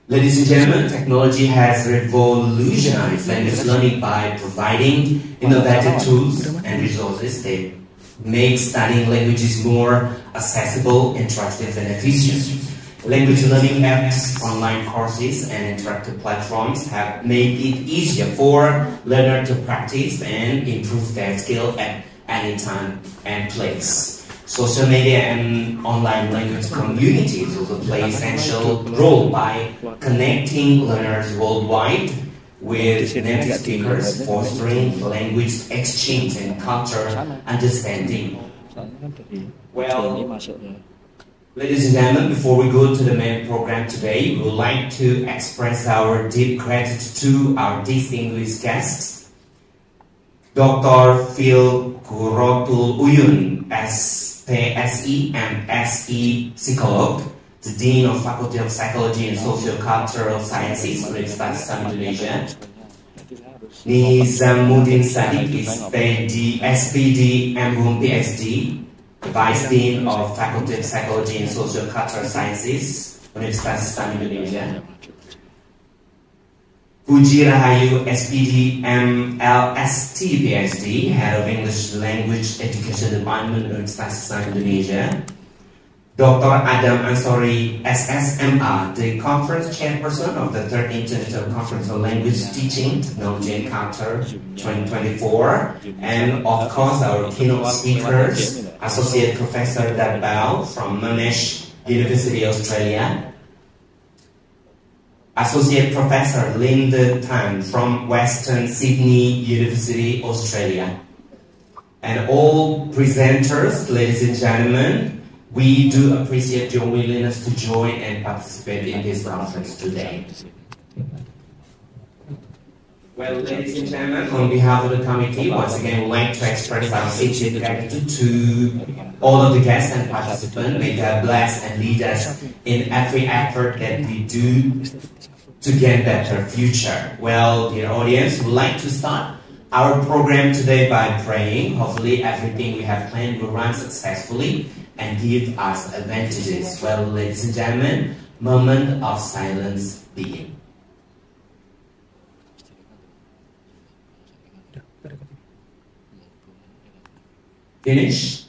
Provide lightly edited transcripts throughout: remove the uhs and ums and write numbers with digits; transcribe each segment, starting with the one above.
Ladies and gentlemen, technology has revolutionized language learning by providing innovative tools and resources that make studying languages more accessible, interactive, and efficient. Language learning apps, online courses, and interactive platforms have made it easier for learners to practice and improve their skill at any time and place. Social media and online language communities also play an essential role by connecting learners worldwide with native speakers, fostering language exchange and cultural understanding. Well, ladies and gentlemen, before we go to the main program today, we would like to express our deep gratitude to our distinguished guests, Dr. Phil Kurotul Uyun, FPSB and SE Psycholog, the Dean of Faculty of Psychology and Socio-Cultural Sciences, Universitas Islam Indonesia. Nizamuddin Sadiq is SPD M.Hum PhD, Vice Dean of Faculty of Psychology and Socio-Cultural Sciences, Universitas Islam Indonesia. Puji Rahayu SPD MLST PhD, Head of English Language Education Department, Universitas Islam Indonesia. Dr. Adam Ansori SSMR, the Conference Chairperson of the 3rd International Conference on Language Teaching, Technology and Culture 2024. And of course, our keynote speakers, Associate Professor Dabal from Monash University, Australia. Associate Professor Linda Tan from Western Sydney University, Australia. And all presenters, ladies and gentlemen, we do appreciate your willingness to join and participate in this conference today. Well, ladies and gentlemen, on behalf of the committee, once again, we'd like to express our sincere gratitude to all of the guests and participants. May God bless and lead us in every effort that we do to get a better future. Well, dear audience, we'd like to start our program today by praying. Hopefully, everything we have planned will run successfully and give us advantages. Well, ladies and gentlemen, moment of silence begin. Finish?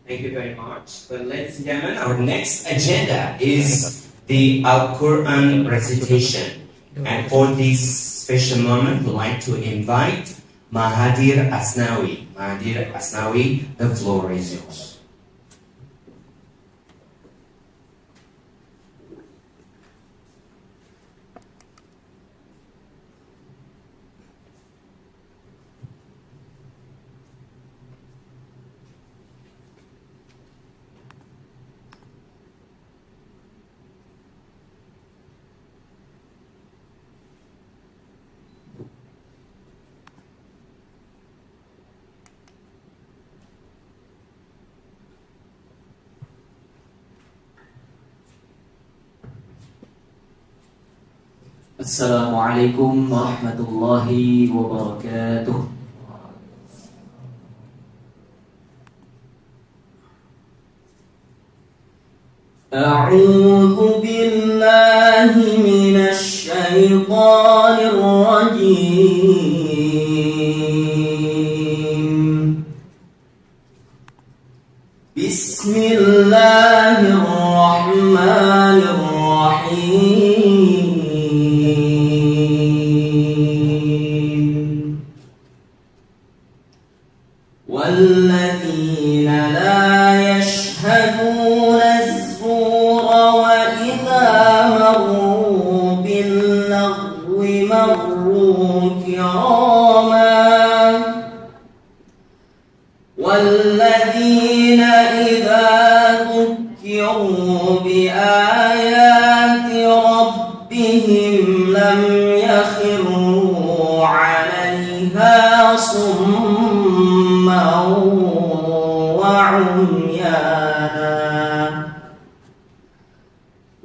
Thank you very much. Well, ladies and gentlemen, our next agenda is the Al-Quran recitation. And for this special moment, we'd like to invite Mahathir Asnawi. Mahathir Asnawi, the floor is yours. Assalamualaikum warahmatullahi wabarakatuh. A'udzu billahi minasy syaithanir rajim. Bismillahirrahmanirrahim. والذين لا يشهدون الزور وإذا مروا باللغو مروا كراما والذين إذا ذكروا بآيات ربهم لم يخروا عليها صما وعميانا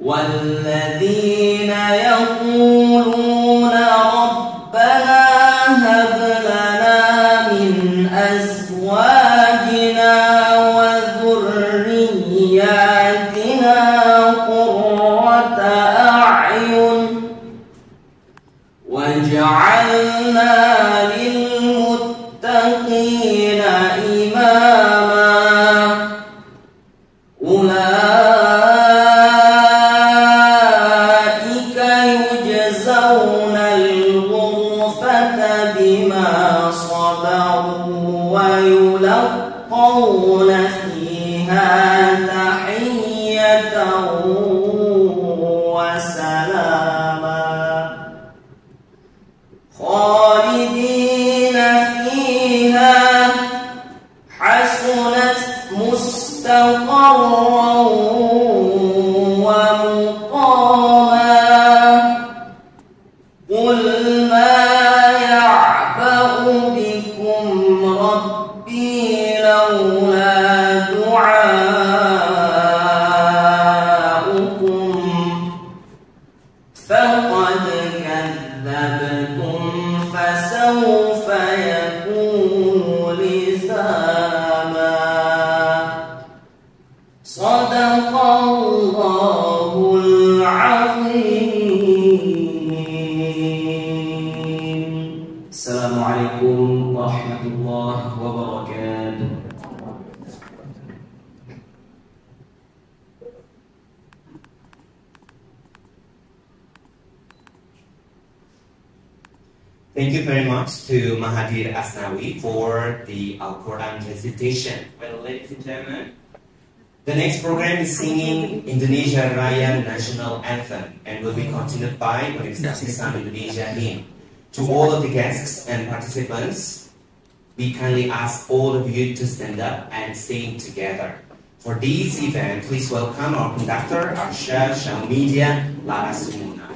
والذين يقولون ربنا هب لنا من أزواجنا وذرياتنا قرة أعين وجعلنا للمتقين إماما أولئك يجزون الغرفة بما صبروا ويلقون فيها تحية وسلاما خالدين فيها حسنت مستقرا ومقاما قل ما يعبأ بكم ربي لولا دعاؤكم فقد كذبتم فسوف يكون لزاما صدق الله العظيم. السلام عليكم ورحمة الله وبركاته. Thank you very much to Mahathir Asnawi for the Al-Quran recitation. Well, ladies and gentlemen, the next program is singing Indonesia Raya National Anthem and will be continued by Pakistan Indonesia hymn. To all of the guests and participants, we kindly ask all of you to stand up and sing together. For this event, please welcome our conductor, Arsha Shalmedia Larasumuna.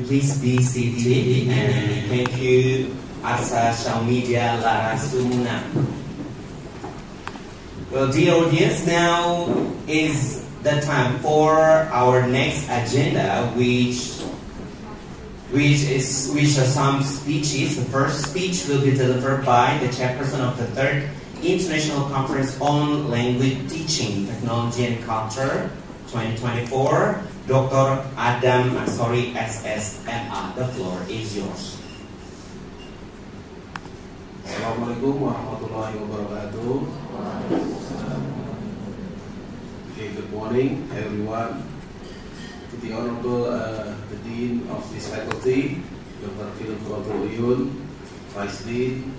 please be seated, and thank you, Asa Media Lara Sumuna. Well, dear audience, now is the time for our next agenda, which are some speeches. The first speech will be delivered by the chairperson of the third International Conference on Language Teaching, Technology and Culture 2024, Dr. Adam Asori, SSMA. The floor is yours. Assalamualaikum warahmatullahi wabarakatuh. Okay, good morning everyone. To the Honorable the Dean of this faculty, Dr. Kegiatan, Vice Dean,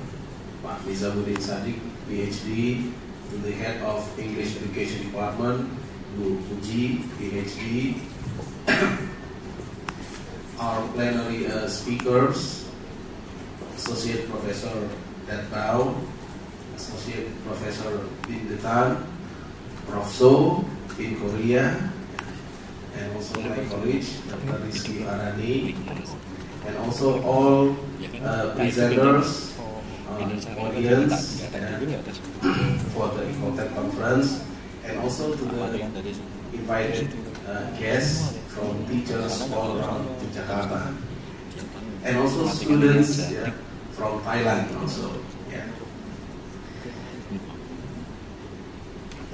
Pak Nizamuddin Sadiq, PhD, to the Head of English Education Department, Bu Puji, PhD, our plenary speakers, Associate Professor Dat Bao, Associate Professor Bin Detan, Prof. So in Korea, and also my colleague, Dr. Rizky Arani, and also all presenters, audience for the icoltec conference, and also to the invited guests from teachers all around Jakarta, and also students from Thailand also.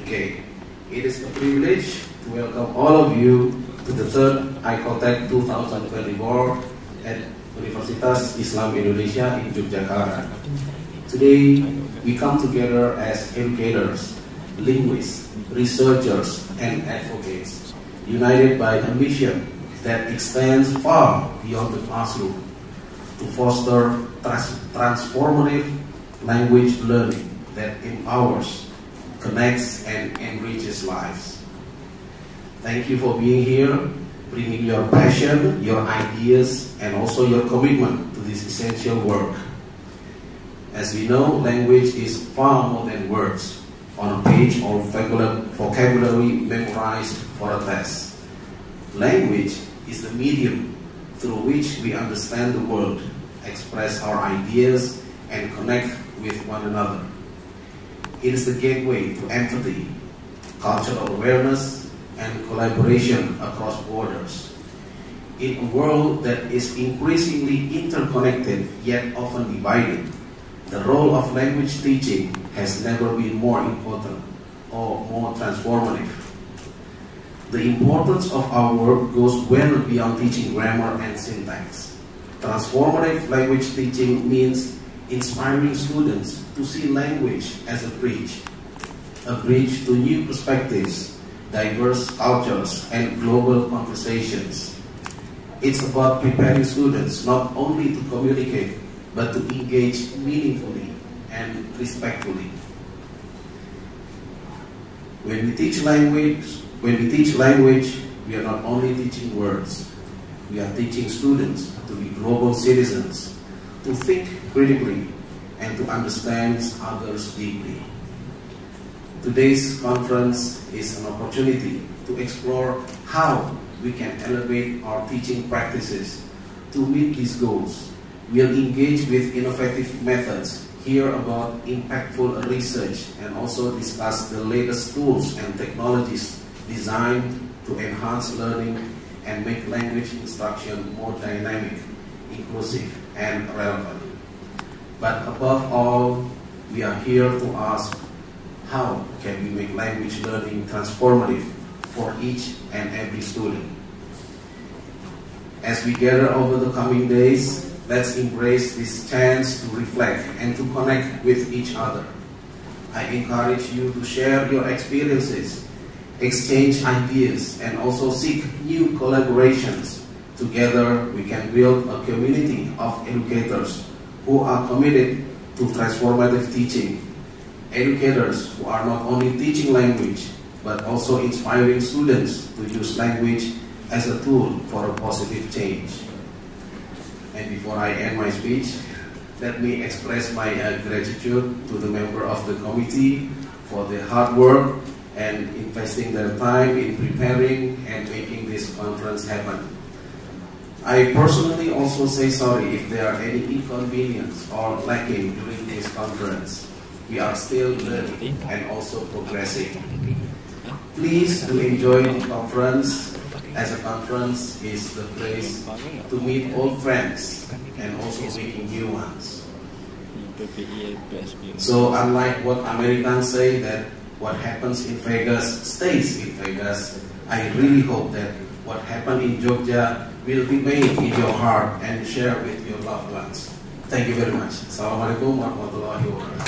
Okay, it is a privilege to welcome all of you to the third icoltec 2024 at Universitas Islam Indonesia in Yogyakarta. Today, we come together as educators, linguists, researchers, and advocates, united by a mission that extends far beyond the classroom to foster transformative language learning that empowers, connects, and enriches lives. Thank you for being here, bringing your passion, your ideas, and also your commitment to this essential work. As we know, language is far more than words on a page or vocabulary memorized for a test. Language is the medium through which we understand the world, express our ideas, and connect with one another. It is the gateway to empathy, cultural awareness, and collaboration across borders. In a world that is increasingly interconnected yet often divided, the role of language teaching has never been more important or more transformative. The importance of our work goes well beyond teaching grammar and syntax. Transformative language teaching means inspiring students to see language as a bridge to new perspectives, diverse cultures, and global conversations. It's about preparing students not only to communicate, but to engage meaningfully and respectfully. When we teach language, we are not only teaching words, we are teaching students to be global citizens, to think critically, and to understand others deeply. Today's conference is an opportunity to explore how we can elevate our teaching practices to meet these goals. We'll engage with innovative methods, hear about impactful research, and also discuss the latest tools and technologies designed to enhance learning and make language instruction more dynamic, inclusive, and relevant. But above all, we are here to ask, how can we make language learning transformative for each and every student? As we gather over the coming days, let's embrace this chance to reflect and to connect with each other. I encourage you to share your experiences, exchange ideas, and also seek new collaborations. Together, we can build a community of educators who are committed to transformative teaching. Educators who are not only teaching language, but also inspiring students to use language as a tool for a positive change. And before I end my speech, let me express my gratitude to the member of the committee for their hard work and investing their time in preparing and making this conference happen. I personally also say sorry if there are any inconvenience or lacking during this conference. We are still learning and also progressing. Please do enjoy the conference, as a conference is the place to meet old friends and also making new ones. So unlike what Americans say that what happens in Vegas stays in Vegas, I really hope that what happened in Jogja will remain in your heart and share with your loved ones. Thank you very much. Assalamualaikum warahmatullahi wabarakatuh.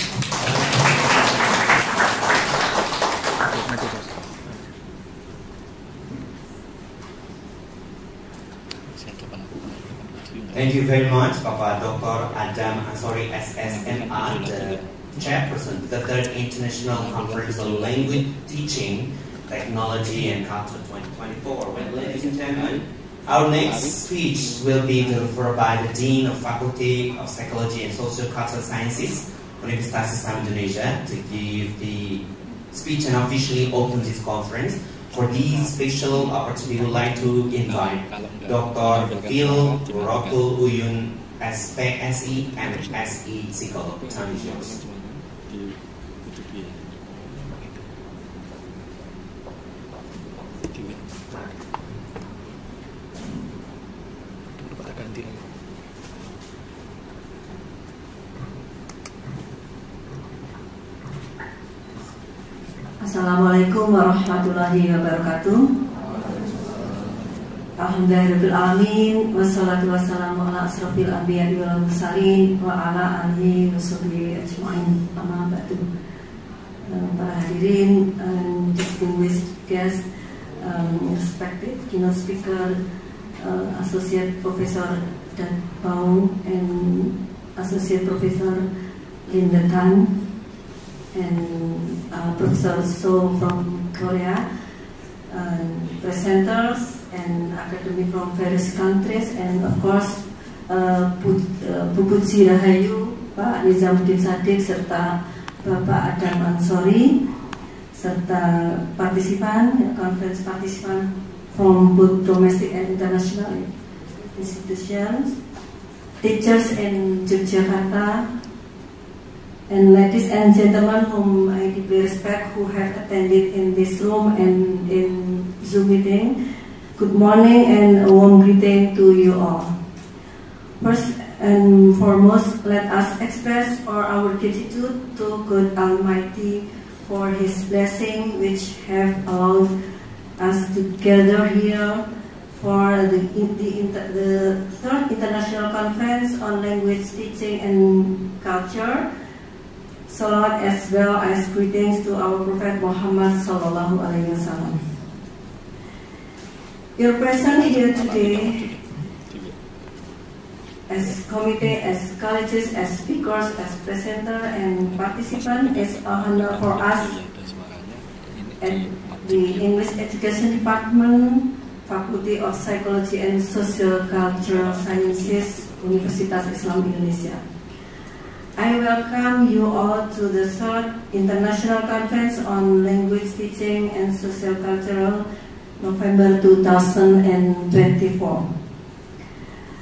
Thank you very much, Bapak Dr. Adam Ansori, SSMA, the chairperson of the 3rd International Conference on Language Teaching, Technology and Culture 2024. Well, ladies and gentlemen, our next speech will be delivered by the Dean of Faculty of Psychology and Social Cultural Sciences, Universitas Islam Indonesia, to give the speech and officially open this conference. For this special opportunity, we would like to invite Dr. Phil Rokul Uyun, FPSB, and SE Psycholog. Time is yours. Assalamualaikum warahmatullahi wabarakatuh. Alhamdulillahirabbil alamin, wassalatu wassalamu ala asrofil anbiya'i wal mursalin wa ala alihi washabihi ajmain. Amma ba'du. Para hadirin, distinguished guests, respected keynote speaker, Associate Professor Dan Pau and Associate Professor Linda Tan, and Professor So from Korea, presenters and academic from various countries, and of course Pupuji Rahayu, Pak Nizamuddin Sadiq, serta Bapak Adam Ansori, serta partisipan, conference partisipan from both domestic and international institutions, teachers in Yogyakarta, and ladies and gentlemen whom I deeply respect, who have attended in this room and in Zoom meeting, good morning and a warm greeting to you all. First and foremost, let us express our gratitude to God Almighty for His blessing, which have allowed us to gather here for the 3rd International Conference on Language Teaching and Culture. Salawat as well as greetings to our Prophet Muhammad Sallallahu Alaihi Wasallam. Your presence here today, as committee, as colleges, as speakers, as presenter and participant, is a honor for us at the English Education Department, Faculty of Psychology and Social Cultural Sciences, Universitas Islam Indonesia. I welcome you all to the 3rd International Conference on Language Teaching and Social Cultural, November 2024.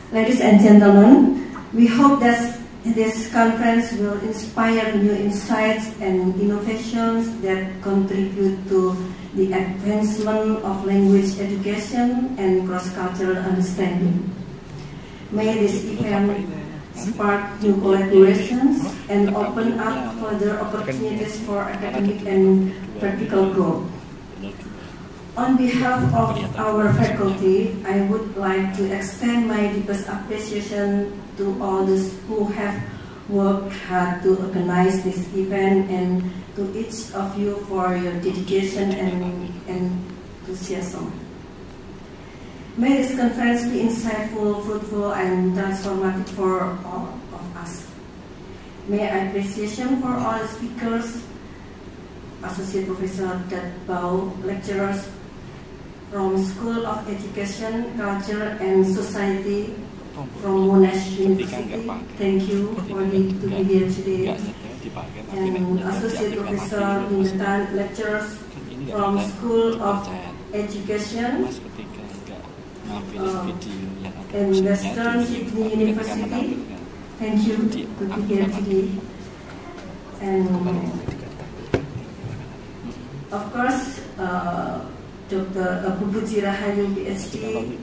Ladies and gentlemen, we hope that this conference will inspire new insights and innovations that contribute to the advancement of language education and cross-cultural understanding. May this event spark new collaborations and open up further opportunities for academic and practical growth. On behalf of our faculty, I would like to extend my deepest appreciation to all those who have worked hard to organize this event, and to each of you for your dedication and enthusiasm. May this conference be insightful, fruitful, and transformative for all of us. May I appreciation for all the speakers, Associate Professor Dan Pau, lecturers from School of Education, Culture, and Society from Monash University. Thank you for to be here today. And Associate Professor Linda Tan, lecturers from School of Education, in Western Sydney University. Thank you to be here today. And of course, Dr. Abu Puji Rahayu, PhD,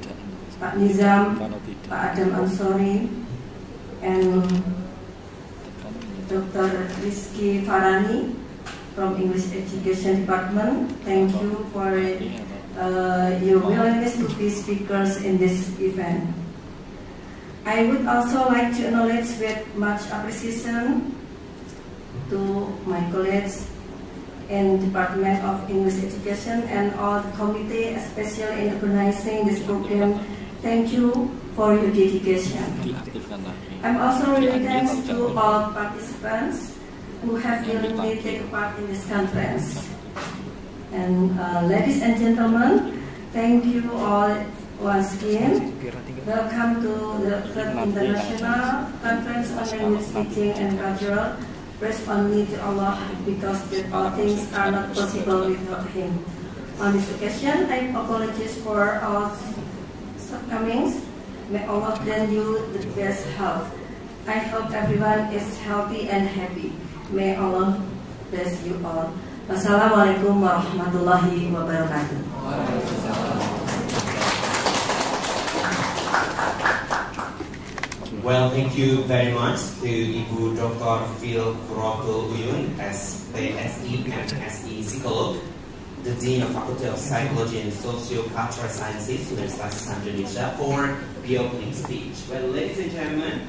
Pak Nizam, Pak Adam Ansori, and Dr. Rizky Farani from English Education Department. Thank you for your willingness to be speakers in this event. I would also like to acknowledge with much appreciation to my colleagues in Department of English Education and all the committee, especially in organizing this program. Thank you for your dedication. I'm also really thanks to all participants who have willingly taken part in this conference. And ladies and gentlemen, thank you all once again. Welcome to the third International Conference on Language Teaching and Cultural. Praise only to Allah, because all things are not possible without Him. On this occasion, I apologize for all shortcomings. May Allah grant you the best health. I hope everyone is healthy and happy. May Allah bless you all. Wassalamualaikum warahmatullahi wabarakatuh. Well, thank you very much to Ibu Dr. Phil Purwoto-Uyun, FPSB and SE Psycholog, the Dean of Faculty of Psychology and Socio-Cultural Sciences, Universitas Indonesia, for the opening speech. Well, ladies and gentlemen,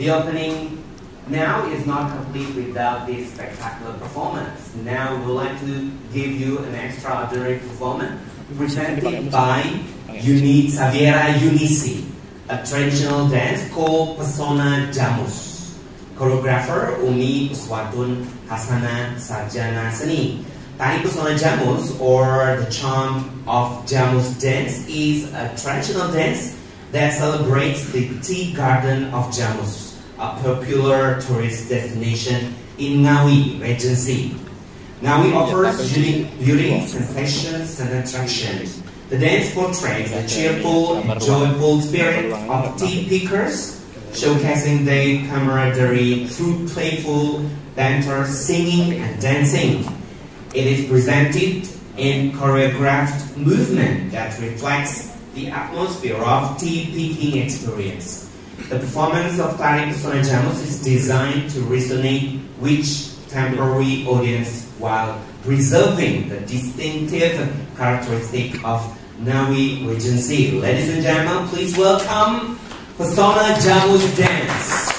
the opening now is not complete without this spectacular performance. Now we would like to give you an extraordinary performance presented by Saviera Yunisi, a traditional dance called Pesona Jamus. Choreographer Umi Uswatun Hasana Sarjana Seni. Tari Pesona Jamus, or the charm of Jamus dance, is a traditional dance that celebrates the tea garden of Jamus, a popular tourist destination in Ngawi Regency. Ngawi offers unique beauty, sensations, and attractions. The dance portrays the cheerful and joyful spirit of tea pickers, showcasing their camaraderie through playful banter, singing, and dancing. It is presented in choreographed movement that reflects the atmosphere of tea picking experience. The performance of Tari Pesona Jamus is designed to resonate with temporary audience while preserving the distinctive characteristic of Ngawi Regency. Ladies and gentlemen, please welcome Pesona Jamus Dance.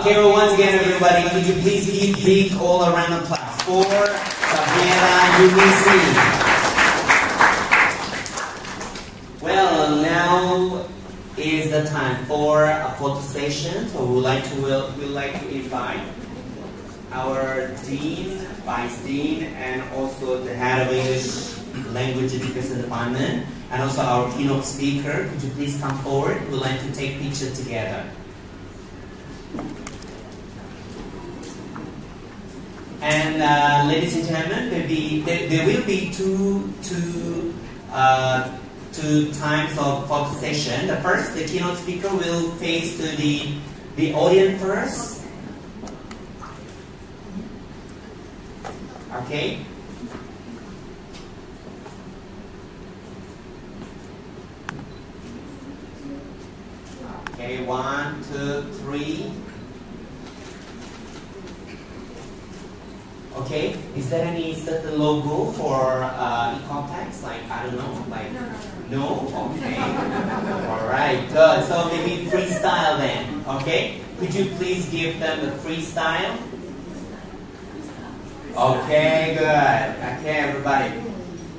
Okay, well, once again, everybody, could you please give big all around applause for pbi.uii. Well, now is the time for a photo session. So we'd like to invite our dean, vice dean, and also the head of English Language Education Department, and also our keynote speaker. Could you please come forward? We'd like to take pictures together. And ladies and gentlemen, there will be two times of photo session. The first, the keynote speaker will face to the audience first. Okay. Okay, 1, 2, 3. Okay, is there any certain logo for e-contacts? Like, I don't know, like, no? Okay. Alright, good. So maybe freestyle then. Okay, Could you please give them a freestyle? Okay, good. Okay, everybody.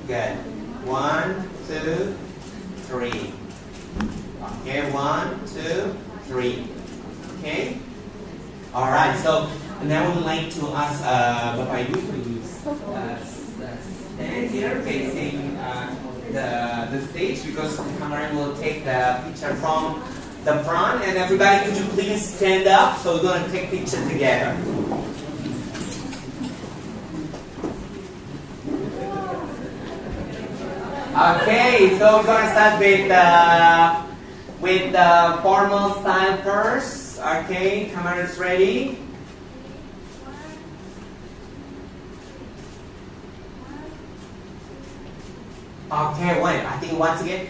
Good. 1, 2, 3. Okay, 1, 2, 3. Okay. All right. So now we would like to ask Bapak Ibu to stand here facing the stage, because the camera will take the picture from the front. And everybody, could you please stand up? So we're going to take picture together. Okay, so we're going to start with the formal style first. Okay, camera is ready. Okay, wait, I think once again,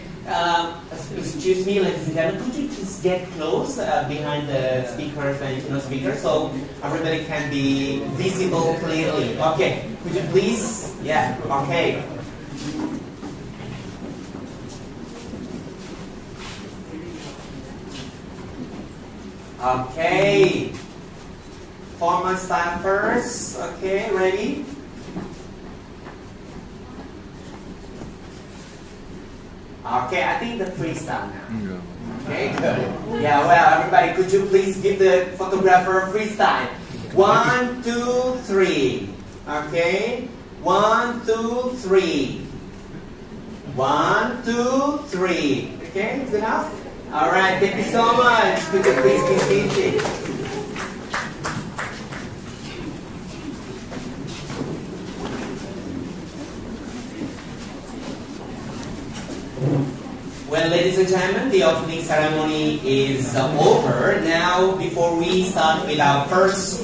excuse me, ladies and gentlemen, could you please get close behind the speakers and speakers so everybody can be visible clearly. Okay, could you please? Yeah, okay. Okay, formal style first. Okay, ready? Okay, I think the freestyle now. Okay, good. Yeah, well, everybody, could you please give the photographer a freestyle? 1, 2, 3. Okay, 1, 2, 3. 1, 2, 3. Okay, is enough? All right, thank you so much. Could you please be seated? Well, ladies and gentlemen, the opening ceremony is over. Now, before we start with our first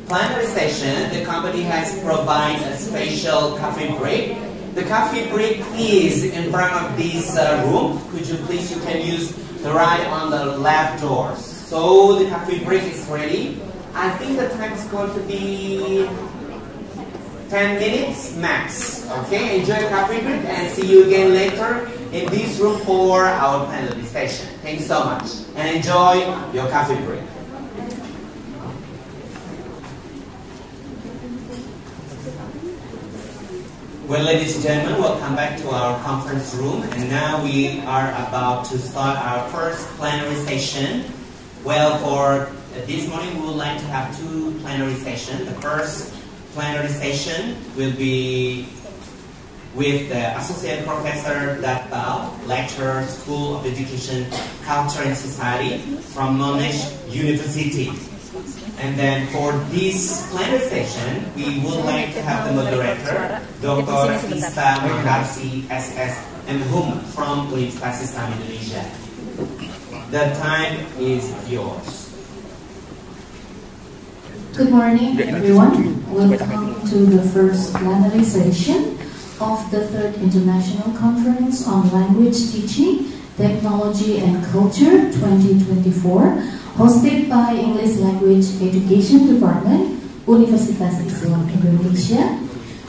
plenary session, the company has provided a special coffee break. The coffee break is in front of this room. Could you please, you can use the right on the left doors. So the coffee break is ready. I think the time is going to be 10 minutes max. Okay, enjoy your coffee break and see you again later in this room for our plenary session. Thank you so much and enjoy your coffee break. Well, ladies and gentlemen, welcome back to our conference room, and now we are about to start our first plenary session. Well, for this morning we would like to have two plenary sessions. The first plenary session will be with the Associate Professor Dat Bao, Lecturer, School of Education, Culture and Society from Monash University. And then for this plenary session, we would like to have the moderator, Dr. Ista Maharsi, SS, and Hum from Universitas Islam Indonesia. The time is yours. Good morning, everyone. Welcome to the first plenary session of the third International Conference on Language Teaching, Technology and Culture 2024. Hosted by English Language Education Department, Universitas Islam Indonesia.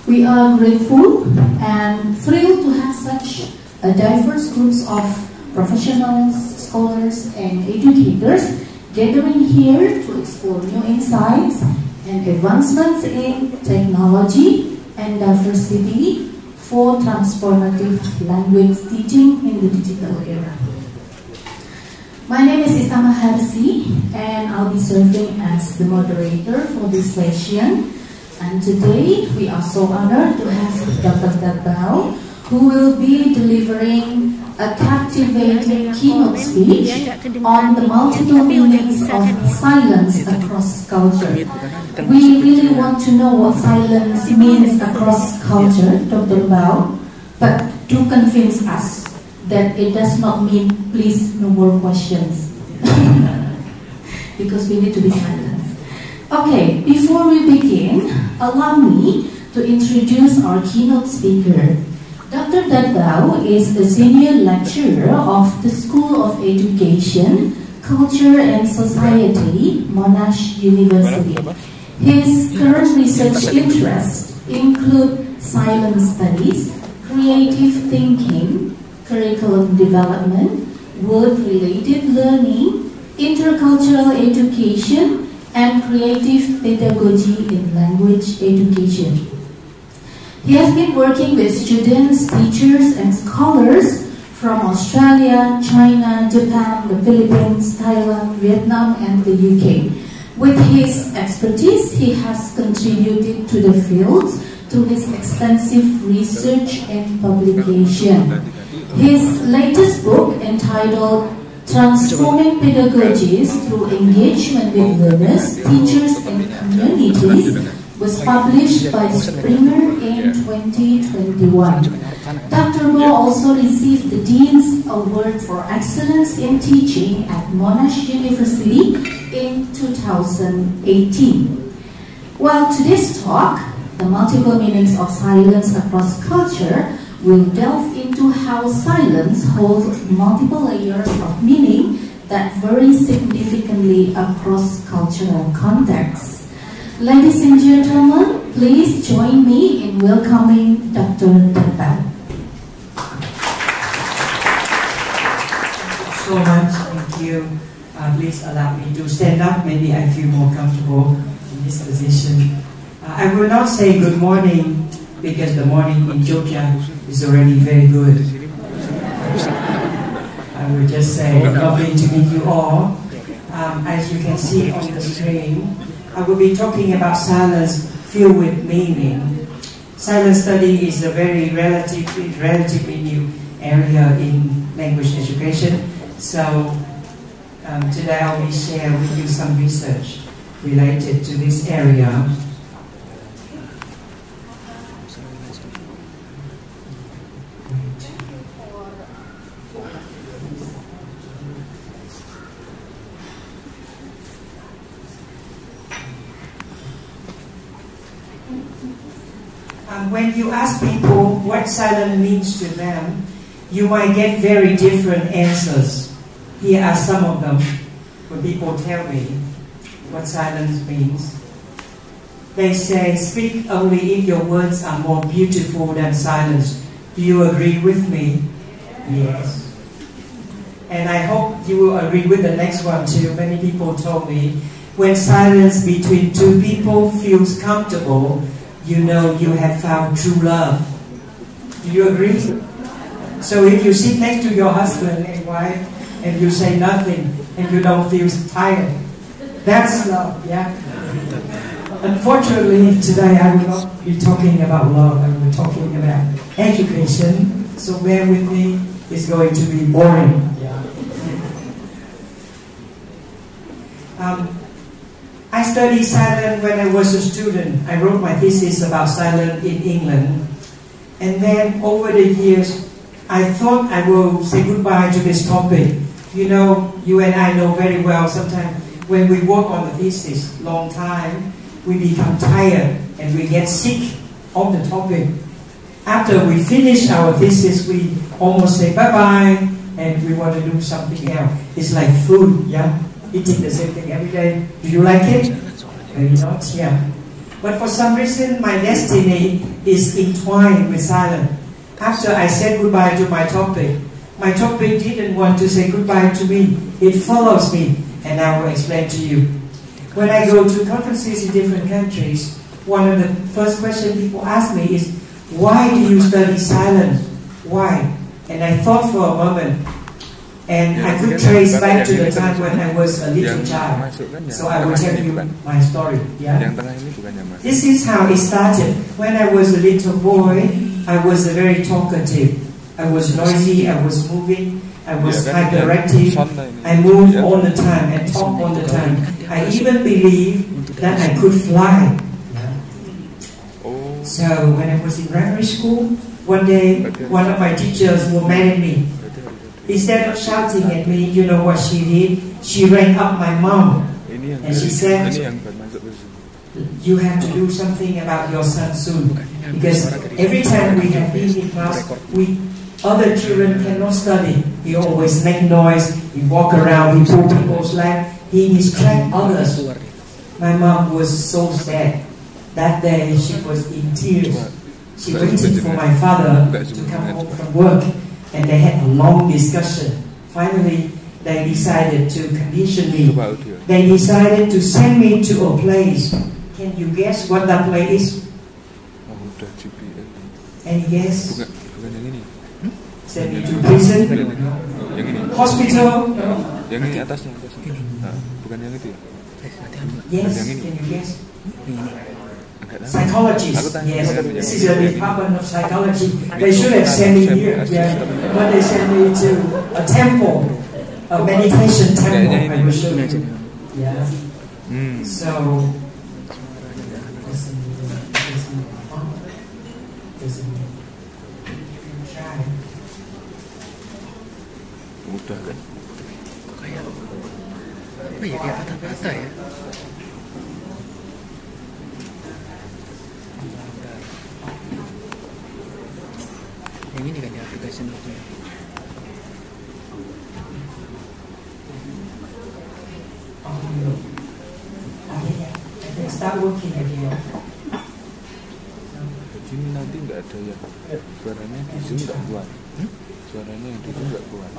We are grateful and thrilled to have such a diverse groups of professionals, scholars, and educators gathering here to explore new insights and advancements in technology and diversity for transformative language teaching in the digital era. My name is Ista Maharsi, and I'll be serving as the moderator for this session. And today, we are so honored to have Dr. Dat Bao, who will be delivering a captivating keynote speech on the multiple meanings of silence across culture. We really want to know what silence means across culture, Dr. Bao, but do convince us that it does not mean please no more questions because we need to be silent. Okay, before we begin, allow me to introduce our keynote speaker. Dr. Dat Bao is a senior lecturer of the School of Education, Culture and Society, Monash University. His current research interests include silent studies, creative thinking, curriculum development, word-related learning, intercultural education, and creative pedagogy in language education. He has been working with students, teachers, and scholars from Australia, China, Japan, the Philippines, Thailand, Vietnam, and the UK. With his expertise, he has contributed to the field through his extensive research and publication. His latest book, entitled Transforming Pedagogies Through Engagement with Learners, Teachers, and Communities, was published by Springer in 2021. Dr. Bo also received the Dean's Award for Excellence in Teaching at Monash University in 2018. Well, today's talk, The Multiple Meanings of Silence Across Culture, will delve into how silence holds multiple layers of meaning that vary significantly across cultural contexts. Ladies and gentlemen, please join me in welcoming Dr. Tata. So much, thank you. Please allow me to stand up. Maybe I feel more comfortable in this position. I will not say good morning because the morning in Jogja is already very good. I will just say lovely to meet you all. As you can see on the screen, I will be talking about silence filled with meaning. Silence study is a very relatively new area in language education. So today I will share with you some research related to this area. When you ask people what silence means to them, you might get very different answers. Here are some of them. When people tell me what silence means, they say, speak only if your words are more beautiful than silence. Do you agree with me? Yes. And I hope you will agree with the next one too. Many people told me, when silence between two people feels comfortable, you know you have found true love. Do you agree? So if you sit next to your husband and wife and you say nothing and you don't feel tired, that's love, yeah? Unfortunately, today I will not be talking about love. I will be talking about education. So bear with me, it's going to be boring. Yeah. I studied silence when I was a student. I wrote my thesis about silence in England. And then over the years, I thought I will say goodbye to this topic. You know, you and I know very well, sometimes when we work on the thesis long time, we become tired and we get sick of the topic. After we finish our thesis, we almost say bye-bye and we want to do something else. It's like food, yeah? Eating the same thing every day. Do you like it? Maybe not, yeah. But for some reason, my destiny is entwined with silence. After I said goodbye to my topic didn't want to say goodbye to me. It follows me, and I will explain to you. When I go to conferences in different countries, one of the first questions people ask me is, why do you study silence? Why? And I thought for a moment, and I could trace back to the time when I was a little child. So I will tell you my story. Yeah? This is how it started. When I was a little boy, I was very talkative. I was noisy, I was moving, I was hyperactive. I moved all the time and talked all the time. I even believed that I could fly. So when I was in primary school, one day one of my teachers was mad at me. Instead of shouting at me, you know what she did? She rang up my mom and she said, you have to do something about your son soon. Because every time we have him in class, other children cannot study. He always make noise, he walk around, he pull people's leg, he distract others. My mom was so sad. That day she was in tears. She waited for my father to come home from work. And they had a long discussion. Finally, they decided to condition me. They decided to send me to a place. Can you guess what that place is? Any guess? Send me to prison? Hospital? Yang ini atasnya. Bukan yang itu ya? Yes, can you guess? Psychologist. Yes, this is a department of psychology. They should have sent me here, yeah, but they sent me to a temple, a meditation temple. I will show you. Yeah. So. Mudah kan? Kayak apa ya, kayak patah-patah ya. Yang ini kan di aplikasi itu ya. Start working again. Jadi nanti nggak ada yang suaranya di Zoom nggak kuat. Suaranya yang di Zoom nggak kuat.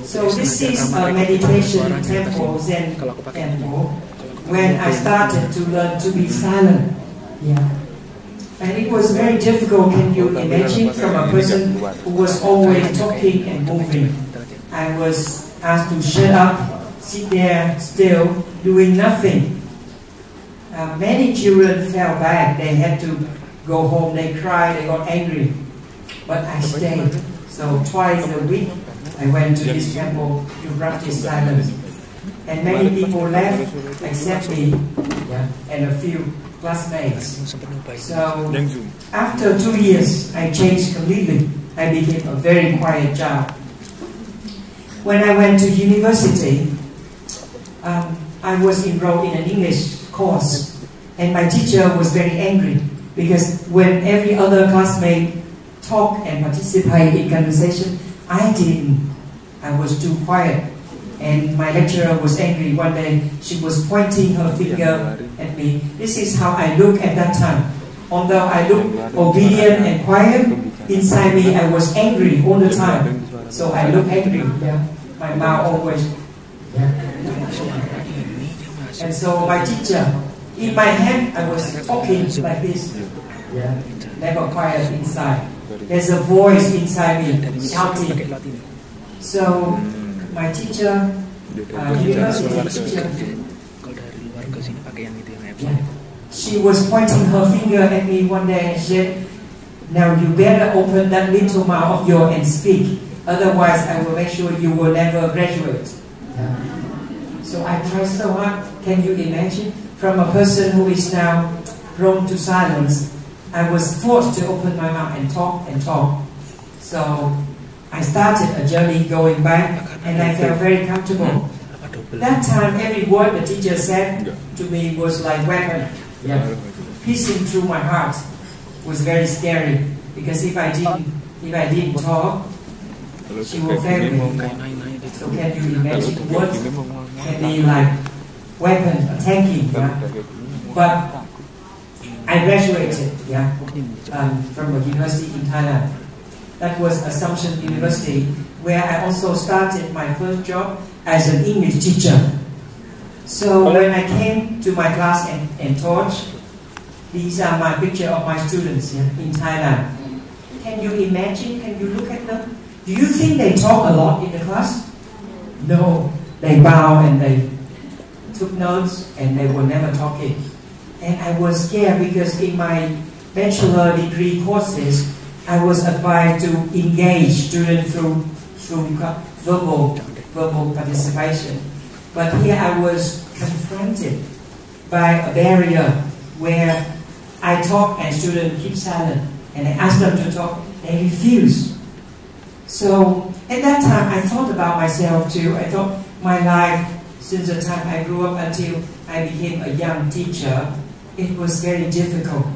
So this is a meditation temple, Zen temple. When I started to learn to be silent, yeah, and it was very difficult. Can you imagine, from a person who was always talking and moving, I was asked to shut up, sit there still, doing nothing. Many children fell back. They had to go home. They cried. They got angry. But I stayed. So twice a week, I went to this temple to practice silence. And many people left except me, yeah, and a few classmates. So after 2 years, I changed completely. I became a very quiet child. When I went to university, I was enrolled in an English course, and my teacher was very angry because when every other classmate talked and participated in conversation, I didn't. I was too quiet, and my lecturer was angry. One day, she was pointing her finger at me. This is how I look at that time. Although I look obedient and quiet, inside me I was angry all the time. So I look angry. Yeah, my mouth always. Yeah. And so my teacher, in my hand, I was talking like this. Yeah, never quiet inside. There's a voice inside me shouting. So my teacher, university teacher, she was pointing her finger at me one day and said, "Now you better open that little mouth of yours and speak. Otherwise, I will make sure you will never graduate." So I tried so hard. Can you imagine? From a person who is now prone to silence, I was forced to open my mouth and talk and talk. So I started a journey going back, and I felt very comfortable. That time, every word the teacher said to me was like weapon, piercing through my heart. It was very scary because if I didn't talk, she will fail me. So can you imagine? Words can be like weapon attacking. But I graduated from a university in Thailand. That was Assumption University, where I also started my first job as an English teacher. So when I came to my class and taught, these are my picture of my students in Thailand. Can you imagine? Can you look at them? Do you think they talk a lot in the class? No, they bow and they took notes and they were never talking. And I was scared because in my bachelor degree courses, I was advised to engage students through verbal participation. But here I was confronted by a barrier where I talk and students keep silent. And I ask them to talk, they refuse. So at that time, I thought about myself too. I thought my life, since the time I grew up until I became a young teacher, it was very difficult.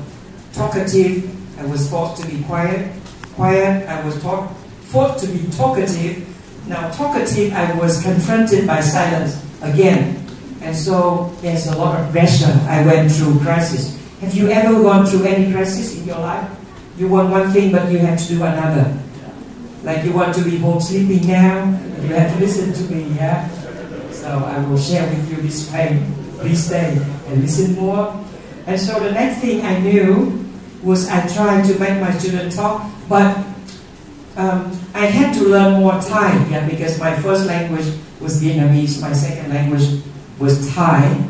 Talkative, I was forced to be quiet. Quiet, I was forced to be talkative. Now talkative, I was confronted by silence again. And so there's a lot of pressure. I went through crisis. Have you ever gone through any crisis in your life? You want one thing, but you have to do another. Like you want to be home sleeping now, but You have to listen to me, yeah? So I will share with you this pain. Please stay and listen more. And so the next thing I knew was I tried to make my students talk, but I had to learn more Thai, yeah, because my first language was Vietnamese, my second language was Thai.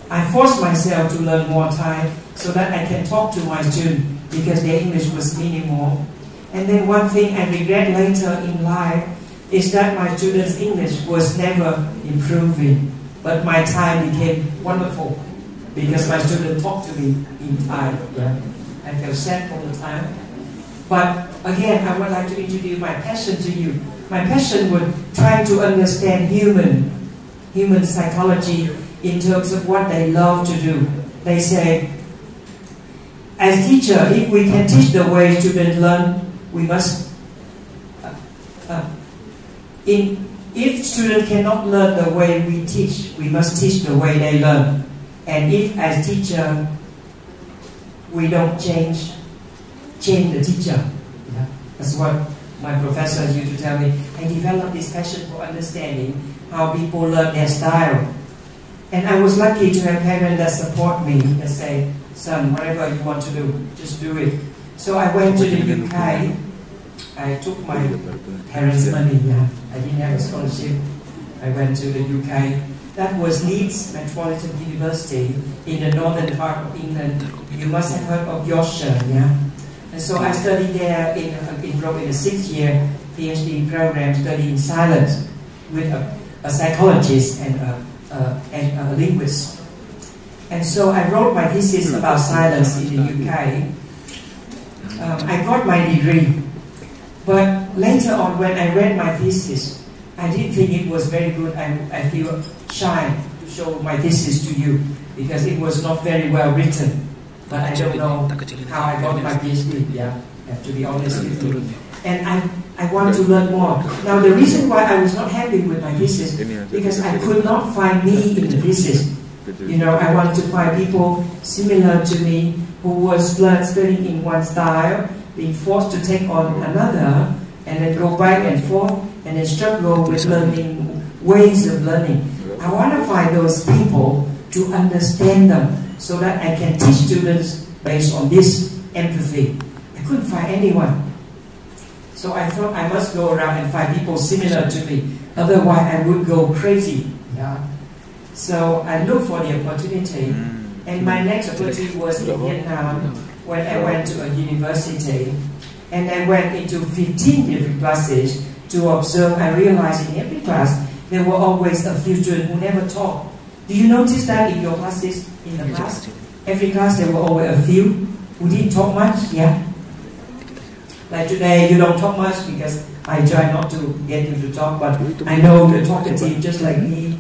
I forced myself to learn more Thai so that I can talk to my students because their English was minimal. And then one thing I regret later in life is that my students' English was never improving, but my Thai became wonderful because my students talked to me in Thai. Yeah. I felt sad all the time. But again, I would like to introduce my passion to you. My passion was trying to understand human psychology in terms of what they love to do. They say, as teacher, if we can teach the way students learn, we must. If students cannot learn the way we teach, we must teach the way they learn. And if as teacher, we don't change the teacher. Yeah. That's what my professors used to tell me. I developed this passion for understanding how people learn their style. And I was lucky to have parents that support me, that say, son, whatever you want to do, just do it. So I went to the UK. I took my parents' money. Yeah. I didn't have a scholarship. I went to the UK. That was Leeds Metropolitan University in the northern part of England. You must have heard of Yorkshire, yeah? And so I studied there enrolled in a 6-year PhD program studying silence with a psychologist and a linguist. And so I wrote my thesis about silence in the UK. I got my degree. But later on, when I read my thesis, I didn't think it was very good. I feel shy to show my thesis to you because it was not very well written. But I don't know how I got my PhD. Yeah, I have to be honest with you. And I want to learn more. Now, the reason why I was not happy with my thesis because I could not find me in the thesis. You know, I wanted to find people similar to me who was studying in one style, being forced to take on another, and then go back and forth, and then struggle with learning, ways of learning. I want to find those people to understand them so that I can teach students based on this empathy. I couldn't find anyone. So I thought I must go around and find people similar to me. Otherwise, I would go crazy. Yeah. So I looked for the opportunity. And my next opportunity was in Vietnam when I went to a university. And I went into 15 different classes to observe. I realized in every class, there were always a few students who never talked. Do you notice that in your classes in the past? Every class, there were always a few who didn't talk much, yeah? Like today, you don't talk much because I try not to get you to talk, but I know the talkative just like me.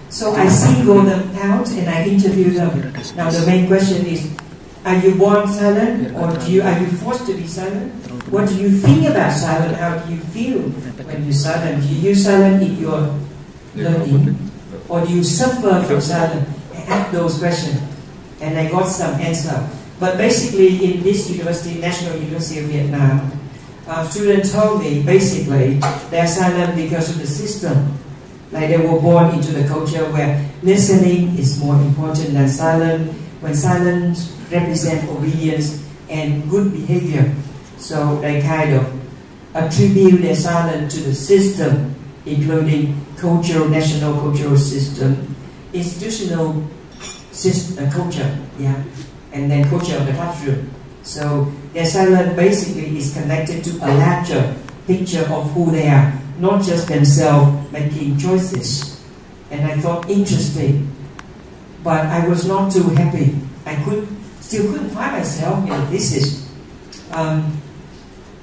So I single them out and I interview them. Now the main question is, are you born silent or are you forced to be silent? What do you think about silent? How do you feel when you're silent? Do you silent in your learning or do you suffer from silence? I asked those questions and I got some answer. But basically in this university, National University of Vietnam, students told me basically they're silent because of the system. Like they were born into the culture where listening is more important than silence, when silence represents obedience and good behavior. So they kind of attribute their silence to the system, including cultural, national cultural system, institutional culture, yeah, and then culture of the classroom. So their silence basically is connected to a larger picture of who they are, not just themselves making choices. And I thought interesting, but I was not too happy. I still couldn't find myself in the thesis.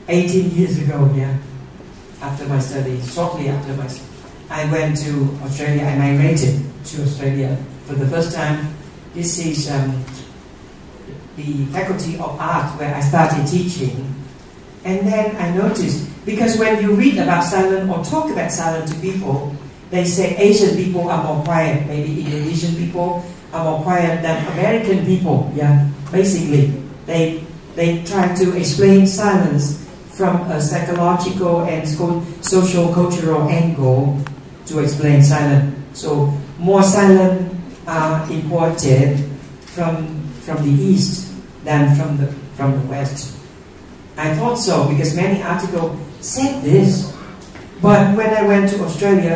18 years ago, yeah, after my study, shortly after my study, I went to Australia. I migrated to Australia for the first time. This is the Faculty of Art where I started teaching. And then I noticed, because when you read about silence or talk about silence to people, they say Asian people are more quiet, maybe Indonesian people are more quiet than American people. Yeah, basically, they try to explain silence from a psychological and social-cultural angle to explain silence. So more silence are imported from the East than from the West. I thought so because many articles said this. But when I went to Australia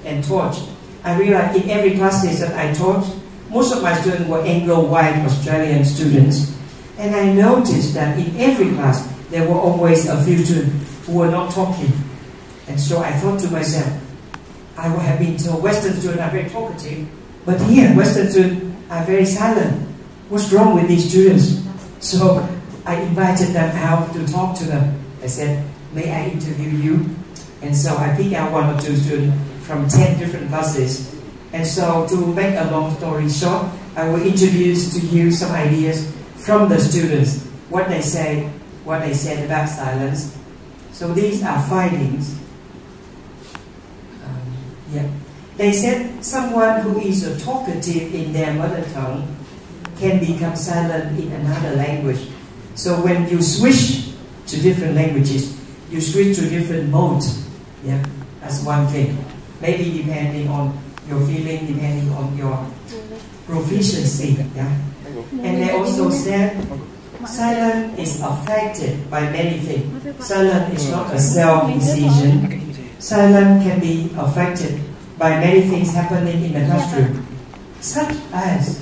and taught, I realized in every classes that I taught, most of my students were Anglo-white Australian students. And I noticed that in every class, there were always a few students who were not talking. And so I thought to myself, I would have been told Western students are very talkative, but here, Western students are very silent. What's wrong with these students? So I invited them out to talk to them. I said, may I interview you? And so I picked out 1 or 2 students from 10 different classes. And so to make a long story short, I will introduce to you some ideas from the students, what they said about silence. So these are findings. They said someone who is talkative in their mother tongue can become silent in another language. So when you switch to different languages, you switch to different modes. Yeah, that's one thing. Maybe depending on your feeling, depending on your proficiency. Yeah. And they also said silence is affected by many things. Silence is not a self-decision. Silence can be affected by many things happening in the classroom, such as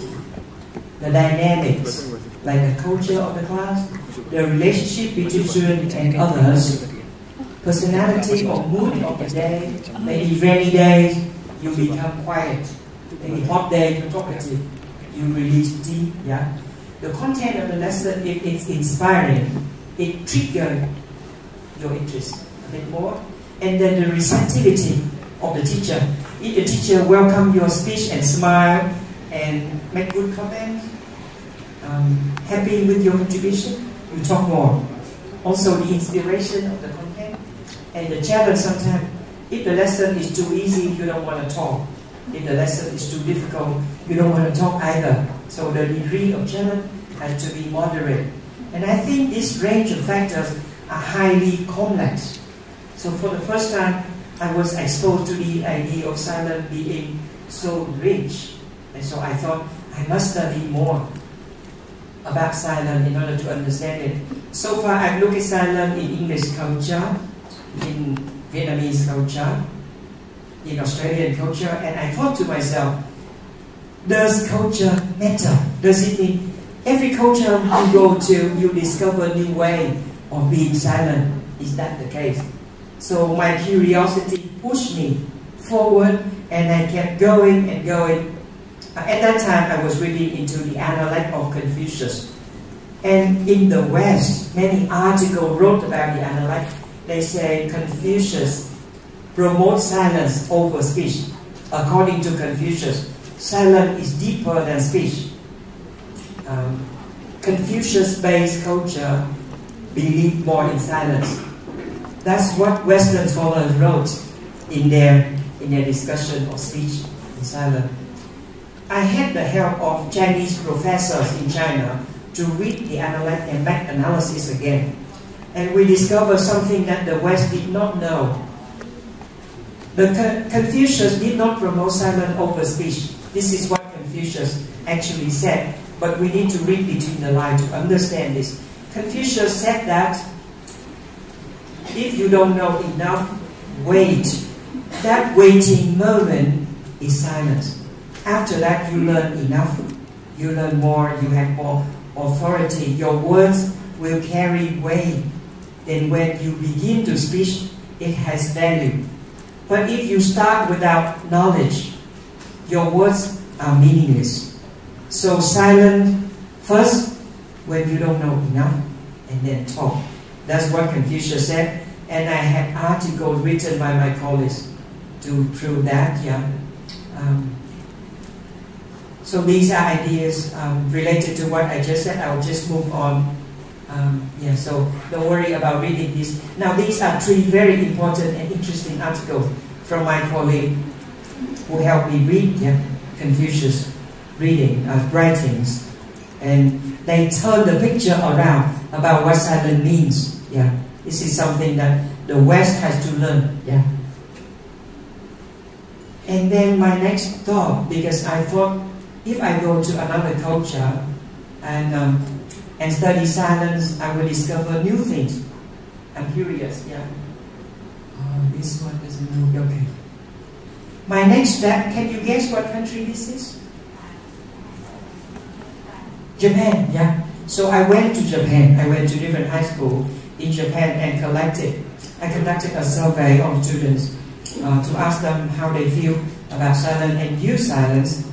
the dynamics, like the culture of the class, the relationship between students and others, personality or mood of the day. Maybe rainy days, you become quiet. Maybe hot day, you're talkative. You release deep, yeah. The content of the lesson, if it's inspiring, it triggers your interest a bit more. And then the receptivity of the teacher. If the teacher welcome your speech and smile and make good comments, happy with your contribution, you talk more. Also the inspiration of the content and the challenge sometimes. If the lesson is too easy, you don't want to talk. If the lesson is too difficult, you don't want to talk either. So the degree of challenge has to be moderate. And I think this range of factors are highly complex. So for the first time, I was exposed to the idea of silence being so rich. And so I thought I must study more about silence in order to understand it. So far, I've looked at silence in English culture, in Vietnamese culture, in Australian culture, and I thought to myself, does culture matter? Does it mean every culture you go to, you discover a new way of being silent? Is that the case? So my curiosity pushed me forward, and I kept going and going. At that time, I was reading into the Analect of Confucius. And in the West, many articles wrote about the Analect. They say Confucius promotes silence over speech. According to Confucius, silence is deeper than speech. Confucius-based culture believe more in silence. That's what Western scholars wrote in their discussion of speech and silence. I had the help of Chinese professors in China to read the Analect and make analysis again. And we discovered something that the West did not know. Confucius did not promote silence over speech. This is what Confucius actually said. But we need to read between the lines to understand this. Confucius said that if you don't know enough, wait. That waiting moment is silence. After that, you learn enough. You learn more, you have more authority. Your words will carry weight. Then when you begin to speak, it has value. But if you start without knowledge, your words are meaningless. So silence first when you don't know enough, and then talk. That's what Confucius said. And I had articles written by my colleagues to prove that. Yeah. So these are ideas related to what I just said. I'll just move on. So don't worry about reading this. Now these are 3 very important and interesting articles from my colleague who helped me read Confucius writings. And they turn the picture around about what silence means. Yeah. This is something that the West has to learn. Yeah. And then my next thought, because I thought if I go to another culture and study silence, I will discover new things. I'm curious. Yeah. Oh, this one doesn't move. Okay. My next step. Can you guess what country this is? Japan. Yeah. So I went to Japan. I went to different high schools in Japan and I conducted a survey of students to ask them how they feel about silence and use silence.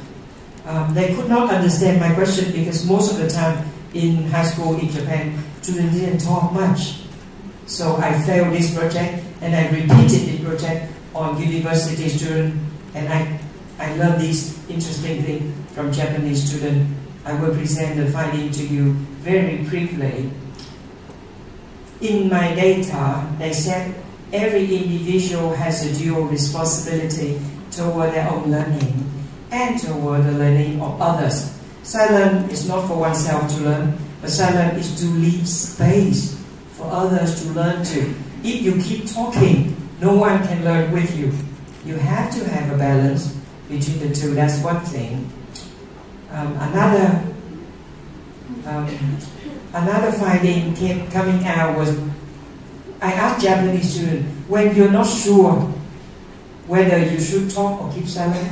They could not understand my question because most of the time in high school in Japan, students didn't talk much. So I failed this project and I repeated the project on university students, and I learned this interesting thing from Japanese students. I will present the finding to you very briefly. In my data, they said every individual has a dual responsibility toward their own learning and toward the learning of others. Silence is not for oneself to learn, but silence is to leave space for others to learn too. If you keep talking, no one can learn with you. You have to have a balance between the two. That's one thing. Another finding coming out was, I asked Japanese students, when you're not sure whether you should talk or keep silent,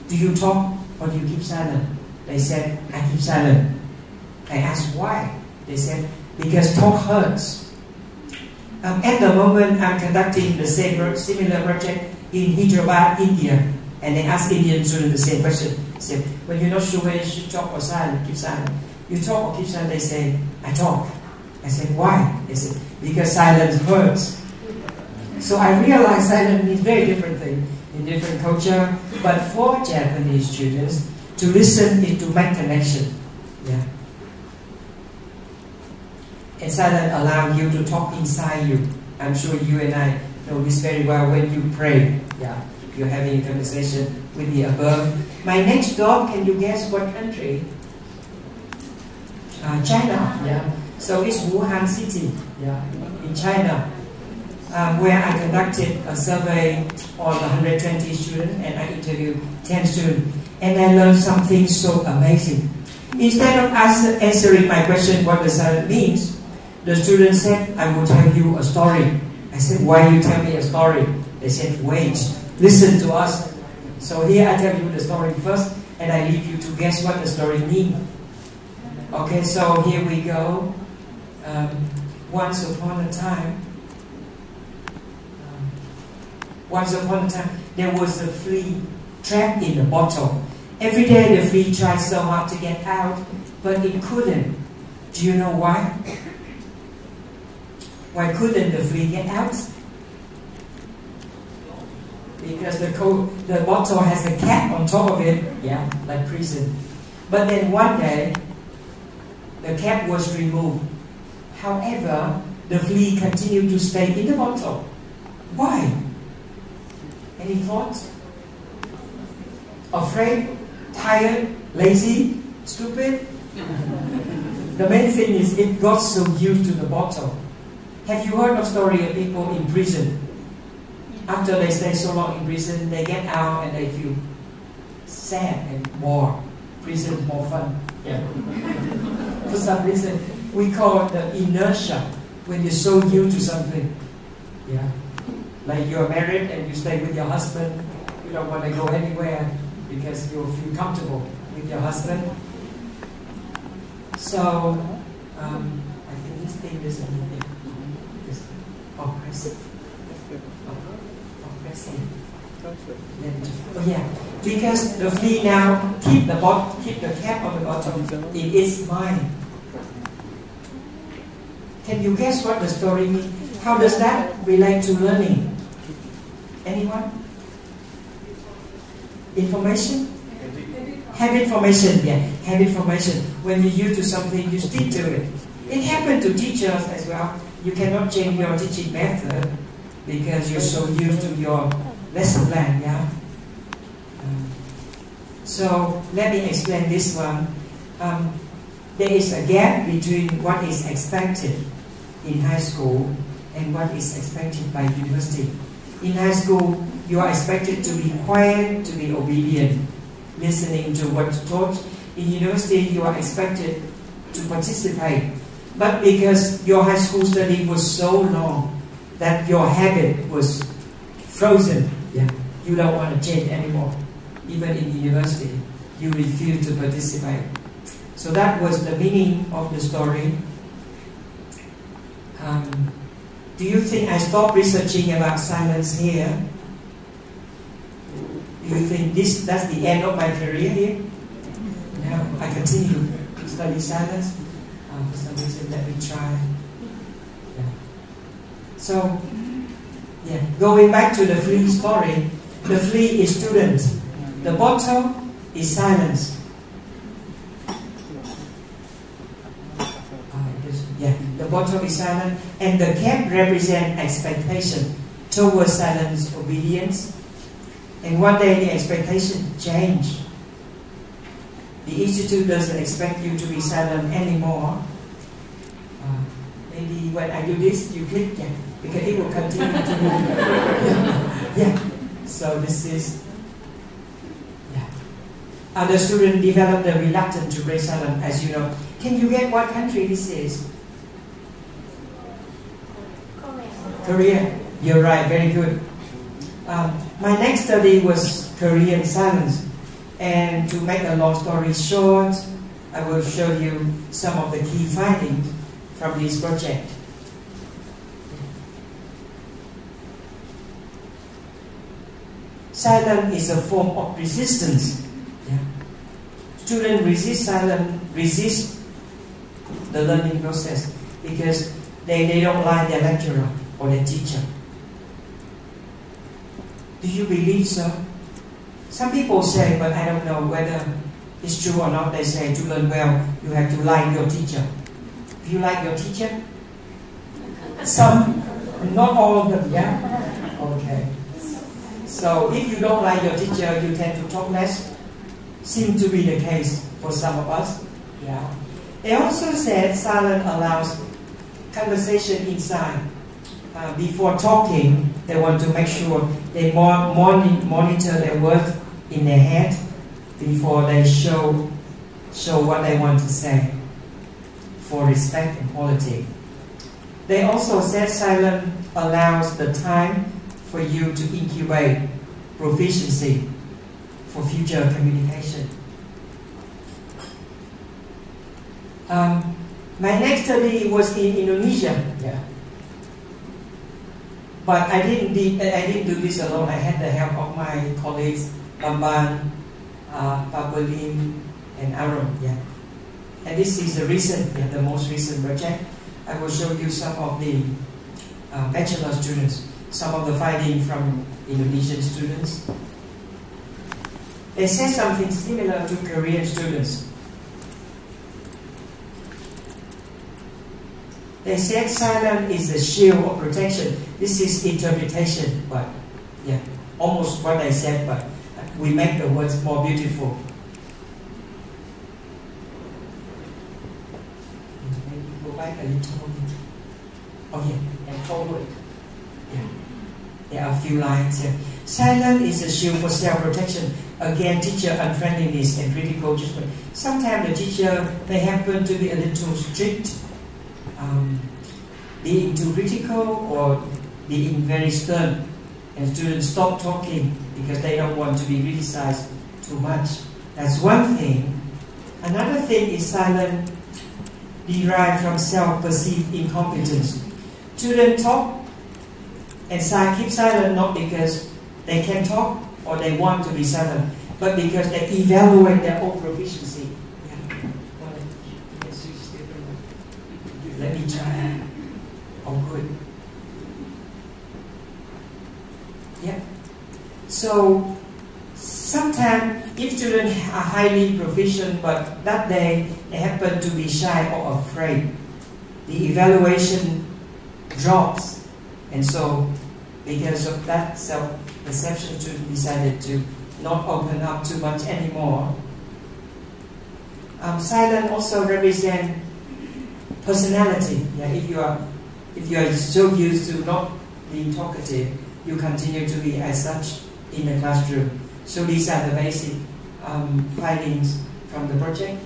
do you talk or do you keep silent? They said, I keep silent. I asked why? They said, because talk hurts. At the moment, I'm conducting the similar project in Hyderabad, India, and they asked Indian students the same question. They said, when you're not sure whether you should talk or silent, keep silent. You talk or keep silent? They say, I talk. I said, why? They said, because silence hurts. So I realized silence means very different thing in different culture, but for Japanese students, to listen is to make connection. Yeah. And silence allows you to talk inside you. I'm sure you and I know this very well when you pray. Yeah. You're having a conversation with the above. My next dog, can you guess what country? China. Yeah. So it's Wuhan City. Yeah. In China, where I conducted a survey on 120 students and I interviewed 10 students, and I learned something so amazing. Instead of answering my question, what the silence means, the student said, I will tell you a story. I said, why you tell me a story? They said, wait, listen to us. So here I tell you the story first, and I leave you to guess what the story means. Okay, so here we go. Once upon a time, there was a flea trapped in a bottle. Every day the flea tried so hard to get out, but it couldn't. Do you know why? Why couldn't the flea get out? Because the bottle has a cap on top of it, yeah, like prison. But then one day, the cap was removed. However, the flea continued to stay in the bottle. Why? Any thoughts? Afraid? Tired? Lazy? Stupid? The main thing is it got so used to the bottle. Have you heard of story of people in prison? After they stay so long in prison, they get out and they feel sad and bored. Prison is more fun. Yeah. For some reason, we call it the inertia, when you're so used to something. Yeah. Like you're married and you stay with your husband, you don't want to go anywhere because you feel comfortable with your husband. So, I think this thing is oppressive. Oh yeah, because the flea now keep the cap on the bottom in its mind. Can you guess what the story means? How does that relate to learning? Anyone? Information? Habit formation, yeah. Habit formation. When you're used to something, you stick to it. It happened to teachers as well. You cannot change your teaching method because you're so used to your lesson plan, yeah? So let me explain this one. There is a gap between what is expected in high school and what is expected by university. In high school, you are expected to be quiet, to be obedient, listening to what's taught. In university, you are expected to participate. But because your high school study was so long that your habit was frozen, you don't want to change anymore. Even in university, you refuse to participate. So that was the meaning of the story. Do you think I stopped researching about silence here? Do you think that's the end of my career here? No, I continue to study silence. For some reason, let me try. So, going back to the flea story, the flea is student. The bottle is silence. The bottle is silent, and the cap represents expectation towards silence, obedience. And one day the expectation changed. The institute doesn't expect you to be silent anymore. Maybe when I do this, you click, because it will continue to move. So this is, Other students develop the reluctance to break silence, as you know. Can you get what country this is? Korea. You're right, very good. My next study was Korean silence. And to make a long story short, I will show you some of the key findings from this project. Silence is a form of resistance. Students resist silence, resist the learning process because they don't like their lecturer or their teacher. Do you believe so? Some people say, but I don't know whether it's true or not. They say to learn well, you have to like your teacher. Do you like your teacher? Some, not all of them, yeah? Okay. So if you don't like your teacher, you tend to talk less. Seems to be the case for some of us. Yeah. They also said silence allows conversation inside. Before talking, they want to make sure they monitor their words in their head before they show what they want to say for respect and quality. They also said silence allows the time for you to incubate proficiency for future communication. My next study was in Indonesia. But I didn't do this alone. I had the help of my colleagues, Bamban, Pabelim, and Aaron. And this is the most recent project. I will show you some of the bachelor students, some of the findings from Indonesian students. They said something similar to Korean students. They said silence is a shield of protection. This is interpretation, but almost what I said, but we make the words more beautiful. Maybe go back a little. And forward. There are a few lines here. Silence is a shield for self-protection against teacher unfriendliness and critical judgment. Sometimes the teacher may happen to be a little strict, being too critical or being very stern, and students stop talking because they don't want to be criticized too much. That's one thing. Another thing is silence derived from self-perceived incompetence. Students talk and keep silent not because they can talk or they want to be silent, but because they evaluate their own proficiency. Let me try. Oh, good. So sometimes if students are highly proficient, but that day they happen to be shy or afraid, the evaluation drops, and so because of that self-perception, students decided to not open up too much anymore. Silence also represents personality. If you are If you are so used to not being talkative, you continue to be as such in the classroom. So these are the basic findings from the project.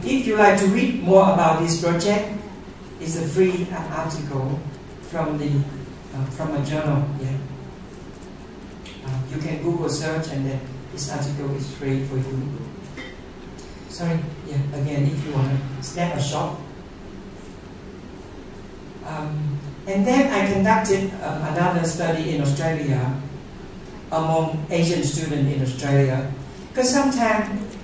If you like to read more about this project, it's a free article from a journal. Yeah, you can Google search, and then this article is free for you. Sorry, yeah. Again, if you want to snap a shot. And then I conducted another study in Australia among Asian students in Australia, because sometimes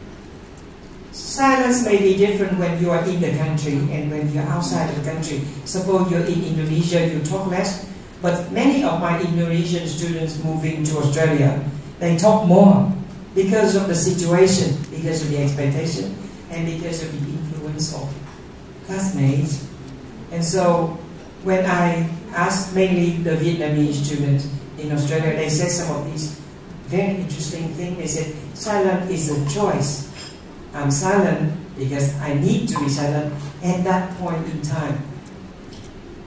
silence may be different when you are in the country and when you are outside of the country. Suppose you're in Indonesia, you talk less, but many of my Indonesian students moving to Australia, they talk more because of the situation, because of the expectation, and because of the influence of classmates. And so when I asked mainly the Vietnamese students in Australia, they said some of these very interesting things. They said, silence is a choice. I'm silent because I need to be silent at that point in time.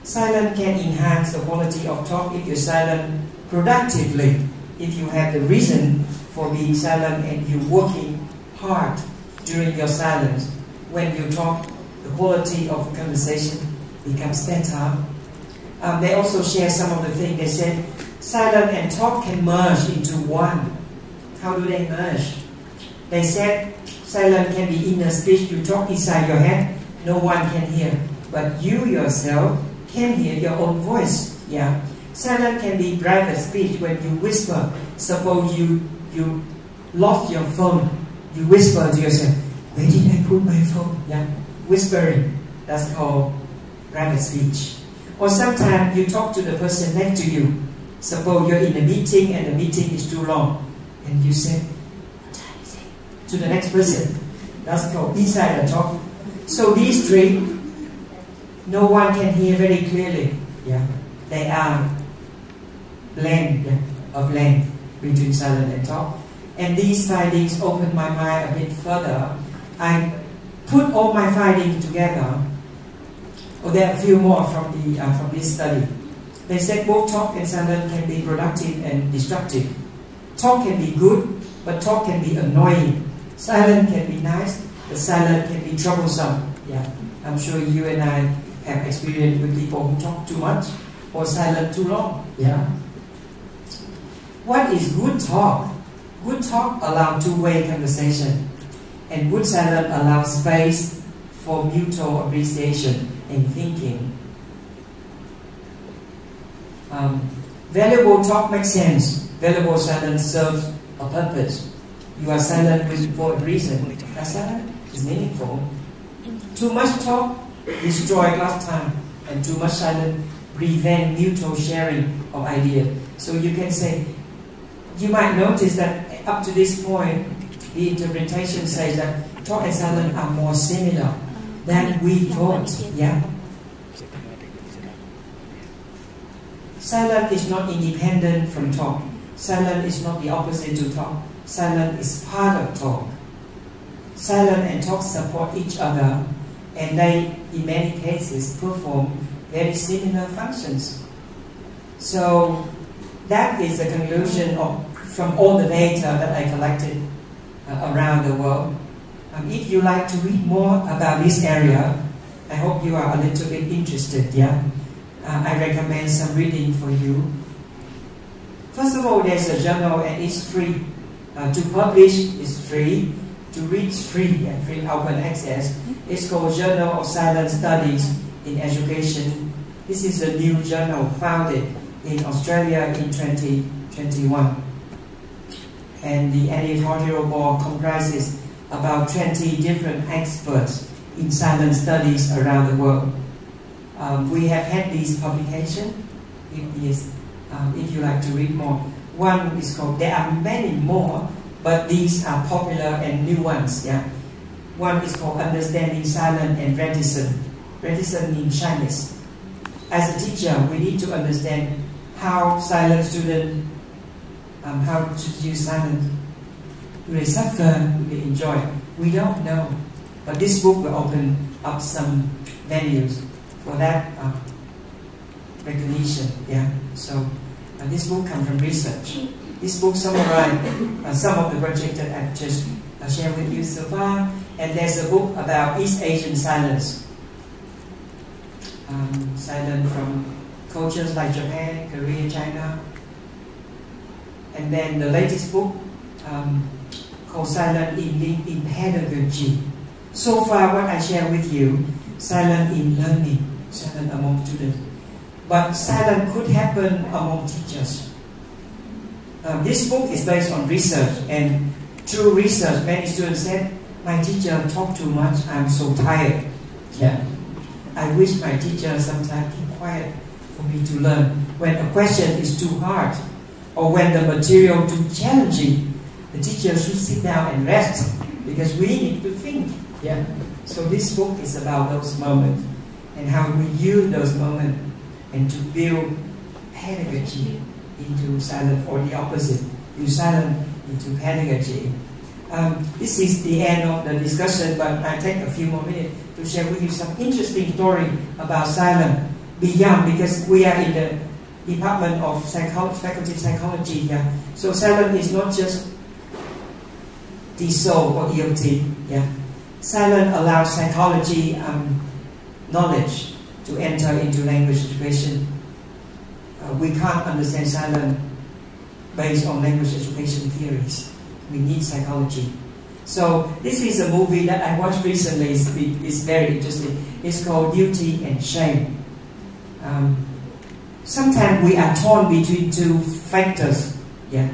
Silence can enhance the quality of talk if you're silent productively. If you have the reason for being silent and you're working hard during your silence, when you talk, the quality of conversation becomes better. They also share some of the things. They said silence and talk can merge into one. How do they merge? They said silence can be inner speech. You talk inside your head, no one can hear, but you yourself can hear your own voice. Yeah. Silence can be private speech when you whisper. Suppose you lost your phone, you whisper to yourself, where did I put my phone? Yeah. Whispering, that's called private speech. Or sometimes you talk to the person next to you. Suppose you're in a meeting and the meeting is too long, and you say, what time is it? To the next person. That's called insider talk. So these three, no one can hear very clearly. Yeah. They are blend, a blend between silence and talk. And these findings opened my mind a bit further. I put all my findings together. Oh, there are a few more from this study. They said both talk and silence can be productive and destructive. Talk can be good, but talk can be annoying. Silence can be nice, but silence can be troublesome. Yeah, I'm sure you and I have experience with people who talk too much or silent too long. Yeah. What is good talk? Good talk allows two-way conversation, and good silence allows space for mutual appreciation and thinking. Valuable talk makes sense. Valuable silence serves a purpose. You are silent for a reason. That silence is meaningful. Too much talk destroys last time, and too much silence prevents mutual sharing of ideas. So you can say, you might notice that up to this point, the interpretation says that talk and silence are more similar than we thought. Yeah. Silence is not independent from talk. Silence is not the opposite to talk. Silence is part of talk. Silence and talk support each other, and they, in many cases, perform very similar functions. So that is the conclusion from all the data that I collected around the world. If you like to read more about this area, I hope you are a little bit interested. Yeah, I recommend some reading for you. First of all, there's a journal and it's free. To publish is free. To read is free and free open access. It's called Journal of Silent Studies in Education. This is a new journal founded in Australia in 2021. And the editorial board comprises about 20 different experts in silent studies around the world. We have had these publications. If you like to read more. One is called, there are many more, but these are popular and new ones. Yeah. One is called Understanding Silence and Reticence. Reticence means shyness. As a teacher, we need to understand how silent students, how to use silence. Do they suffer? Do they enjoy? We don't know. But this book will open up some venues for that recognition. Yeah. So this book comes from research. This book summarizes some of the projects that I've just shared with you so far. And there's a book about East Asian silence. Silence from cultures like Japan, Korea, China. And then the latest book called Silent in Pedagogy. So far what I share with you, silent in learning, silent among students. But silent could happen among teachers. This book is based on research, and through research many students said, my teacher talk too much, I'm so tired. Yeah. I wish my teacher sometimes keep quiet for me to learn. When a question is too hard, or when the material too challenging, the teacher should sit down and rest, because we need to think. Yeah. So this book is about those moments, and how we use those moments, and to build pedagogy into silence, or the opposite, use silence into pedagogy. This is the end of the discussion, but I take a few more minutes to share with you some interesting story about silence beyond, because we are in the Department of Faculty of Psychology. Yeah. So silence is not just DSO or EOT. Yeah. Silence allows psychology knowledge to enter into language education. We can't understand silence based on language education theories. We need psychology. So this is a movie that I watched recently. It's very interesting. It's called Duty and Shame. Sometimes we are torn between two factors. Yeah,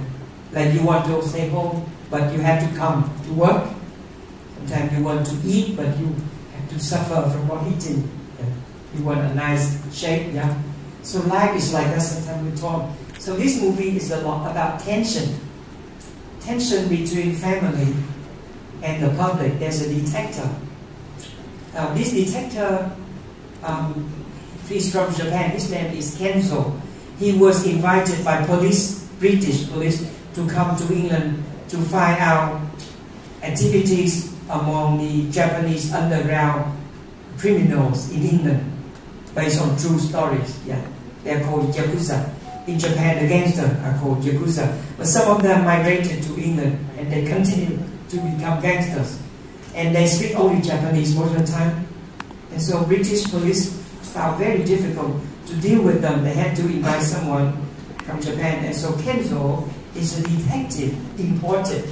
like you want to stay home, but you have to come to work. Sometimes you want to eat, but you have to suffer from not eating. Yeah. You want a nice shape. Yeah. So life is like that. Sometimes we're torn. So this movie is a lot about tension. Tension between family and the public. There's a detector. This detector is from Japan. His name is Kenzo. He was invited by British police, to come to England to find out activities among the Japanese underground criminals in England, based on true stories. Yeah, they're called Yakuza. In Japan, the gangsters are called Yakuza. But some of them migrated to England, and they continue to become gangsters. And they speak only Japanese most of the time. And so British police found very difficult to deal with them. They had to invite someone from Japan. And so Kenzo is a detective, imported.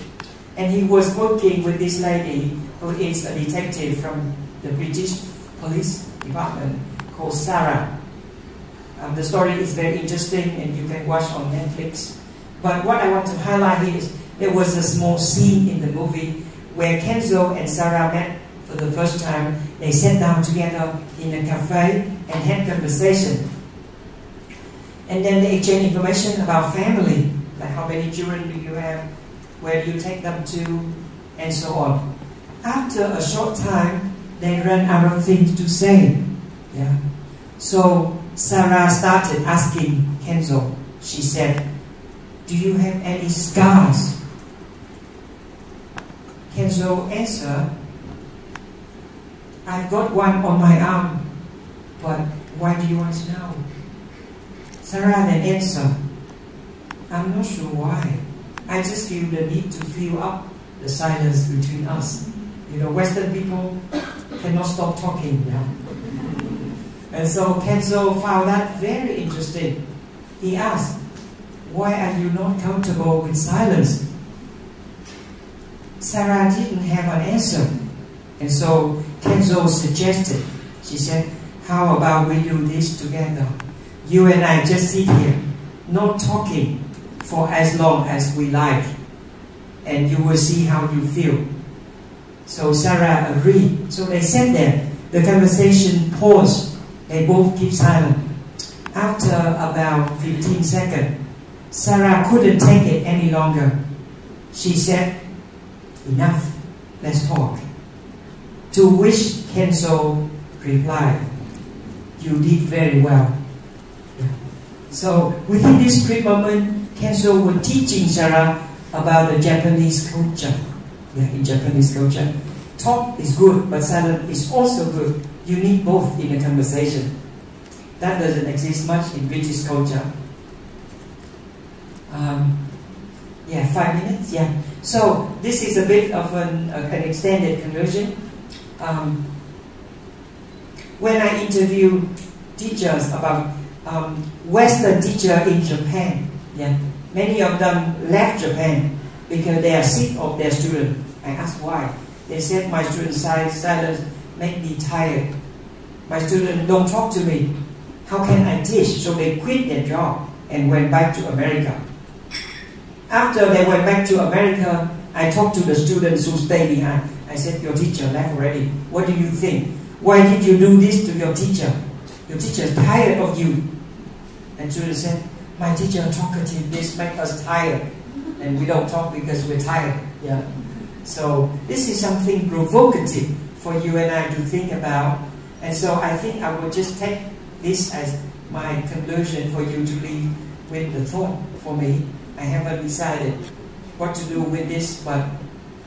And he was working with this lady who is a detective from the British Police Department called Sarah. The story is very interesting, and you can watch on Netflix. But what I want to highlight here is there was a small scene in the movie where Kenzo and Sarah met for the first time. They sat down together in a cafe and had conversation. And then they exchanged information about family, like how many children do you have, where do you take them to, and so on. After a short time, they ran out of things to say. Yeah. So Sarah started asking Kenzo. She said, "Do you have any scars?" Kenzo answered, "I've got one on my arm, but why do you want to know?" Sarah then answered, "I'm not sure why. I just feel the need to fill up the silence between us. You know, Western people cannot stop talking now." And so Kenzo found that very interesting. He asked, "Why are you not comfortable with silence?" Sarah didn't have an answer. And so Kenzo suggested, she said, "How about we do this together? You and I just sit here, not talking, for as long as we like, and you will see how you feel." So Sarah agreed. So they sat there. The conversation paused. They both keep silent. After about 15 seconds, Sarah couldn't take it any longer. She said, "Enough, let's talk." To which Kenzo replied, "You did very well." So within this brief moment, Kenzo was teaching Sarah about the Japanese culture. Yeah, in Japanese culture, talk is good, but silence is also good. You need both in a conversation. That doesn't exist much in British culture. Yeah, 5 minutes. Yeah. So this is a bit of an extended conclusion. When I interview teachers about Western teacher in Japan, yeah, many of them left Japan because they are sick of their students. I asked why. They said my students' silence make me tired. My students don't talk to me. How can I teach? So they quit their job and went back to America. After they went back to America, I talked to the students who stayed behind. I said, your teacher left already. What do you think? Why did you do this to your teacher? Your teacher is tired of you. And students said, my teacher is talkative. This makes us tired. And we don't talk because we're tired. Yeah. So this is something provocative for you and I to think about. And so I think I will just take this as my conclusion for you to leave with the thought for me. I haven't decided what to do with this, but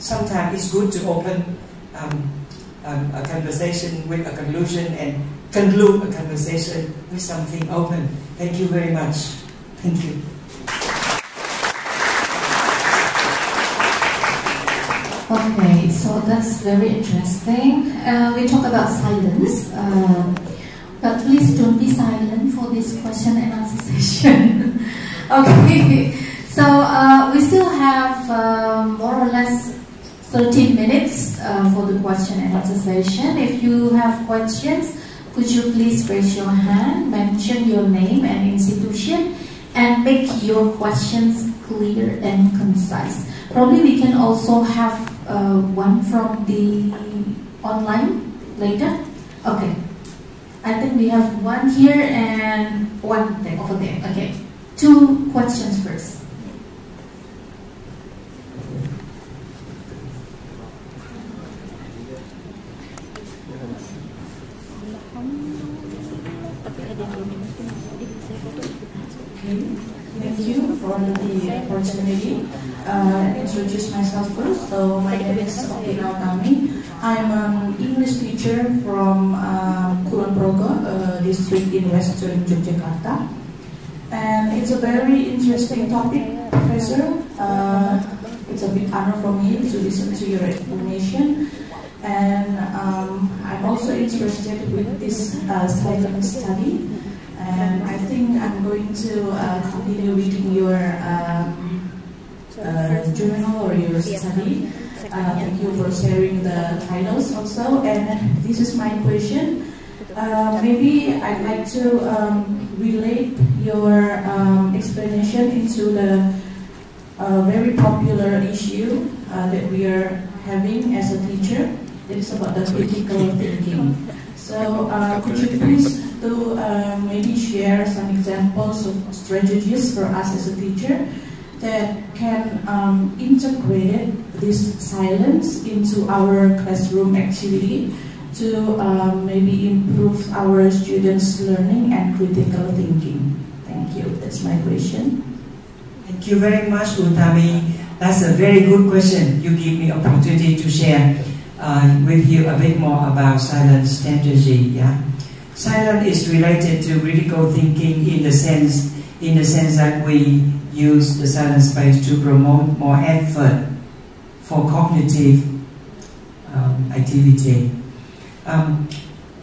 sometimes it's good to open a conversation with a conclusion and conclude a conversation with something open. Thank you very much. Thank you. Okay, so that's very interesting. We talk about silence, but please don't be silent for this question and answer session. Okay, so we still have more or less 13 minutes for the question and answer session. If you have questions, could you please raise your hand, mention your name and institution, and make your questions clear and concise. Probably we can also have one from the online later. Okay, I think we have one here and one there, over there. Okay, 2 questions first. Thank you for the opportunity. Introduce myself first. So my name is Auditorium. I'm an English teacher from Kulon Progo district in Western Yogyakarta. And it's a very interesting topic, Professor. It's a big honor for me to listen to your explanation. And I'm also interested with this silent study. And I think I'm going to continue reading your journal or your study. Thank you for sharing the titles also. And this is my question. Maybe I'd like to relate your explanation into the very popular issue that we are having as a teacher. It is about the critical thinking. So could you please maybe share some examples of strategies for us as a teacher that can integrate this silence into our classroom activity to maybe improve our students' learning and critical thinking? Thank you. That's my question. Thank you very much, Utami. That's a very good question. You give me opportunity to share with you a bit more about silence strategy. Yeah, silence is related to critical thinking in the sense that we use the silent space to promote more effort for cognitive activity.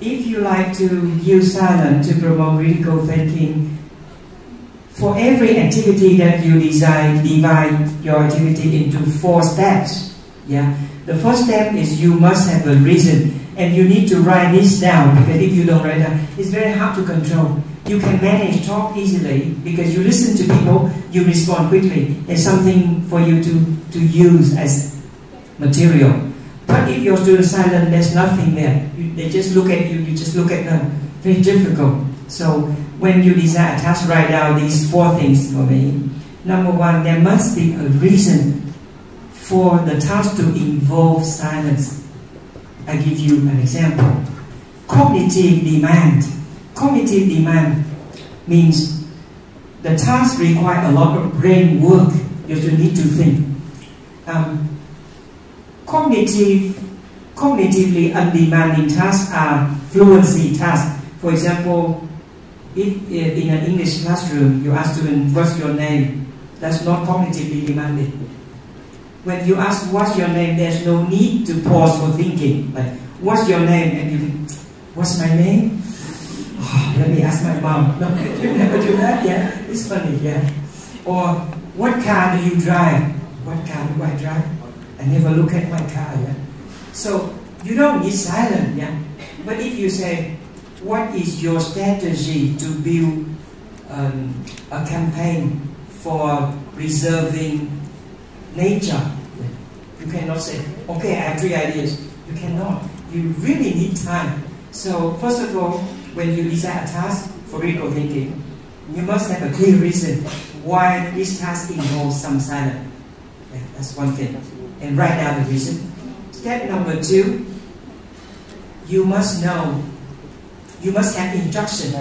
If you like to use silence to promote critical thinking, for every activity that you design, divide your activity into 4 steps. Yeah. The first step is you must have a reason, and you need to write this down, because if you don't write down, it's very hard to control. You can manage talk easily because you listen to people, you respond quickly. There's something for you to use as material. But if your students are silent, there's nothing there. They just look at you, you just look at them. Very difficult. So when you design a task, write down these 4 things for me. Number 1, there must be a reason for the task to involve silence. I give you an example. Cognitive demand. Cognitive demand means the task requires a lot of brain work. You need to think. Cognitively undemanding tasks are fluency tasks. For example, If in an English classroom you ask students, what's your name? That's not cognitively demanded. When you ask what's your name, there's no need to pause for thinking. Like, what's your name? And you think, what's my name? Oh, let me ask my mom. No, you never do that, yeah? It's funny, yeah? Or, what car do you drive? What car do I drive? I never look at my car, yeah? So, you don't need silence, yeah? But if you say, what is your strategy to build a campaign for preserving nature? You cannot say, okay, I have 3 ideas. You cannot. You really need time. So first of all, when you design a task for critical thinking, you must have a clear reason why this task involves some silence. Yeah, that's one thing. And write down the reason. Step number 2, you must know, you must have instruction.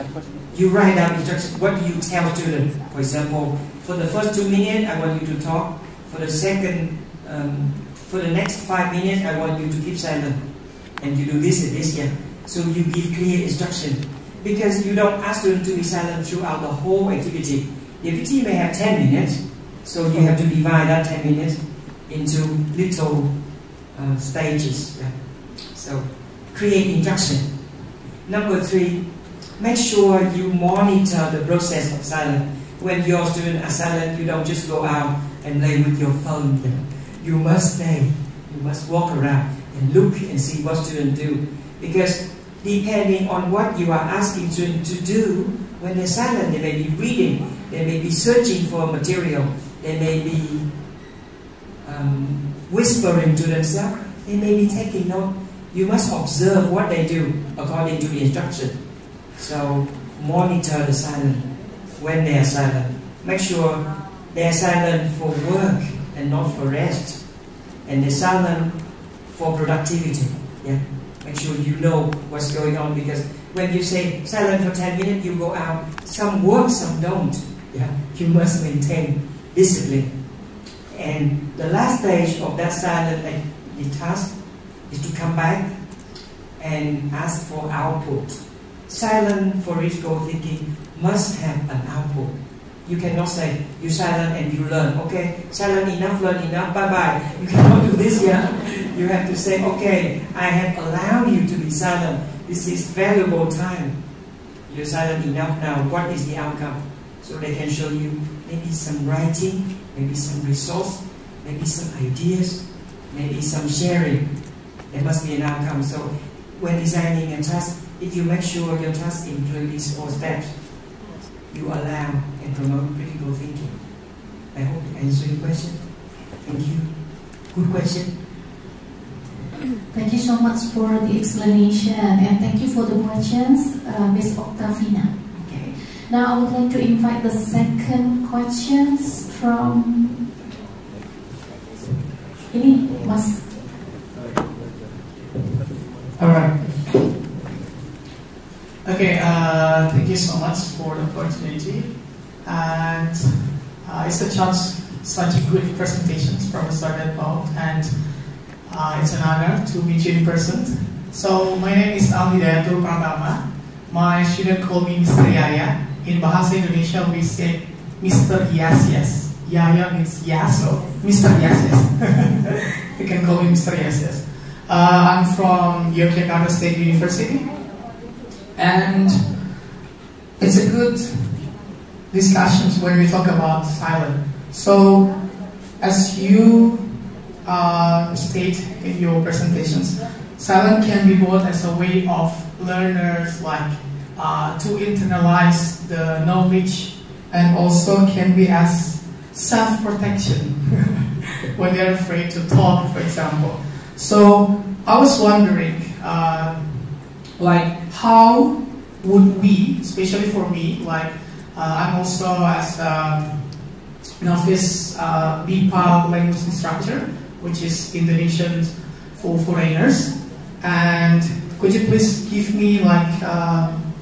You write down instruction. What do you tell students? For example, for the first 2 minutes, I want you to talk. For the second, for the next 5 minutes, I want you to keep silent. And you do this and this, yeah. So you give clear instruction. Because you don't ask students to be silent throughout the whole activity. The activity may have 10 minutes, so you have to divide that 10 minutes into little stages. Yeah. So create instruction. Number 3, make sure you monitor the process of silence. When your students are silent, you don't just go out and play with your phone. You must stay. You must walk around and look and see what students do. Because depending on what you are asking students to do, when they're silent, they may be reading, they may be searching for material, they may be whispering to themselves, they may be taking note. You must observe what they do according to the instruction. So monitor the silence when they are silent. Make sure they are silent for work and not for rest. And they're silent for productivity. Yeah? Make sure you know what's going on, because when you say silent for 10 minutes, you go out. Some work, some don't. Yeah? You must maintain discipline. And the last stage of that silent task is to come back and ask for output. Silent for critical thinking must have an output. You cannot say, you silent and you learn. Okay, silent enough, learn enough, bye-bye. You cannot do this, yeah? You have to say, okay, I have allowed you to be silent. This is valuable time. You're silent enough now. What is the outcome? So they can show you maybe some writing, maybe some resource, maybe some ideas, maybe some sharing. There must be an outcome. So when designing a task, if you make sure your task includes these 4 steps, you allow and promote critical thinking. I hope I answered your question. Thank you. Good question. Thank you so much for the explanation, and thank you for the questions, Ms. Octavina. Okay. Now I would like to invite the second questions from Mas. All right. Okay, thank you so much for the opportunity, and it's a chance, such a good presentations, Professor Denpau, and it's an honor to meet you in person. So my name is Auditorium pertama. My student call me Mr. Yaya. In Bahasa Indonesia we say Mr. Yes Yes. Yaya means yes, so Mr. Yes Yes. You can call me Mr. Yes Yes. I'm from Yogyakarta State University. And it's a good discussions when we talk about silence. So, as you state in your presentations, silence can be both as a way of learners to internalize the knowledge, and also can be as self-protection when they're afraid to talk, for example. So, I was wondering, how would we, especially for me, I'm also as a novice BPA language instructor, which is Indonesian for foreigners, and could you please give me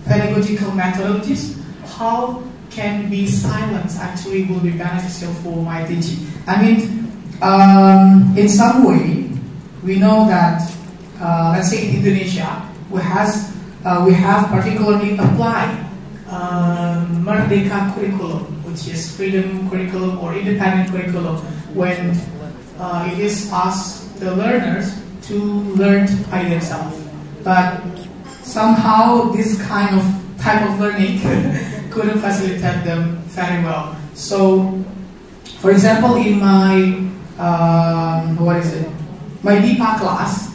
pedagogical methodologies? How can be silence actually will be beneficial for my teaching? I mean, in some way, we know that, let's say in Indonesia, we have particularly applied Merdeka curriculum, which is freedom curriculum or independent curriculum, when it is asked the learners to learn by themselves. But somehow this kind of type of learning couldn't facilitate them very well. So, for example, in my my BPA class,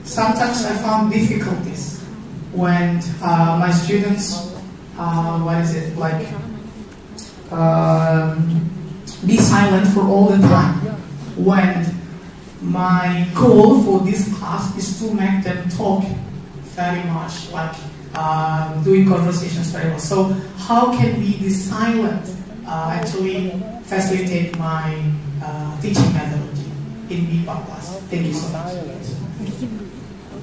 sometimes I found difficulties when my students be silent for all the time, when my goal for this class is to make them talk very much, like doing conversations very well. So how can we be silent actually facilitate my teaching methodology in BPA class? Thank you so much.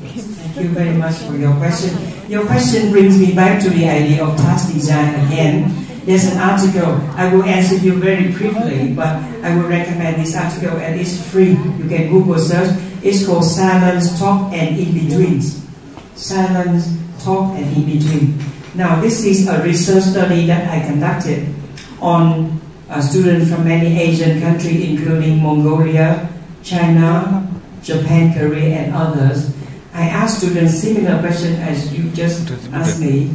Thank you very much for your question. Your question brings me back to the idea of task design again. There's an article, I will answer you very briefly, but I will recommend this article and it's free. You can Google search. It's called Silence, Talk and In-Betweens. Silence, Talk and In-Between. Now this is a research study that I conducted on students from many Asian countries including Mongolia, China, Japan, Korea and others. I asked students similar question as you just asked me.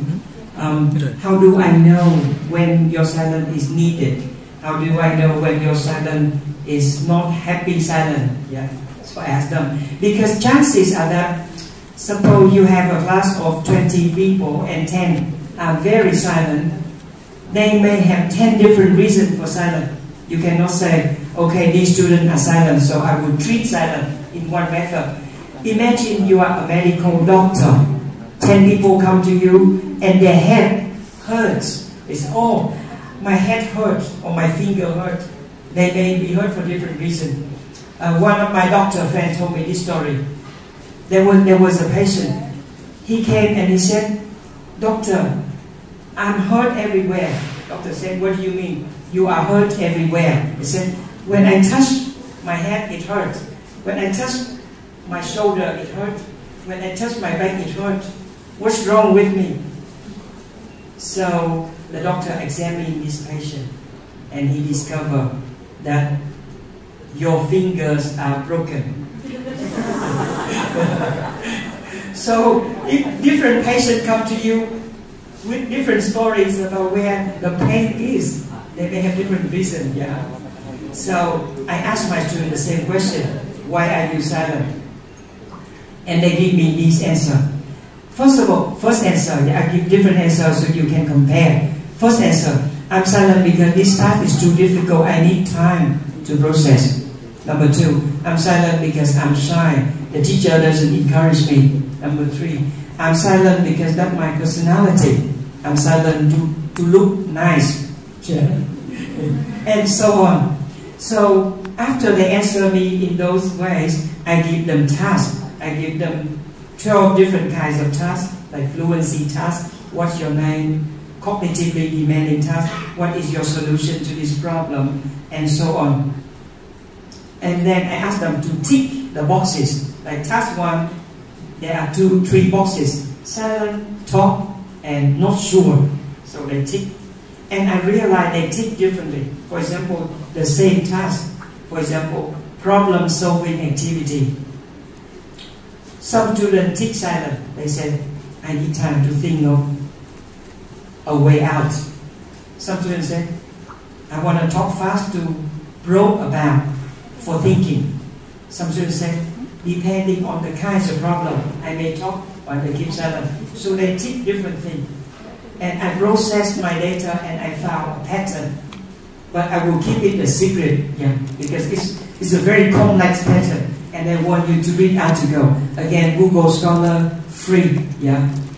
How do I know when your silence is needed? How do I know when your silence is not happy silent? Yeah, that's what I asked them. Because chances are that, suppose you have a class of 20 people and 10 are very silent, they may have 10 different reasons for silence. You cannot say, okay, these students are silent, so I will treat silence in one method. Imagine you are a medical doctor. 10 people come to you and their head hurts. It's my head hurts or my finger hurts. They may be hurt for different reasons. One of my doctor friends told me this story. There was a patient. He came and he said, "Doctor, I'm hurt everywhere." Doctor said, "What do you mean? You are hurt everywhere?" He said, "When I touch my head, it hurts. When I touch my shoulder, it hurts. When I touch my back, it hurts. What's wrong with me?" So the doctor examined this patient and he discovered that your fingers are broken. So if different patients come to you with different stories about where the pain is, they may have different reasons. Yeah. So I asked my students the same question: why are you silent? And they give me this answer. First of all, first answer, I give different answers so you can compare. First answer, I'm silent because this task is too difficult. I need time to process. Number two, I'm silent because I'm shy. The teacher doesn't encourage me. Number three, I'm silent because that's my personality. I'm silent to look nice. And so on. So after they answer me in those ways, I give them tasks. I give them 12 different kinds of tasks, like fluency tasks, what's your name, cognitively demanding tasks, what is your solution to this problem, and so on. And then I ask them to tick the boxes. Like task 1, there are 3 boxes: silent, talk, and not sure. So they tick. And I realize they tick differently. For example, the same task. For example, problem-solving activity. Some students tick silent. They said, I need time to think of a way out. Some students said, I want to talk fast to broke about for thinking. Some students said, depending on the kinds of problem, I may talk or I may keep silent. So they tick different things. And I processed my data and I found a pattern. But I will keep it a secret, because it's a very complex pattern. And I want you to read article. Again, Google Scholar, free.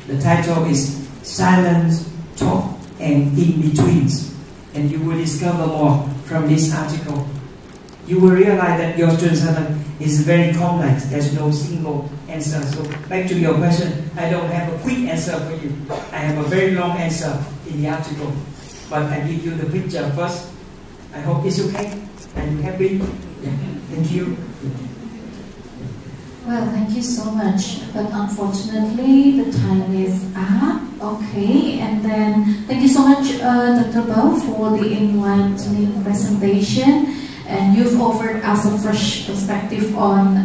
The title is Silence, Talk, and In-Betweens. And you will discover more from this article. You will realize that your student silence is very complex. There's no single answer. So back to your question, I don't have a quick answer for you. I have a very long answer in the article. But I give you the picture first. I hope it's okay. Are you happy? Thank you. Well, thank you so much. But unfortunately, the time is up. Okay, and then thank you so much, Dr. Bao, for the enlightening presentation. And you've offered us a fresh perspective on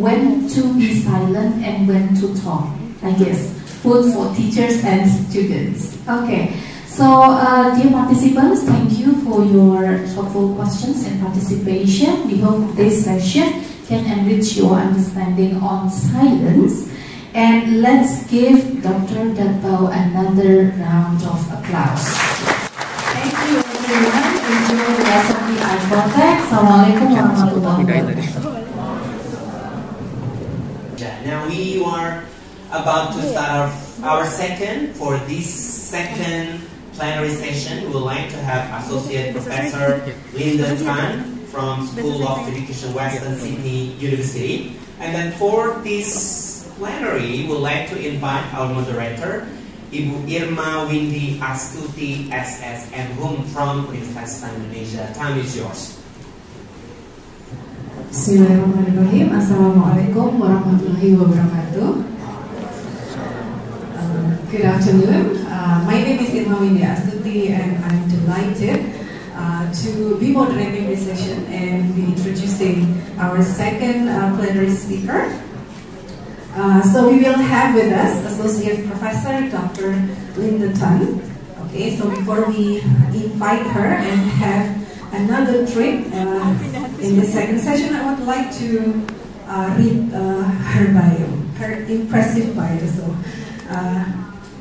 when to be silent and when to talk. I guess both for teachers and students. Okay, so dear participants, thank you for your thoughtful questions and participation. We hope this session can enrich your understanding on silence. And let's give Dr. Bao another round of applause. Thank you everyone. Enjoy the rest of the icoltec. Assalamualaikum warahmatullahi wabarakatuh. Now we are about to start our second. For this second plenary session, we would like to have Associate Professor Linda Tan from School of Education, Western Sydney University. And then for this plenary, we would like to invite our moderator, Ibu Irma Windy Astuti SSM from Universitas Indonesia. Time is yours. Bismillahirrahmanirrahim. Assalamualaikum warahmatullahi wabarakatuh. Good afternoon. My name is Irma Windy Astuti, and I'm delighted to be moderating this session and be introducing our second plenary speaker. So we will have with us Associate Professor Dr. Linda Tan. Okay, so before we invite her and have another trip in the second session, I would like to read her bio, her impressive bio. So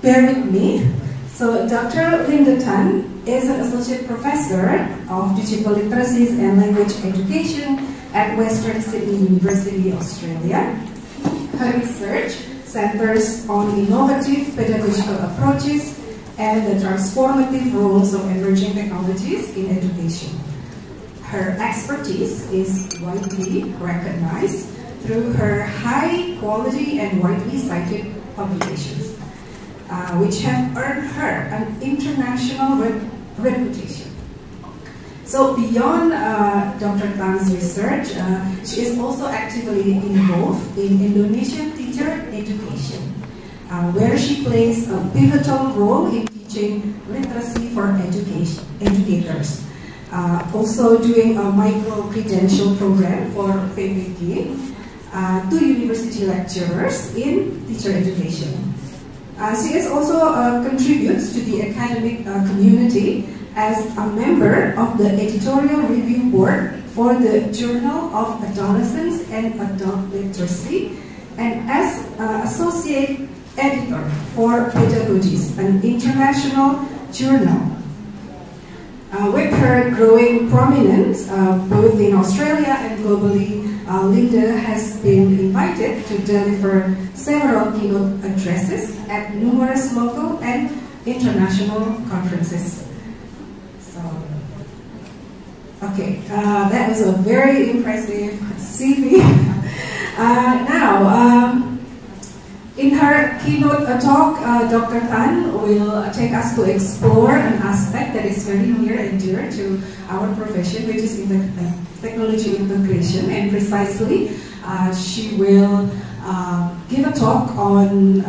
bear with me. So Dr. Linda Tan is an Associate Professor of Digital Literacies and Language Education at Western Sydney University, Australia. Her research centers on innovative pedagogical approaches and the transformative roles of emerging technologies in education. Her expertise is widely recognized through her high quality and widely cited publications, which have earned her an international reputation. So beyond Dr. Tan's research, she is also actively involved in Indonesian teacher education, where she plays a pivotal role in teaching literacy for educators. Also doing a micro-credential program for PBG to university lecturers in teacher education. She is also contributes to the academic community as a member of the editorial review board for the Journal of Adolescence and Adult Literacy, and as associate editor for Pedagogies, an international journal. With her growing prominence both in Australia and globally, Linda has been invited to deliver several keynote addresses at numerous local and international conferences. Okay, that was a very impressive CV. In her keynote talk, Dr. Tan will take us to explore an aspect that is very near and dear to our profession, which is technology integration, and precisely she will give a talk on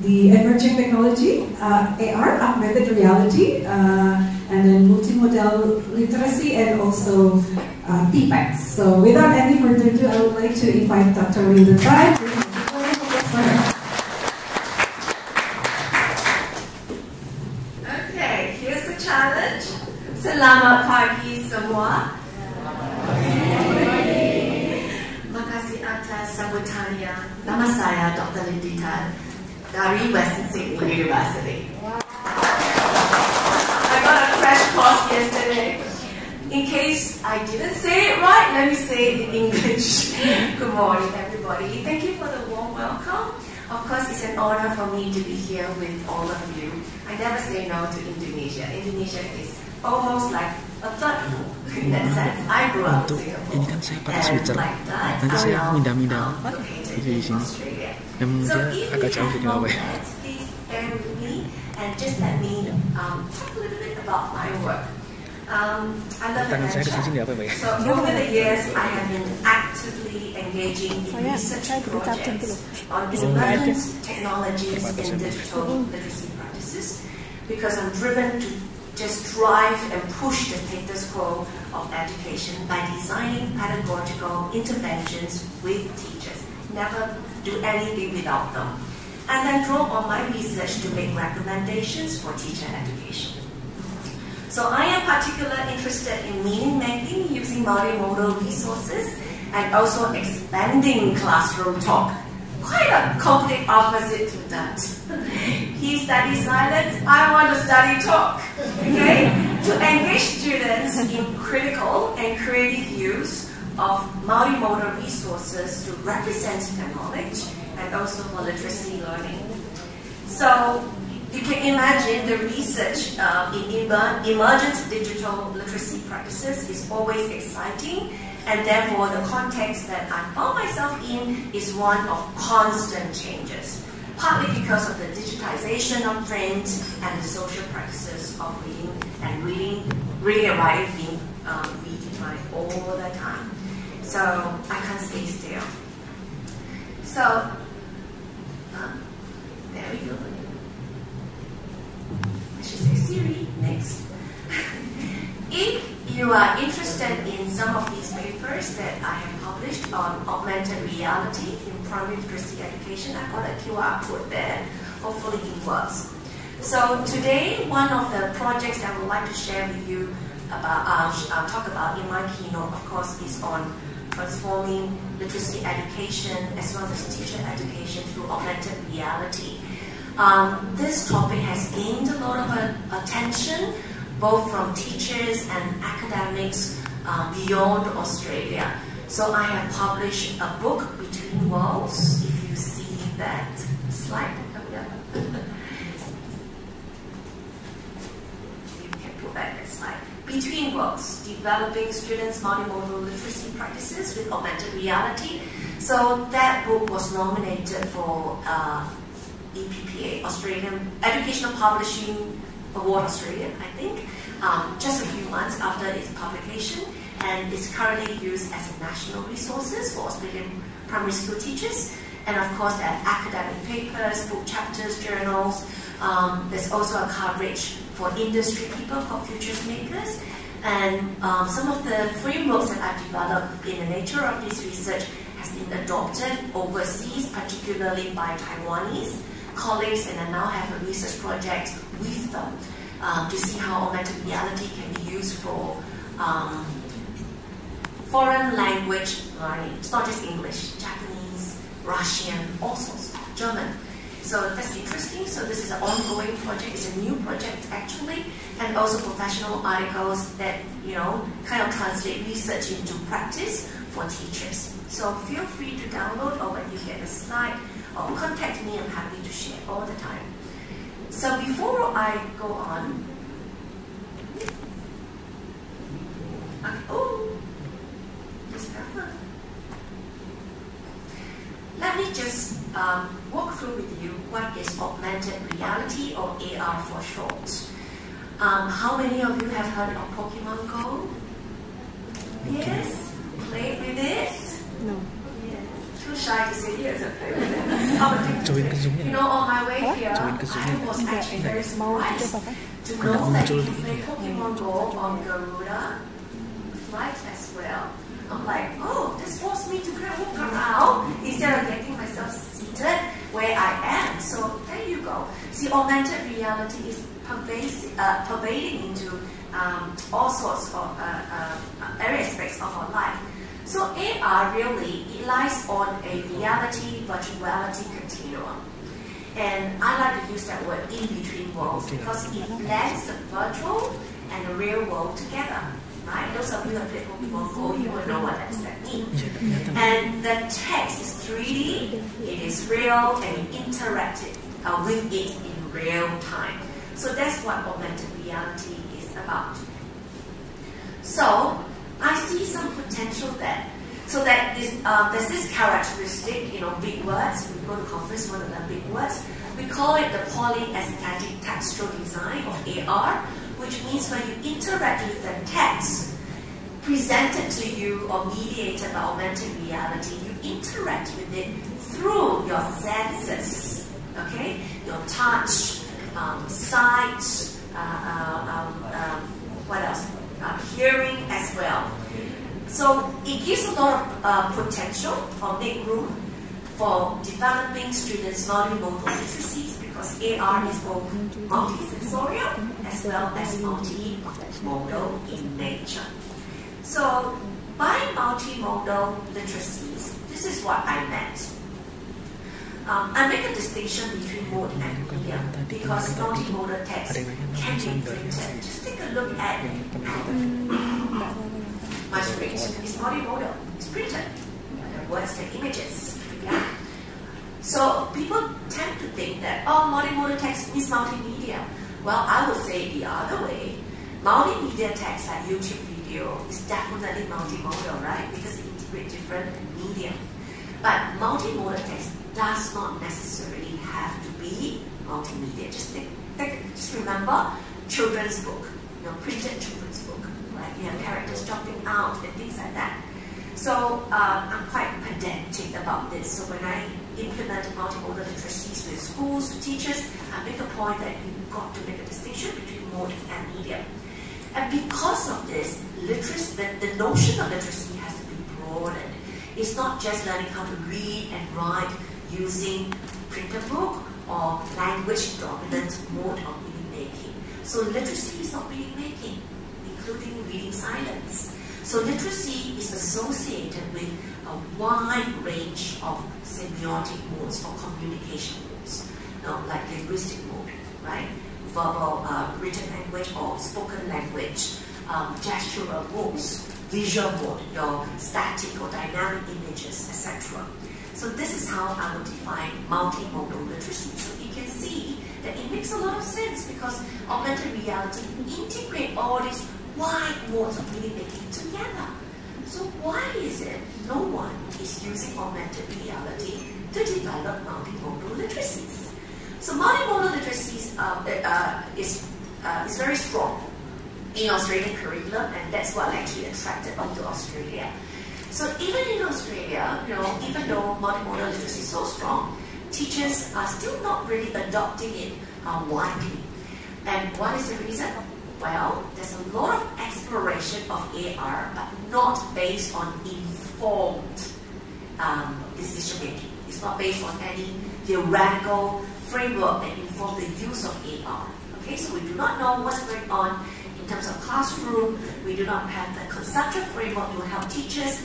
the emerging technology, AR, augmented reality, and then multimodal literacy, and also PPACs. So without any further ado, I would like to invite Dr. Linda Tan. Okay, here's the challenge. Selamat pagi semua. Makasih atas sambutannya. Nama saya Dr. Linda Tan dari Western Sydney University. I got a crash course yesterday. In case I didn't say it right, let me say it in English. Good morning, everybody. Thank you for the warm welcome. Of course, it's an honor for me to be here with all of you. I never say no to Indonesia. Indonesia is almost like a third home in that sense. I grew up in Singapore. Ini kan saya pakai switcher. Nanti saya pindah-pindah di sini. Dan dia agak jauh jadi apa ya? Please bear with me and just let me talk a little bit about my work. I love adventure. So over the years, I have been actively engaging in research projects on emergent technologies in digital literacy practices, because I'm driven to just drive and push the status quo of education by designing pedagogical interventions with teachers. Never do anything without them. And then draw on my research to make recommendations for teacher education. So I am particularly interested in meaning making using multimodal resources and also expanding classroom talk. Quite a complete opposite to that. He studies silence, I want to study talk. Okay? To engage students in critical and creative use of multimodal resources to represent their knowledge and also for literacy learning. So you can imagine the research in emergent digital literacy practices is always exciting, and therefore the context that I found myself in is one of constant changes, partly because of the digitization of print and the social practices of reading and writing being redefined all the time. So I can't stay still. So there we go. I should say Siri, next. If you are interested in some of these papers that I have published on augmented reality in primary literacy education, I've got a QR code there. Hopefully it works. So today, one of the projects that I would like to share with you about, I'll talk about in my keynote, of course, is on transforming literacy education as well as teacher education through augmented reality. This topic has gained a lot of attention, both from teachers and academics beyond Australia. So I have published a book, Between Worlds, if you see that slide coming up. You can put back that slide. Between Worlds, Developing Students' Multimodal Literacy Practices with Augmented Reality. So that book was nominated for EPPA, Australian Educational Publishing Award Australia, I think, just a few months after its publication, and is currently used as a national resources for Australian primary school teachers. And of course, there are academic papers, book chapters, journals. There's also a coverage for industry people called Futures Makers. And some of the frameworks that I've developed in the nature of this research has been adopted overseas, particularly by Taiwanese colleagues, and I now have a research project with them to see how augmented reality can be used for foreign language learning. It's not just English, Japanese, Russian, all sorts, German. So that's interesting. So this is an ongoing project. It's a new project actually, and also professional articles that kind of translate research into practice for teachers. So feel free to download, or when you get a slide, or contact me. I'm happy to share all the time. So before I go on, let me just walk through with you what is augmented reality, or AR for short. How many of you have heard of Pokemon Go? Yes? Played with it? No. Too shy to say yes, I played with it. On my way here, I was actually very surprised to know that you can play Pokemon Go on Garuda flight as well. I'm like, oh, this forced me to kind of walk around instead of getting myself seated where I am. So there you go. See, augmented reality is pervading into all sorts of every aspects of our life. So AR really, it lies on a reality-virtuality continuum. And I like to use that word, in between worlds, because it blends the virtual and the real world together. Right? Those of you who have played Pokemon Go, you will know what that means. And the text is 3D, it is real, and you interact with it in real time. So that's what augmented reality is about. So I see some potential there. So that there's this characteristic, big words. We go to conference, one of the big words. We call it the polyaesthetic textual design of AR, which means when you interact with the text presented to you or mediated by augmented reality, you interact with it through your senses, okay? Your touch, sight, what else? Hearing as well. So it gives a lot of potential or make room for developing students' multimodal literacies, because AR is both multisensorial as well as multimodal in nature. So by multimodal literacies, this is what I meant. I make a distinction between mode and medium because multimodal text can be printed. Just take a look at my screen. It's multimodal. It's printed. Words and images. Yeah. So people tend to think that, oh, multimodal text is multimedia. Well, I would say the other way. Multimedia text like YouTube video is definitely multimodal, right? Because it integrates different media. But multimodal text does not necessarily have to be multimedia. Just remember children's book, printed children's book, right? You have characters jumping out and things like that. So I'm quite pedantic about this. So when I implement multimodal literacies with schools, with teachers, I make a point that you've got to make a distinction between mode and medium. And because of this, the notion of literacy has to be broadened. It's not just learning how to read and write using printed book or language-dominant mode of reading making. So literacy is not reading making, including reading silence. So literacy is associated with a wide range of semiotic modes or communication modes, like linguistic mode, right? Verbal, written language or spoken language, gestural modes, visual mode, your static or dynamic images, etc. So this is how I would define multimodal literacy. So you can see that it makes a lot of sense because augmented reality integrates all these wide modes of reading making together. So why is it no one is using augmented reality to develop multimodal literacies? So multimodal literacies is very strong in Australian curriculum, and that's what actually attracted me to Australia. So even in Australia, even though multimodal literacy is so strong, teachers are still not really adopting it widely. And what is the reason? Well, there's a lot of exploration of AR, but not based on informed decision making. It's not based on any theoretical framework that informs the use of AR. Okay, so we do not know what's going on in terms of classroom. We do not have the conceptual framework to help teachers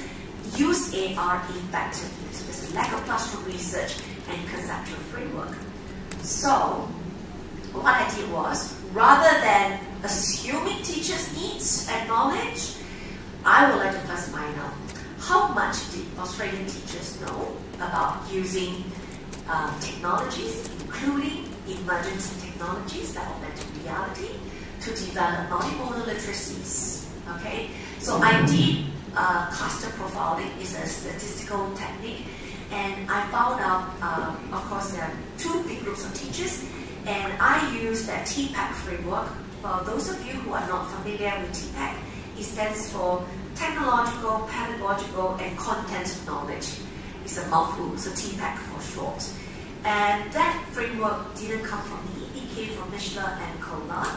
use AR effectively. So there's a lack of classroom research and conceptual framework. So what I did was, rather than assuming teachers' needs and knowledge, I would like to first find out how much did Australian teachers know about using technologies, including emergency technologies like augmented reality, to develop multimodal literacies. Okay, so I did cluster profiling. Is a statistical technique, and I found out, of course, there are two big groups of teachers, and I use that TPAC framework. For those of you who are not familiar with TPAC, it stands for Technological, Pedagogical, and Content Knowledge. It's a mouthful, so TPAC for short. And that framework didn't come from me, it came from Mishler and Kohler.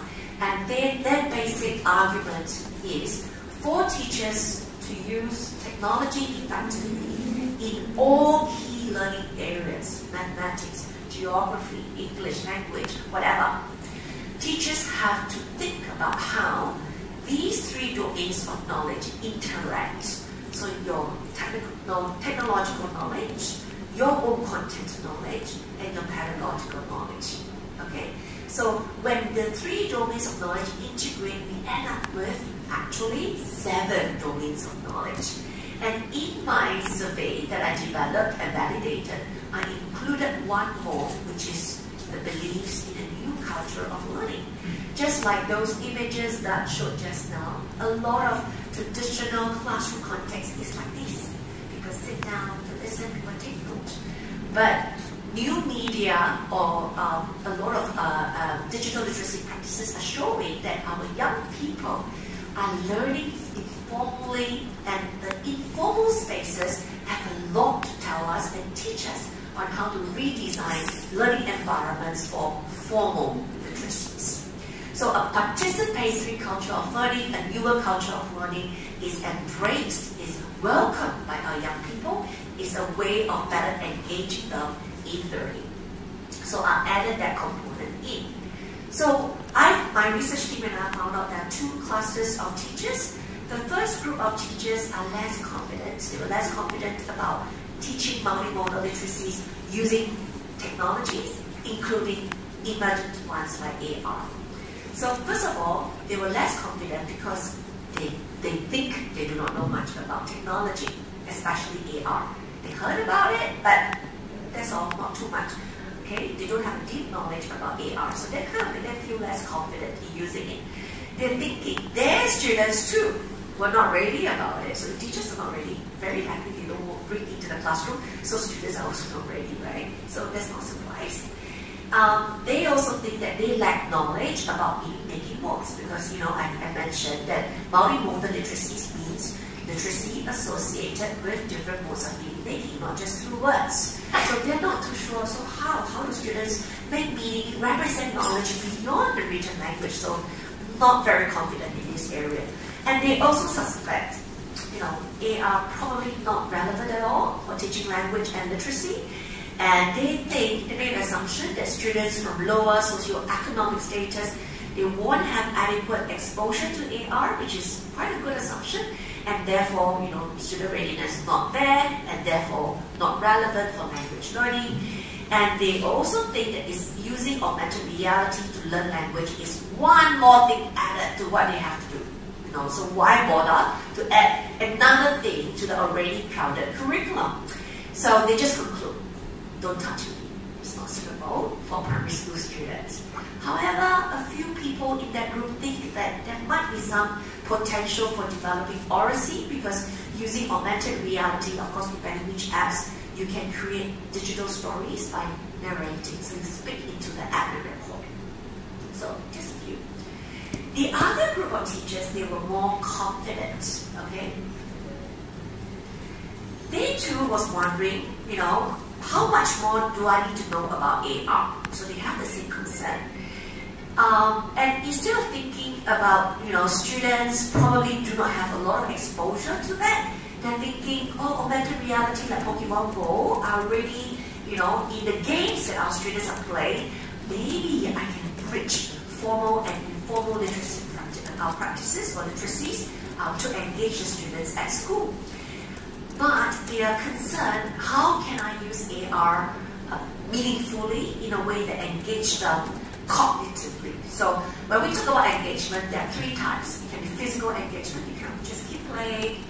And their basic argument is for teachers to use technology effectively in all key learning areas, mathematics, geography, English language, whatever. Teachers have to think about how these three domains of knowledge interact. So your technological knowledge, your own content knowledge, and your pedagogical knowledge. Okay? So when the three domains of knowledge integrate, we end up with actually 7 domains of knowledge. And in my survey that I developed and validated, I included one more, which is the beliefs in a new culture of learning. Just like those images that I showed just now, a lot of traditional classroom context is like this. People sit down to listen, people take notes. But new media or a lot of digital literacy practices are showing that our young people are learning informally, and the informal spaces have a lot to tell us and teach us on how to redesign learning environments for formal literacies. So a participatory culture of learning, a newer culture of learning is embraced, is welcomed by our young people, is a way of better engaging them in learning. So I added that component in. So my research team and I found out there are two clusters of teachers. The first group of teachers are less confident. They were less confident about teaching multimodal literacies using technologies, including emergent ones like AR. So first of all, they were less confident because they think they do not know much about technology, especially AR. They heard about it, but that's all, not too much. Okay, they don't have a deep knowledge about AR, so they feel less confident in using it. They're thinking their students too were not ready about it, so the teachers are not ready. Very likely they don't bring into the classroom, so students are also not ready, right? So that's not a surprise. They also think that they lack knowledge about making books because, you know, I mentioned that multimodal literacies means literacy associated with different modes of meaning making, not just through words. So they're not too sure, so how do students make meaning, represent knowledge beyond the written language? So not very confident in this area. And they also suspect, you know, AR probably not relevant at all for teaching language and literacy. And they made an assumption that students from lower socioeconomic status, they won't have adequate exposure to AR, which is quite a good assumption, and therefore, you know, student readiness is not there, and therefore not relevant for language learning. And they also think that using augmented reality to learn language is one more thing added to what they have to do. You know, so why bother to add another thing to the already crowded curriculum? So they just conclude, don't touch it. It's not suitable for primary school students. However, a few people in that group think that there might be some potential for developing oracy because using augmented reality, of course, depending which apps, you can create digital stories by narrating. So you speak into the app and record. So just a few. The other group of teachers, they were more confident, okay? They too was wondering, you know, how much more do I need to know about AR? So they have the same concern. And instead of thinking about, you know, students probably do not have a lot of exposure to that, they're thinking, oh, augmented reality like Pokemon Go are already, you know, in the games that our students are playing, maybe I can bridge formal and informal literacy practices or literacies to engage the students at school. But they are concerned, how can I use AR meaningfully in a way that engages them cognitively? So when we talk about engagement, there are three types. It can be physical engagement, you can just keep playing.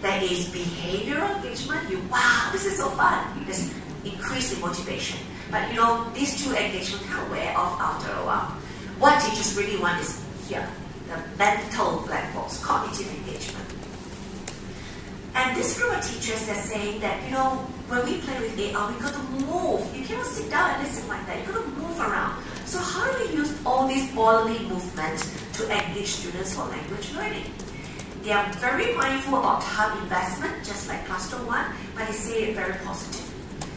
There is behavioral engagement, wow, this is so fun. There's increase in motivation. But you know, these two engagements can wear off after a while. What teachers really want is here, the mental black box, cognitive engagement. And this group of teachers, they're saying that, you know, when we play with AR, we got to move. You cannot sit down and listen like that. You got to move around. So how do we use all these bodily movements to engage students for language learning? They are very mindful about time investment, just like Cluster 1, but they say it very positively.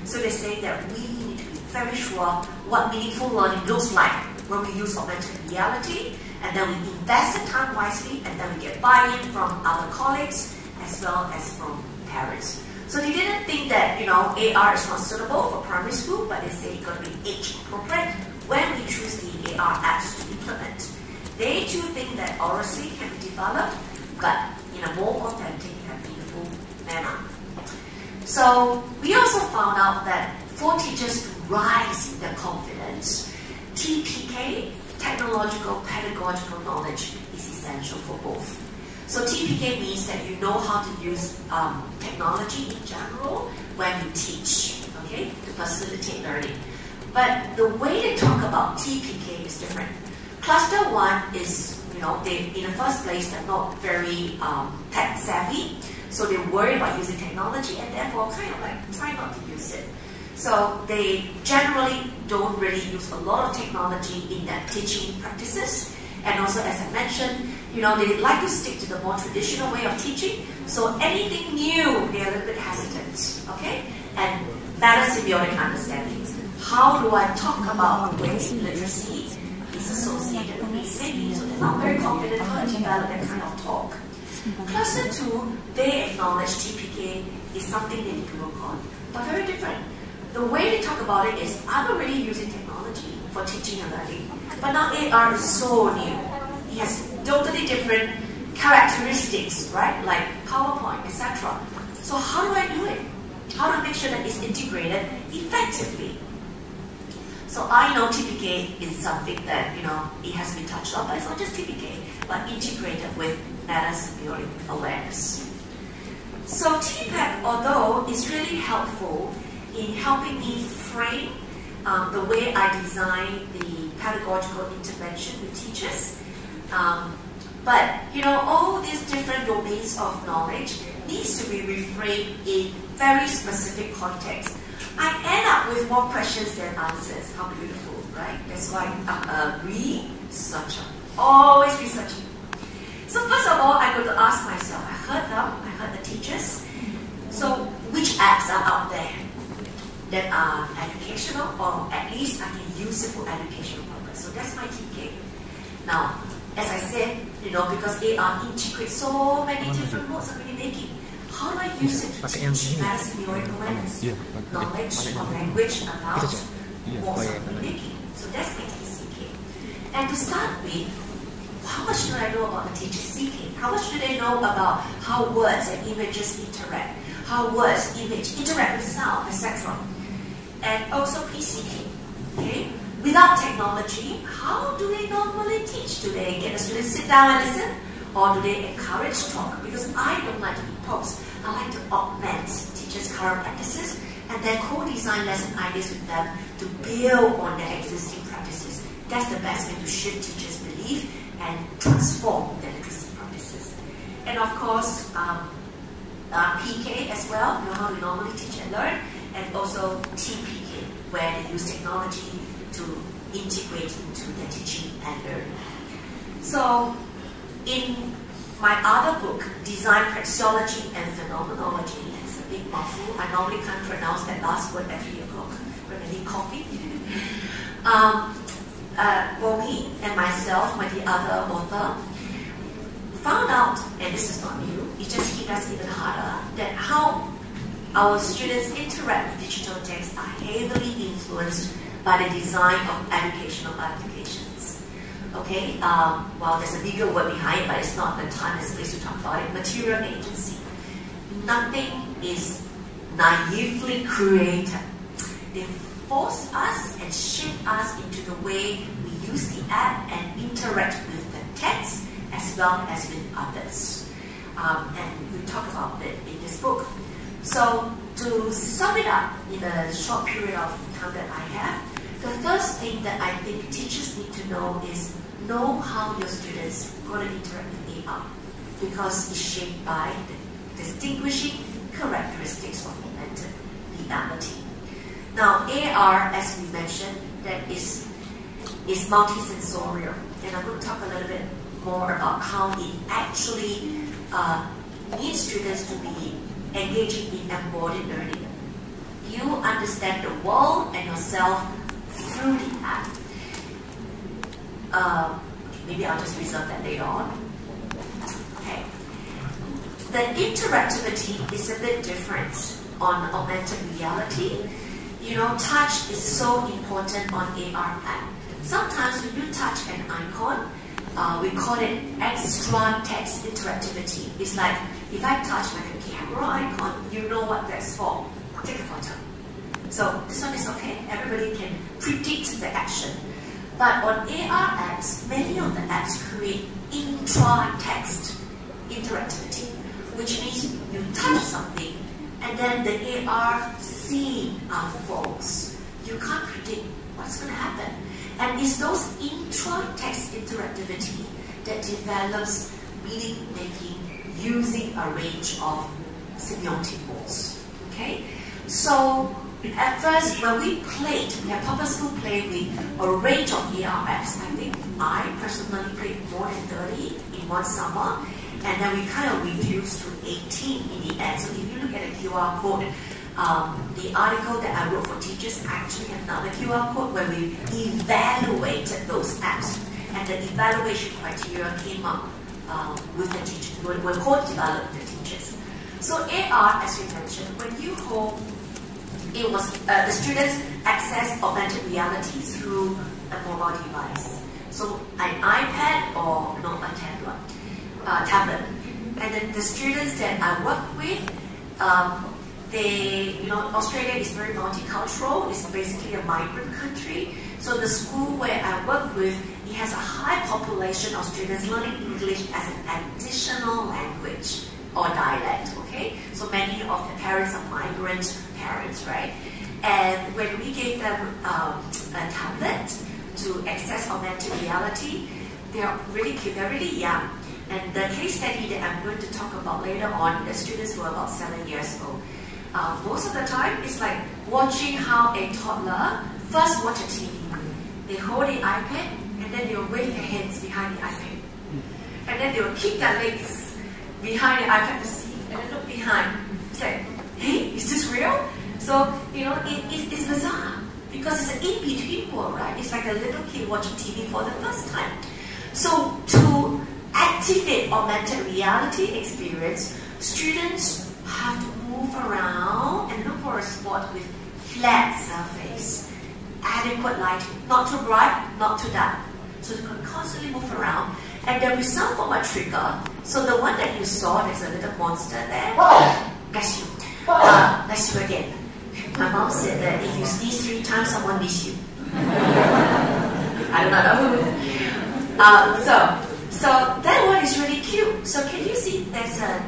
So they say that we need to be very sure what meaningful learning looks like when we use augmented reality, and then we invest the time wisely, and then we get buy-in from other colleagues, as well as from parents. So they didn't think that, you know, AR is not suitable for primary school, but they say it's got to be age appropriate when we choose the AR apps to implement. They too think that oracy can be developed, but in a more authentic and meaningful manner. So we also found out that for teachers to rise in their confidence, TPK, technological pedagogical knowledge, is essential for both. So TPK means that you know how to use technology in general when you teach, okay, to facilitate learning. But the way they talk about TPK is different. Cluster 1 is, you know, in the first place, they're not very tech savvy, so they worry about using technology and therefore kind of like try not to use it. So they generally don't really use a lot of technology in their teaching practices. And also, as I mentioned, they like to stick to the more traditional way of teaching. So anything new, they're a little bit hesitant, okay? And meta-symbiotic understanding. How do I talk about the way literacy is associated with thinking? So they're not very confident how to develop that kind of talk. Cluster 2, they acknowledge TPK is something they need to work on, but very different. The way they talk about it is, I'm already using technology for teaching and learning, but now AR is so new. It has totally different characteristics, right? Like PowerPoint, etc. So how do I do it? How do I make sure that it's integrated effectively? So I know TPK is something that, it has been touched on, but it's not just TPK, but integrated with meta-symbiotic awareness. So TPAC, although it's really helpful in helping me frame the way I design the pedagogical intervention with teachers, but all these different domains of knowledge needs to be reframed in very specific context. I end up with more questions than answers. How beautiful, right? That's why I'm a researcher, always researching. So first of all, I got to ask myself, I heard the teachers. So which apps are out there that are educational, or at least I can use it for educational purpose? So that's my TK. Now, as I said, because AR integrates so many different modes of making, how do I use it to teach meta-symbiotic awareness? Knowledge of language about modes of making. So that's my TCK. And to start with, how much do I know about the teacher CK? How much do they know about how words and images interact? How words, image interact with sound, etc. And also PCK. Okay? Without technology, how do they normally teach? Do they get the students sit down and listen? Or do they encourage talk? Because I don't like to impose. I like to augment teachers' current practices and then co-design lesson ideas with them to build on their existing practices. That's the best way to shift teachers' belief and transform their literacy practices. And of course, PK as well, how we normally teach and learn, and also TPK, where they use technology to integrate into their teaching and learning. So, in my other book, Design Praxeology and Phenomenology, it's a big mouthful. I normally can't pronounce that last word at 3 o'clock when I need coffee. Bobby and myself, the other author, found out, and this is not new, it just hit us even harder, that how our students interact with digital text are heavily influenced by the design of educational applications. Okay, well, there's a bigger word behind it, but it's not the time and space to talk about it. Material agency. Nothing is naively created. They force us and shape us into the way we use the app and interact with the text as well as with others. And we talk about it in this book. So to sum it up in a short period of time that I have, the first thing that I think teachers need to know is know how your students are going to interact with AR, because it's shaped by the distinguishing characteristics of augmented reality. Now, AR, as we mentioned, that is multisensorial, and I'm going to talk a little bit more about how it actually needs students to be engaging in embodied learning. You understand the world and yourself through the app. Maybe I'll just reserve that later on. Okay. The interactivity is a bit different on augmented reality. Touch is so important on AR app. Sometimes when you touch an icon, we call it extra text interactivity. It's like, if I touch like a camera icon, you know what that's for. Take a photo. So this one is okay. Everybody can predict the action. But on AR apps, many of the apps create intra-text interactivity, which means you touch something and then the AR scene unfolds. You can't predict what's going to happen. And it's those intra-text interactivity that develops meaning making using a range of semiotic modes. Okay? So at first, when we have purposeful play with a range of AR apps. I think I personally played more than 30 in one summer, and then we kind of reduced to 18 in the end. So if you look at the QR code, the article that I wrote for teachers actually had another QR code where we evaluated those apps, and the evaluation criteria came up with the teachers. Were co-developed with the teachers. So AR, as we mentioned, when you hold, it was the students access augmented reality through a mobile device. So an iPad or a tablet. And then the students that I work with, Australia is very multicultural. It's basically a migrant country. So the school where I work with, it has a high population of students learning English as an additional language or dialect, okay? So many of the parents are migrant parents, right? And when we gave them a tablet to access augmented reality, they're really cute, they're really young. And the case study that I'm going to talk about later on, the students were about 7 years old. Most of the time, it's like watching how a toddler first watch a TV. They hold the iPad, and then they'll wave their hands behind the iPad. And then they'll kick their legs behind the iPad to see, and then look behind. It's like, hey, is this real? So, it's bizarre, because it's an in-between world, right? It's like a little kid watching TV for the first time. So, to activate augmented reality experience, students have to move around and look for a spot with flat surface, adequate lighting, not too bright, not too dark. So they can constantly move around, and there will be some form of trigger. So the one that you saw, there's a little monster there. Bless you. Bless you again. My mom said that if you sneeze 3 times, someone miss you. I don't know. So that one is really cute. So can you see there's a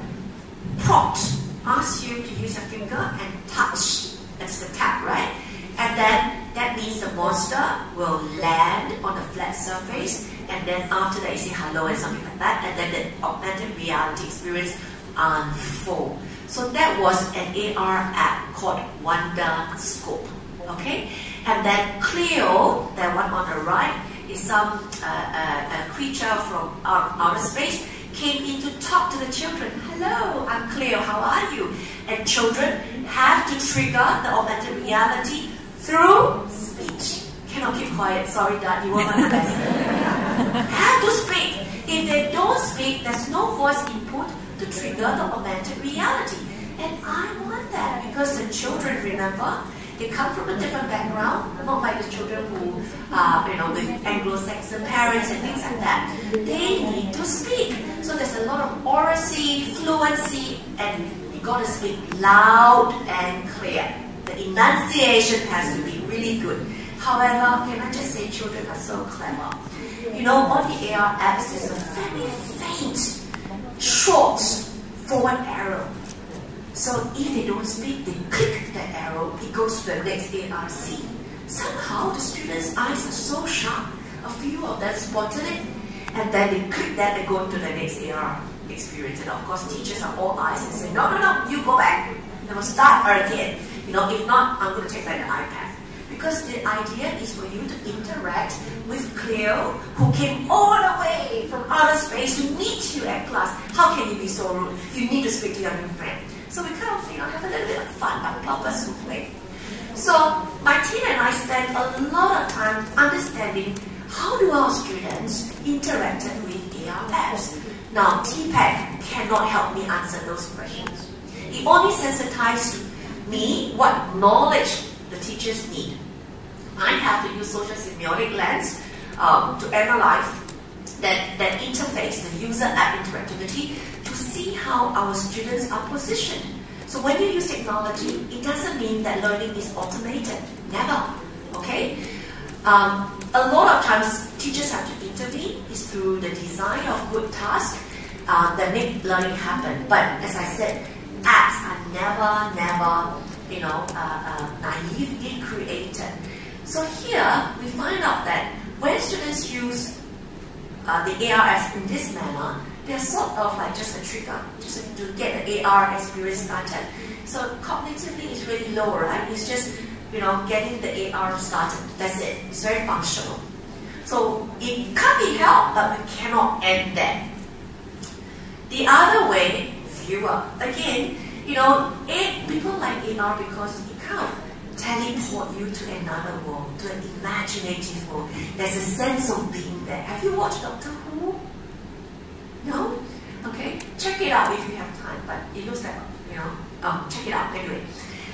prompt, asks you to use your finger and touch. That's the tap, right? And then that means the monster will land on the flat surface, and then after that you say hello and something like that, and then the augmented reality experience unfold. So that was an AR app called Wonder Scope. Okay? And then Cleo, that one on the right, is some a creature from outer space, came in to talk to the children. Hello, I'm Cleo, how are you? And children have to trigger the augmented reality through speech. Cannot keep quiet, sorry Dad, you won't understand. Have to speak. If they don't speak, there's no voice input to trigger the augmented reality. And I want that because the children, remember, they come from a different background, not like the children who with Anglo-Saxon parents and things like that. They need to speak. So there's a lot of oracy, fluency, and you got to speak loud and clear. The enunciation has to be really good. However, can I just say children are so clever. On the AR apps, there's a very faint, short forward arrow. So if they don't speak, they click the arrow, it goes to the next AR scene. Somehow the students' eyes are so sharp, a few of them spotted it, and then they click that, they go to the next AR experience. And of course, teachers are all eyes and say, no, you go back. They will start again. If not, I'm going to take back the iPad. Because the idea is for you to interact with Cleo, who came all the way from outer space to meet you at class. How can you be so rude? You need to speak to your new friend. So we kind of have a little bit of fun, but purposeful play. So my team and I spent a lot of time understanding how do our students interact with AR apps. Now, TPAC cannot help me answer those questions. It only sensitizes me what knowledge the teachers need. I have to use social semiotic lens to analyze that interface, the user app interactivity, to see how our students are positioned. So when you use technology, it doesn't mean that learning is automated. Never. Okay? A lot of times, teachers have to intervene. It's through the design of good tasks that make learning happen. But as I said, apps are never naively created. So here, we find out that when students use the AR apps in this manner, they're sort of like just a trigger, just to get the AR experience started. So cognitively it's really low, right? It's just, getting the AR started. That's it. It's very functional. So it can't be helped, but we cannot end there. The other way, viewer. Again, people like AR because it kind of teleport you to another world, to an imaginative world. There's a sense of being there. Have you watched Doctor Who? No? Okay, check it out if you have time, but it looks like, check it out anyway.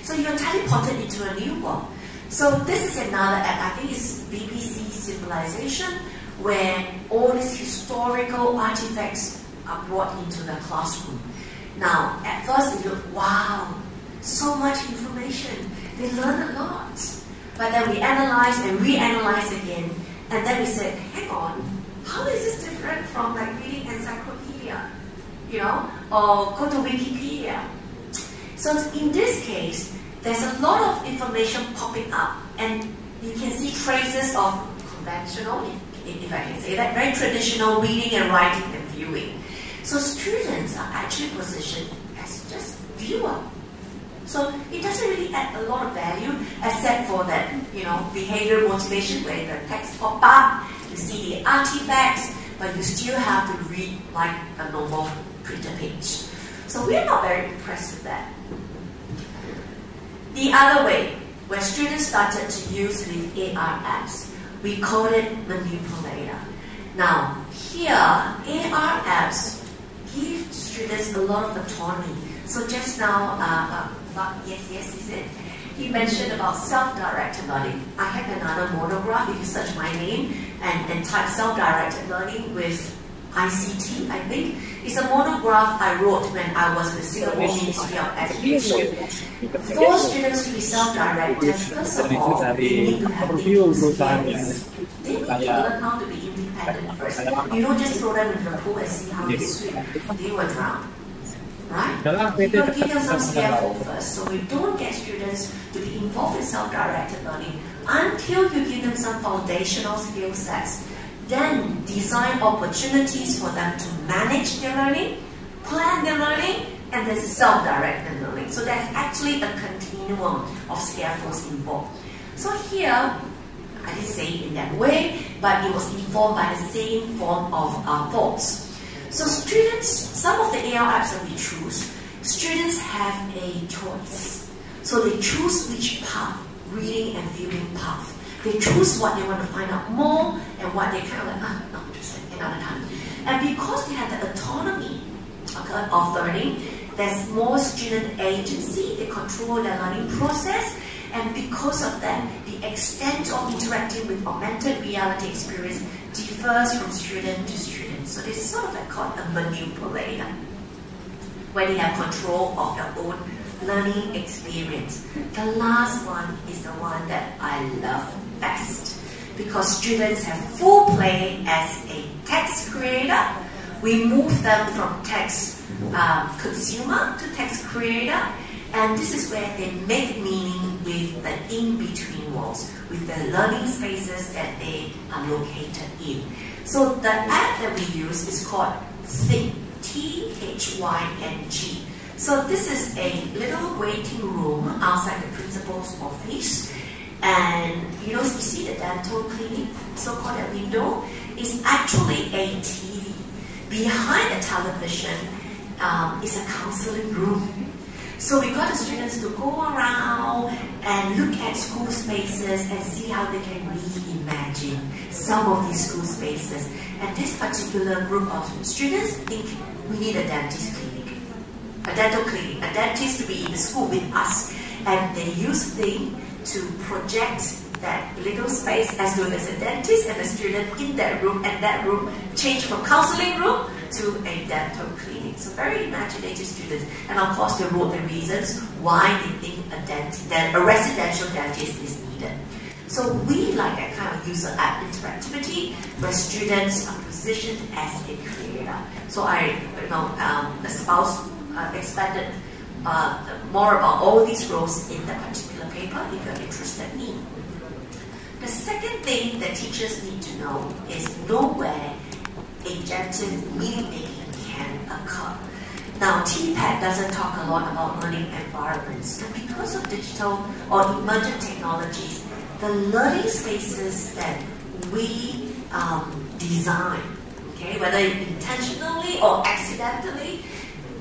So you're teleported into a new world. So this is another app, I think it's BBC Civilization, where all these historical artifacts are brought into the classroom. Now, at first you look, wow, so much information. They learn a lot. But then we analyze and reanalyze again, and then we said, hang on, how is this different from like reading encyclopedia, or go to Wikipedia? So in this case, there's a lot of information popping up, and you can see traces of conventional, if I can say that, very traditional reading and writing and viewing. So students are actually positioned as just viewer. So it doesn't really add a lot of value except for that, behavior motivation where the text pop up, you see the artifacts, but you still have to read like a normal printed page. So we're not very impressed with that. The other way, where students started to use with AR apps, we call it manipulator. Now, here, AR apps give students a lot of autonomy. So just now, yes, is it? He mentioned about self-directed learning. I have another monograph, if you search my name and type self-directed learning with ICT, I think. It's a monograph I wrote when I was with Singapore Ministry of Education. For students to be self-directed, first of all, they need to have thinking skills. They need to learn how to be independent first. You don't just throw them into the pool and see how they swim. They will drown. Right? You got to give them some scaffold first. So we don't get students to be involved in self-directed learning until you give them some foundational skill sets. Then design opportunities for them to manage their learning, plan their learning, and then self-direct their learning. So there's actually a continuum of scaffolds involved. So here, I didn't say it in that way, but it was informed by the same form of thoughts. So students, some of the AR apps that we choose, students have a choice. So they choose which path, reading and viewing path. They choose what they want to find out more and what they kind of like, not interested, another time. And because they have the autonomy of learning, there's more student agency, they control their learning process, and because of that, the extent of interacting with augmented reality experience differs from student to student. So it's sort of like called a manipulator, where they have control of their own learning experience. The last one is the one that I love best, because students have full play as a text creator. We move them from text consumer to text creator, and this is where they make meaning with the in-between worlds, with the learning spaces that they are located in. So the app that we use is called Think, T-H-Y-N-G. So this is a little waiting room outside the principal's office. And you see the dental clinic, so-called a window, is actually a TV. Behind the television is a counseling room. So we got the students to go around and look at school spaces and see how they can reimagine some of these school spaces. And this particular group of students think we need a dentist clinic, a dental clinic, a dentist to be in the school with us. And they use things to project that little space as though there's a dentist and a student in that room, and that room changed from counseling room to a dental clinic. So very imaginative students. And of course they wrote the reasons why they think a residential dentist is needed. So we like that kind of user app interactivity where students are positioned as a creator. So I expanded more about all these roles in that particular paper if you're interested in. The second thing that teachers need to know is know where agentic meaning making can occur. Now, TPAD doesn't talk a lot about learning environments, and because of digital or emergent technologies, the learning spaces that we design, okay, whether intentionally or accidentally,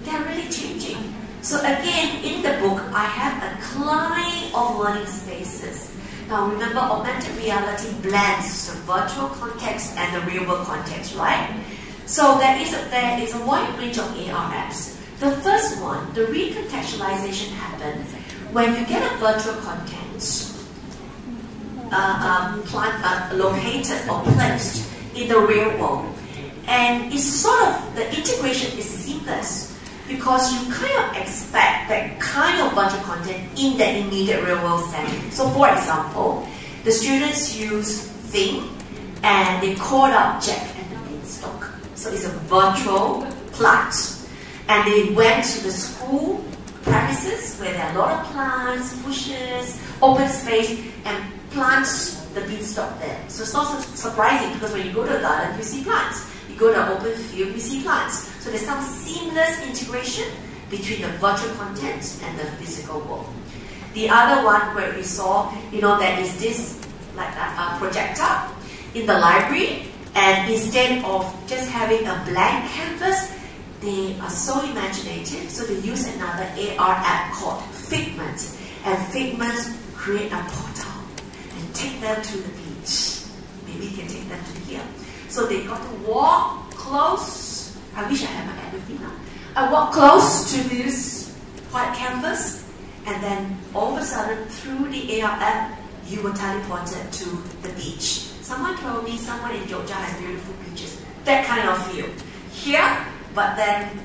they're really changing. So again, in the book, I have a client of learning spaces. Now remember, augmented reality blends the virtual context and the real world context, right? So there is a wide range of AR apps. The first one, the recontextualization happens when you get a virtual content located or placed in the real world. And it's sort of, the integration is seamless because you kind of expect that kind of virtual content in the immediate real world setting. So for example, the students use Thing and they code out Jack and the Beanstalk. So it's a virtual plant. And they went to the school premises where there are a lot of plants, bushes, open space, and plants the beanstalk there. So it's not surprising because when you go to a garden, you see plants. You go to an open field, you see plants. So there's some seamless integration between the virtual content and the physical world. The other one where we saw, there is this like a projector in the library, and instead of just having a blank canvas, they are so imaginative, so they use another AR app called Figment, and Figment create a portal and take them to the beach. Maybe you can take them to here. So they got to walk close. I wish I had my app with me now. I walk close to this white canvas, and then all of a sudden, through the AR app, you were teleported to the beach. Someone told me someone in Jum'at has beautiful beaches. That kind of feel. Here, but then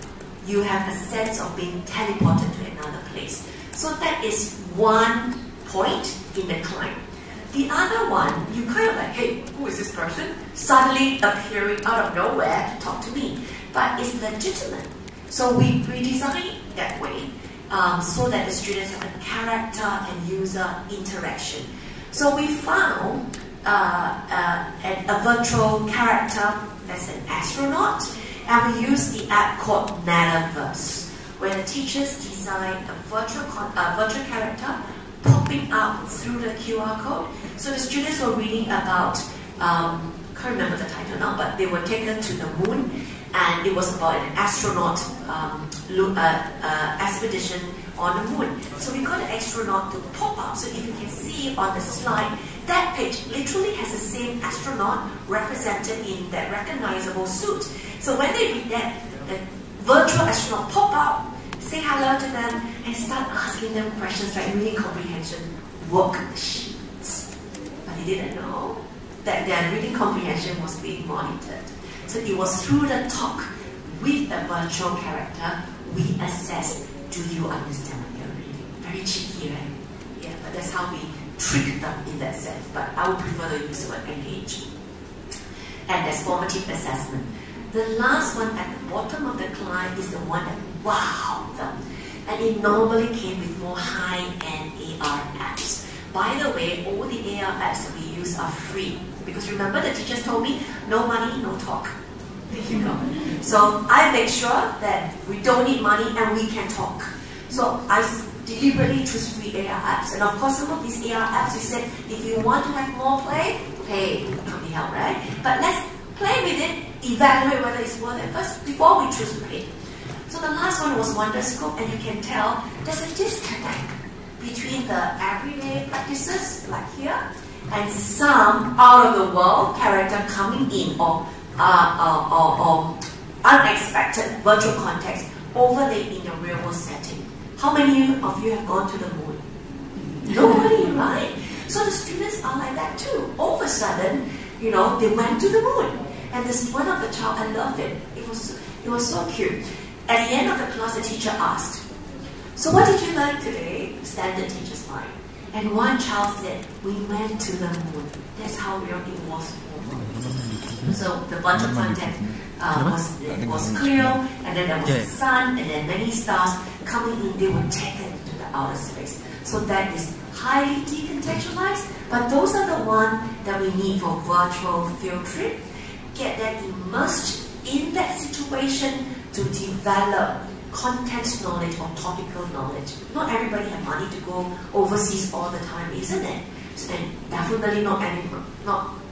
you have a sense of being teleported to another place. So that is one point in the climb. The other one, you kind of like, hey, who is this person? Suddenly appearing out of nowhere to talk to me. But it's legitimate. So we design it that way so that the students have a character and user interaction. So we found a virtual character that's an astronaut, and we use the app called Metaverse, where the teachers design a virtual character popping out through the QR code. So the students were reading about, can't remember the title now, but they were taken to the moon, and it was about an astronaut expedition on the moon. So we got an astronaut to pop up. So if you can see on the slide, that page literally has the same astronaut represented in that recognizable suit. So when they read that, the virtual astronaut pop up, say hello to them, and start asking them questions like reading comprehension worksheets. But they didn't know that their reading comprehension was being monitored. So it was through the talk with the virtual character we assessed, do you understand what you're reading? Very cheeky, right? Yeah, but that's how we trick them in that sense. But I would prefer to use the word engage. And that's formative assessment. The last one at the bottom of the client is the one that wowed them. And it normally came with more high-end AR apps. By the way, all the AR apps that we use are free. Because remember, the teachers told me, no money, no talk. There you go. So I make sure that we don't need money and we can talk. So I deliberately choose free AR apps. And of course, some of these AR apps, we said, if you want to have more play, pay. Can't be helped, right? But let's play with it, evaluate whether it's worth it first before we choose to pay. So the last one was Wonderscope, and you can tell there's a disconnect between the everyday practices, like here, and some out-of-the-world character coming in or unexpected virtual context overlaid in a real-world setting. How many of you have gone to the moon? Nobody, right? So the students are like that too. All of a sudden, they went to the moon. And this one of the child, I loved it. It was so cute. At the end of the class, the teacher asked, so what did you learn today? Standard teacher's line. And one child said, we went to the moon. That's how real it was. So the virtual content was clear, and then there was the sun, and then many stars coming in. They were taken to the outer space. So that is highly decontextualized, but those are the ones that we need for virtual field trip. Get them immersed in that situation to develop content knowledge or topical knowledge. Not everybody has money to go overseas all the time, isn't it? And definitely not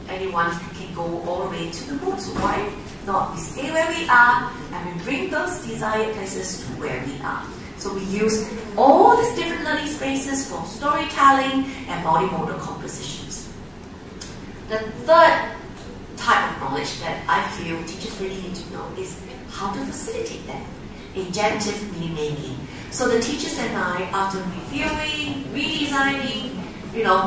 anyone can go all the way to the moon. So why not? We stay where we are and we bring those desired places to where we are. So we use all these different learning spaces for storytelling and multimodal compositions. The third type of knowledge that I feel teachers really need to know is how to facilitate that. Agentive meaning making. So the teachers and I, after reviewing, redesigning,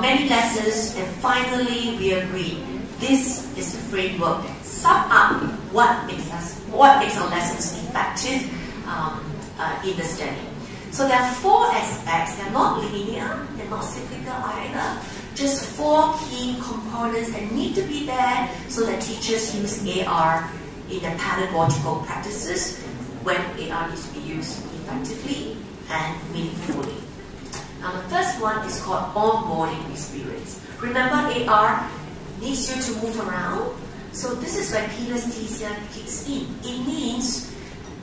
many lessons, and finally we agreed this is the framework that sum up what makes our lessons effective in the study. So there are 4 aspects. They're not linear, they're not cyclical either. Just 4 key components that need to be there so that teachers use AR in their pedagogical practices when AR needs to be used effectively and meaningfully. Now the first one is called onboarding experience. Remember, AR needs you to move around. So this is where kinesthesia kicks in. It means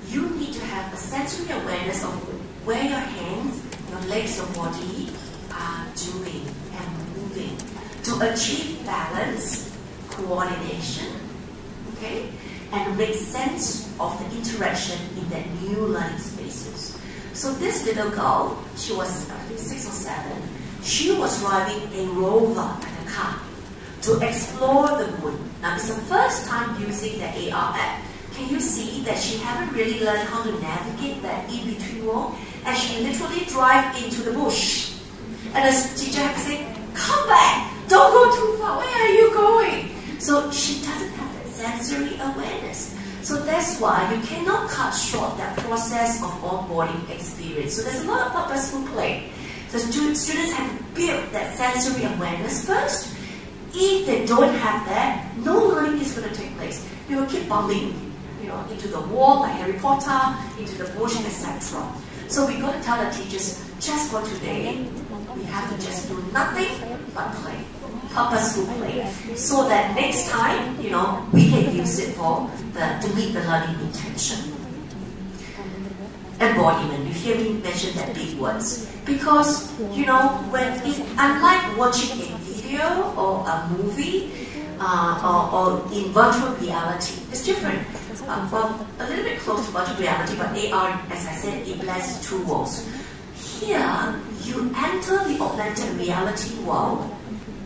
you need to have a sensory awareness of where your hands, your legs, your body are doing and moving to achieve balance, coordination, okay, and make sense of the interaction in that new learning spaces. So this little girl, she was I think 6 or 7, she was driving a rover, like a car, to explore the moon. Now it's the first time using the AR app. Can you see that she haven't really learned how to navigate that in-between world? And she literally drive into the bush. And the teacher had to say, come back, don't go too far, where are you going? So she doesn't have that sensory awareness. So that's why you cannot cut short that process of onboarding experience. So there's a lot of purposeful play. So students have to build that sensory awareness first. If they don't have that, no learning is going to take place. They will keep bumping, into the wall like Harry Potter, into the bush, etc. So we got to tell the teachers, just for today, we have to just do nothing but play, purposeful play, so that next time, we can use it to meet the learning intention. Embodiment. You hear me mention that big words because unlike watching a video or a movie or in virtual reality, it's different. Well, a little bit close to virtual reality, but AR, as I said, it blends 2 worlds. Here, you enter the augmented reality world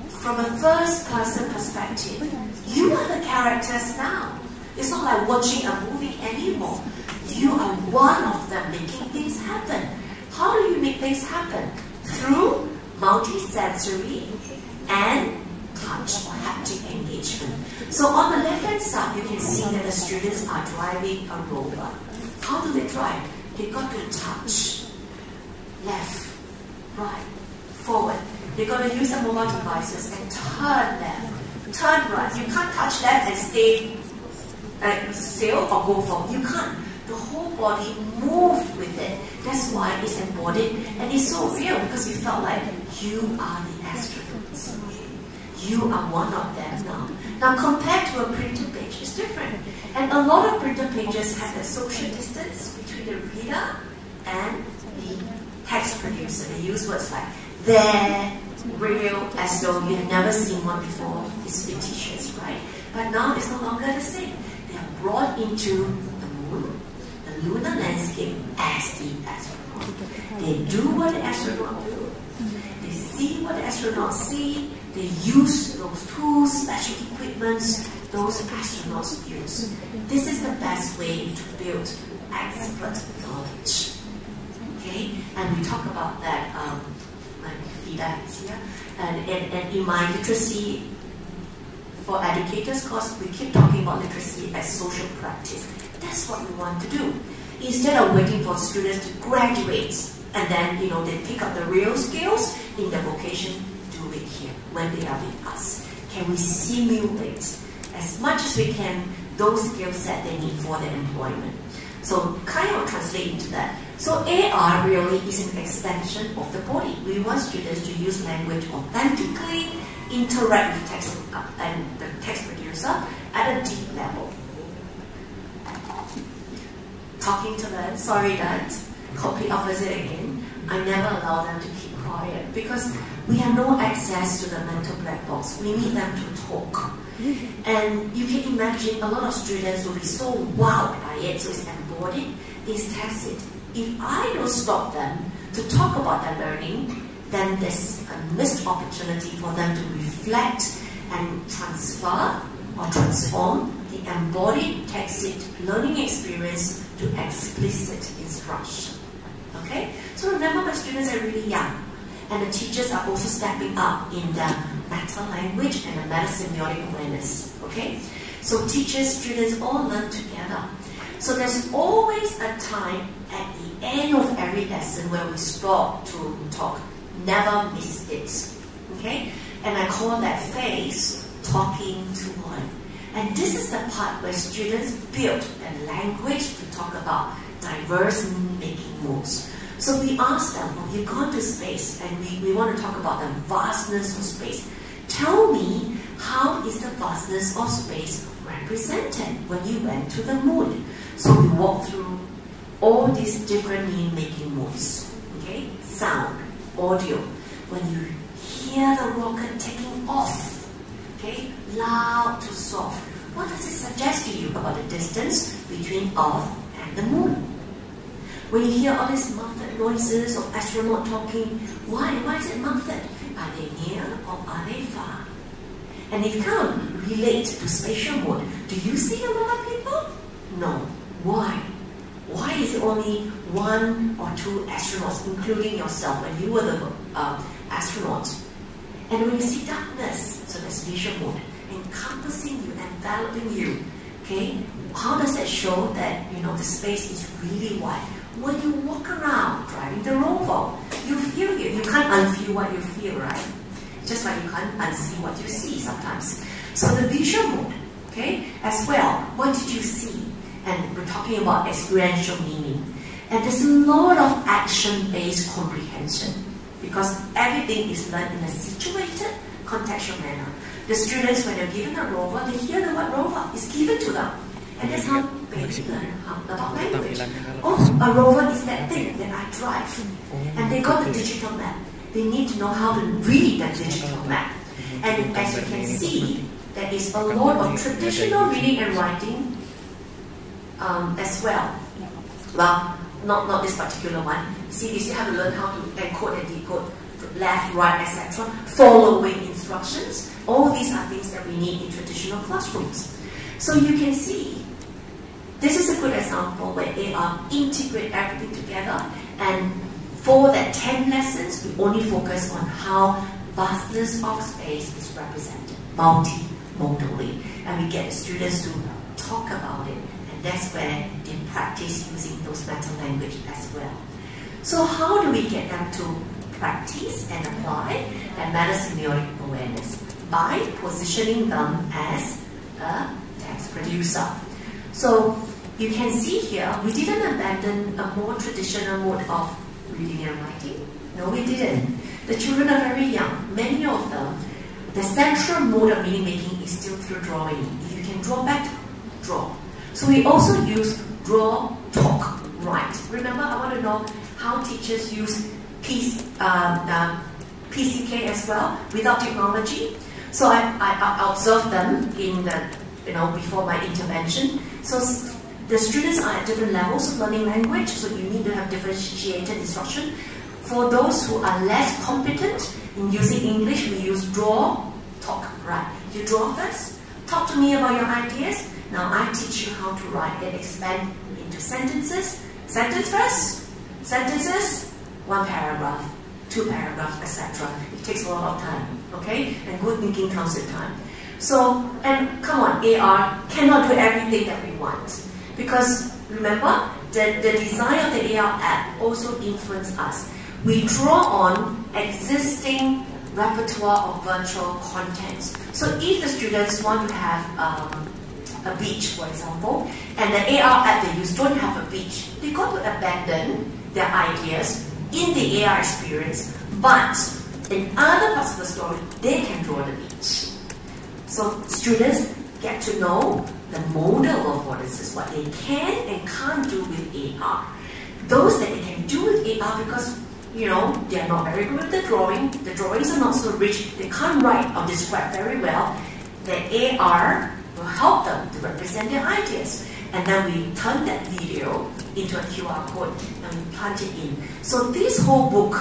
from a first-person perspective. You are the characters now. It's not like watching a movie anymore. You are one of them making things happen. How do you make things happen? Through multi-sensory and touch or haptic engagement. So on the left-hand side, you can see that the students are driving a rover. How do they drive? They got to touch left, right, forward. They're going to use the mobile devices and turn left, turn right. You can't touch left and stay still or go forward. You can't. The whole body moved with it. That's why it's embodied and it's so real because you felt like you are the astronauts. You are one of them now. Now compared to a printed page, it's different. And a lot of printed pages have a social distance between the reader and the text producer. They use words like there, real, as though you have never seen one before. It's fictitious, right? But now it's no longer the same. They are brought into the moon, the lunar landscape as the astronaut. They do what the astronaut do. They see what the astronauts see. They use those tools, special equipments, those astronauts use. This is the best way to build expert knowledge. Okay, and we talk about that. Like Fida is here, and in my literacy for educators course, we keep talking about literacy as social practice. That's what we want to do. Instead of waiting for students to graduate and then they pick up the real skills in their vocation, do it here when they are with us. Can we simulate as much as we can those skill sets they need for their employment? So kind of translate into that. So AR really is an extension of the body. We want students to use language authentically, interact with text and the text producer at a deep level. talking to them. Sorry, Dad. Complete opposite again. I never allow them to keep quiet because we have no access to the mental black box. We need them to talk. And you can imagine a lot of students will be so wowed by it, so it's embodied, it's tacit. If I don't stop them to talk about their learning, then there's a missed opportunity for them to reflect and transfer or transform the embodied tacit learning experience to explicit instruction. Okay? So remember, my students are really young, and the teachers are also stepping up in the meta language and the meta semiotic awareness. Okay? So teachers, students all learn together. So there's always a time at the end of every lesson where we stop to talk. Never miss it. Okay? And I call that phase talking to one. And this is the part where students build the language to talk about diverse making modes. So we ask them, well, you've gone to space and we want to talk about the vastness of space. Tell me, how is the vastness of space represented when you went to the moon? So we walk through all these different meaning-making modes. Okay? Sound, audio. When you hear the rocket taking off, okay? Loud to soft. What does it suggest to you about the distance between Earth and the moon? When you hear all these muffled noises of astronauts talking, why is it muffled? Are they near or are they far? And it can relate to spatial mode. Do you see a lot of people? No. Why? Why is it only 1 or 2 astronauts, including yourself, when you were the astronaut? And when you see darkness, so that's visual mode, encompassing you, enveloping you, okay? How does that show that, the space is really wide? When you walk around driving the rover, you feel it. You can't unfeel what you feel, right? Just like you can't unsee what you see sometimes. So the visual mode, okay, as well, what did you see? And we're talking about experiential meaning. And there's a lot of action-based comprehension because everything is learned in a situated, contextual manner. The students, when they're given a rover, they hear the word rover is given to them. And that's how babies learn about language. Oh, a rover is that thing that I drive. And they got the digital map. They need to know how to read that digital map. And as you can see, there is a lot of traditional reading and writing as well. Well, not this particular one. See, you still have to learn how to encode and decode, left, right, etc. Following instructions. All these are things that we need in traditional classrooms. So you can see, this is a good example where AR integrate everything together, and for that 10 lessons, we only focus on how vastness of space is represented, multimodally, and we get the students to talk about it, and that's where they practice using those meta language as well. So how do we get them to practice and apply that meta semiotic awareness? By positioning them as a text producer. So you can see here, we didn't abandon a more traditional mode of reading and writing. No, we didn't. The children are very young. Many of them, the central mode of meaning making is still through drawing. If you can draw better, draw. So we also use draw, talk, write. Remember, I want to know how teachers use PCK as well without technology. So I observed them in the, before my intervention. So the students are at different levels of learning language, so you need to have differentiated instruction. For those who are less competent in using English, we use draw, talk, write. You draw first, talk to me about your ideas. Now I teach you how to write and expand into sentences. Sentence first, sentences, 1 paragraph, 2 paragraphs, etc. It takes a lot of time, okay? And good thinking comes with time. So, and come on, AR cannot do everything that we want. Because remember, the design of the AR app also influences us. We draw on existing repertoire of virtual contents. So if the students want to have a beach, for example, and the AR app they use don't have a beach, they got to abandon their ideas in the AR experience, but in other parts of the story, they can draw the beach. So students get to know the model of what is what they can and can't do with AR. Those that they can do with AR because, you know, they are not very good with the drawing, the drawings are not so rich, they can't write or describe very well, the AR will help them to represent their ideas. And then we turn that video into a QR code and we plant it in. So this whole book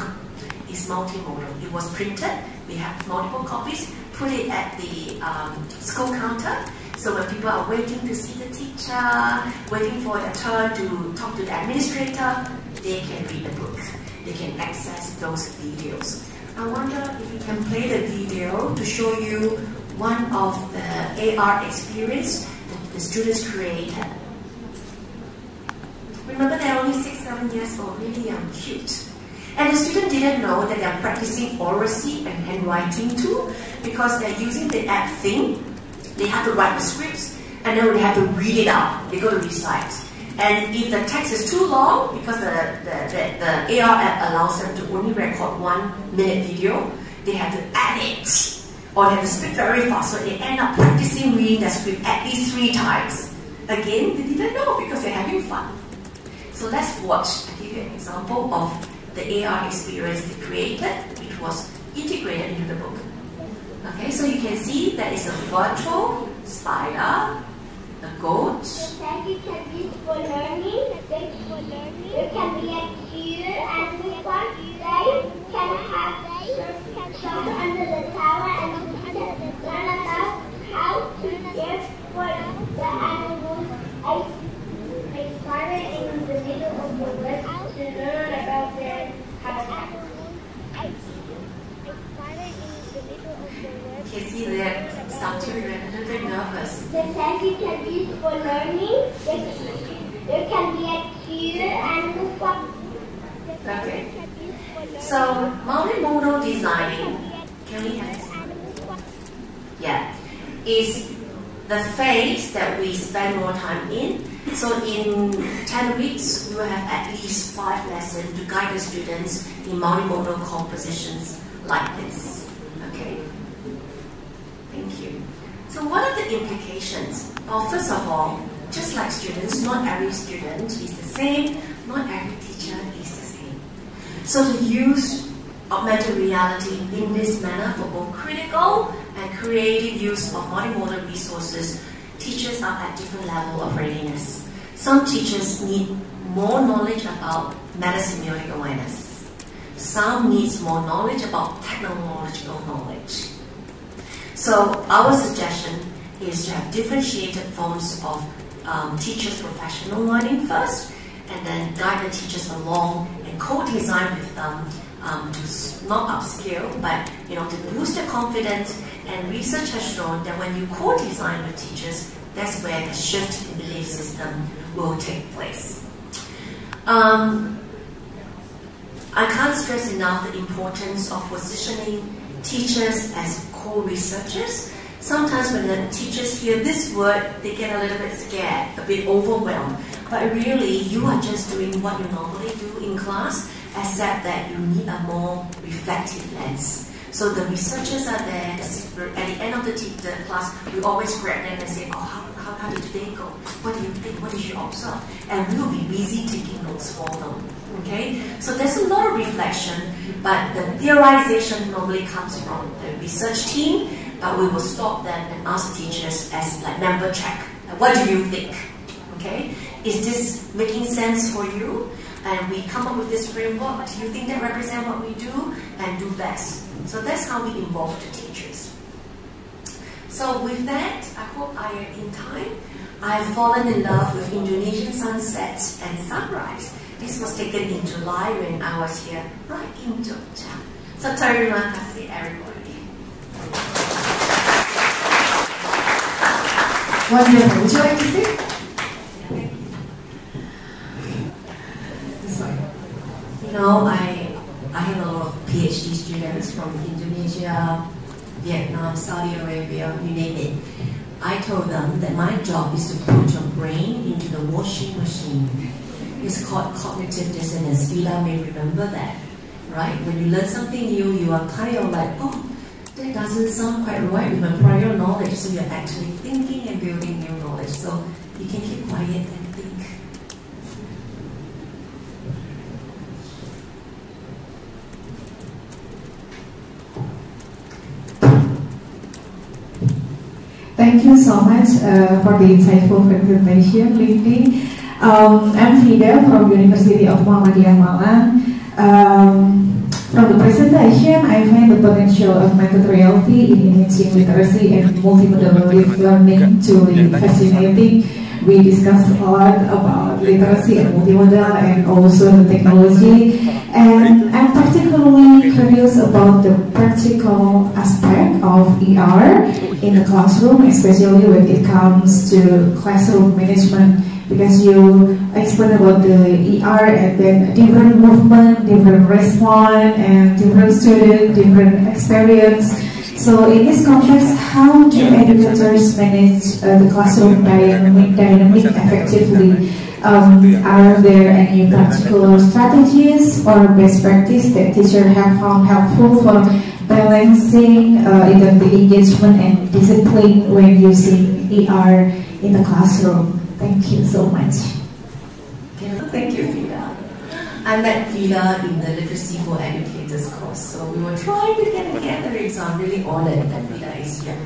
is multimodal. It was printed, we have multiple copies, put it at the school counter. So when people are waiting to see the teacher, waiting for their turn to talk to the administrator, they can read the book. They can access those videos. I wonder if we can play the video to show you one of the AR experience that the students created. Remember, they're only 6-7 years old, really young, cute. And the student didn't know that they're practicing oracy and handwriting too, because they're using the app thing. They have to write the scripts, and then they have to read it out. They go to recite. And if the text is too long, because the AR app allows them to only record 1 minute video, they have to add it. Or they have to speak very fast, so they end up practicing reading the script at least 3 times. Again, they didn't know because they're having fun. So let's watch. I'll give you an example of the AR experience they created, which was integrated into the book. Okay, so you can see that is a virtual spider, a goat. Thank you can be for learning. You can be a here and this one. They can have shelter under the tower and learn about how to give for the animals a spider in the middle of the woods to learn about their habitat. You can see they're starting to get a little bit nervous. The thank can be for learning. There can be a here and this one. Okay. So multimodal designing, can we have this? Yeah, is the phase that we spend more time in. So in 10 weeks, we will have at least 5 lessons to guide the students in multimodal compositions like this. Okay. Thank you. So what are the implications? Well, first of all, just like students, not every student is the same, not every teacher is the same. So the use augmented reality in this manner for both critical and creative use of multimodal resources, teachers are at different level of readiness. Some teachers need more knowledge about meta-semiotic awareness. Some needs more knowledge about technological knowledge. So our suggestion is to have differentiated forms of teachers' professional learning first, and then guide the teachers along and co-design with them to not upskill, but to boost their confidence. And research has shown that when you co-design with teachers, that's where the shift in belief system will take place. I can't stress enough the importance of positioning teachers as co-researchers. Sometimes when the teachers hear this word, they get a little bit scared, a bit overwhelmed. But really, you are just doing what you normally do in class, except that you need a more reflective lens. So the researchers are there. At the end of the class, we always grab them and say, oh, how did today go? What do you think? What did you observe? And we will be busy taking notes for them. Okay? So there's a lot of reflection, but the theorization normally comes from the research team, but we will stop them and ask teachers as like member check. What do you think? Okay? Is this making sense for you? And we come up with this framework. Do you think that represents what we do? And do best. So that's how we involve the teachers. So with that, I hope I am in time. I've fallen in love with Indonesian sunsets and sunrise. This was taken in July when I was here, right in Jum'at. So terima kasih everybody. Wonderful. Would you like to speak? I have a lot of PhD students from Indonesia, Vietnam, Saudi Arabia, you name it. I told them that my job is to put your brain into the washing machine. It's called cognitive dissonance. Vida may remember that, right? When you learn something new, you are kind of like, oh, that doesn't sound quite right with my prior knowledge. So you're actually thinking and building new knowledge. So you can keep quiet and think. Thank you so much for the insightful presentation, Lindy. I'm Fida from University of Muhammadiyah Malang. From the presentation, I find the potential of augmented reality in imaging literacy and multimodal learning truly fascinating. We discussed a lot about literacy and multimodal and also the technology. And I'm particularly curious about the practical aspect of ER in the classroom, especially when it comes to classroom management, because you explained about the ER and then different movement, different response, and different student, different experience. So in this context, how do educators manage the classroom dynamic effectively? Are there any particular strategies or best practice that teachers have found helpful for balancing either the engagement and discipline when using ER in the classroom? Thank you so much. Thank you, Fida. I met Fida in the Literacy for Educators course, so we were trying to get together, so I'm really honored that Fida is here.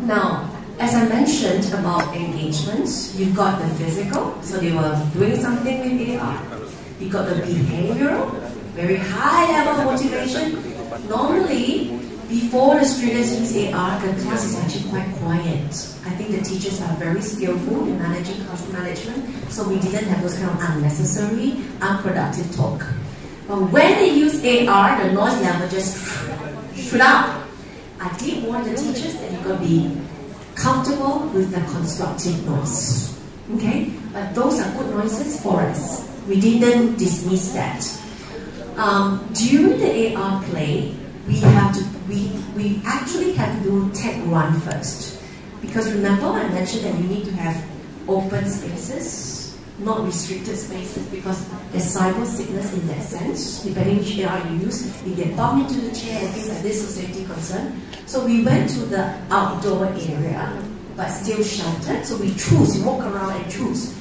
Now, as I mentioned about engagements, you've got the physical, so they were doing something with AR. You got the behavioral, very high level of motivation. Normally, before the students use AR, the class is actually quite quiet. I think the teachers are very skillful in managing class management, so we didn't have those kind of unnecessary, unproductive talk. But when they use AR, the noise level just shoot up. I did warn the teachers that you're going to be comfortable with the constructive noise. Okay? But those are good noises for us. We didn't dismiss that. During the AR play, we actually have to do tech run first. Because remember I mentioned that you need to have open spaces, not restricted spaces, because there's cyber sickness in that sense. Depending which AR you use, you get bumped into the chair and things like this, so safety concern. So we went to the outdoor area, but still sheltered. So we walk around and choose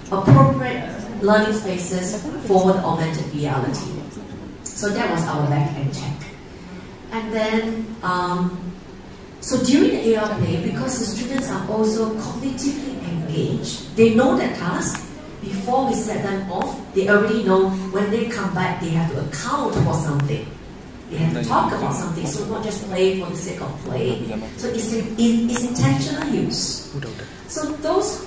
appropriate learning spaces for the augmented reality. So that was our back-end check. And then, so during the AR play, because the students are also cognitively engaged, they know the task. Before we set them off, they already know when they come back, they have to account for something. They have to talk about something, so not just play for the sake of play. So it's intentional use. So those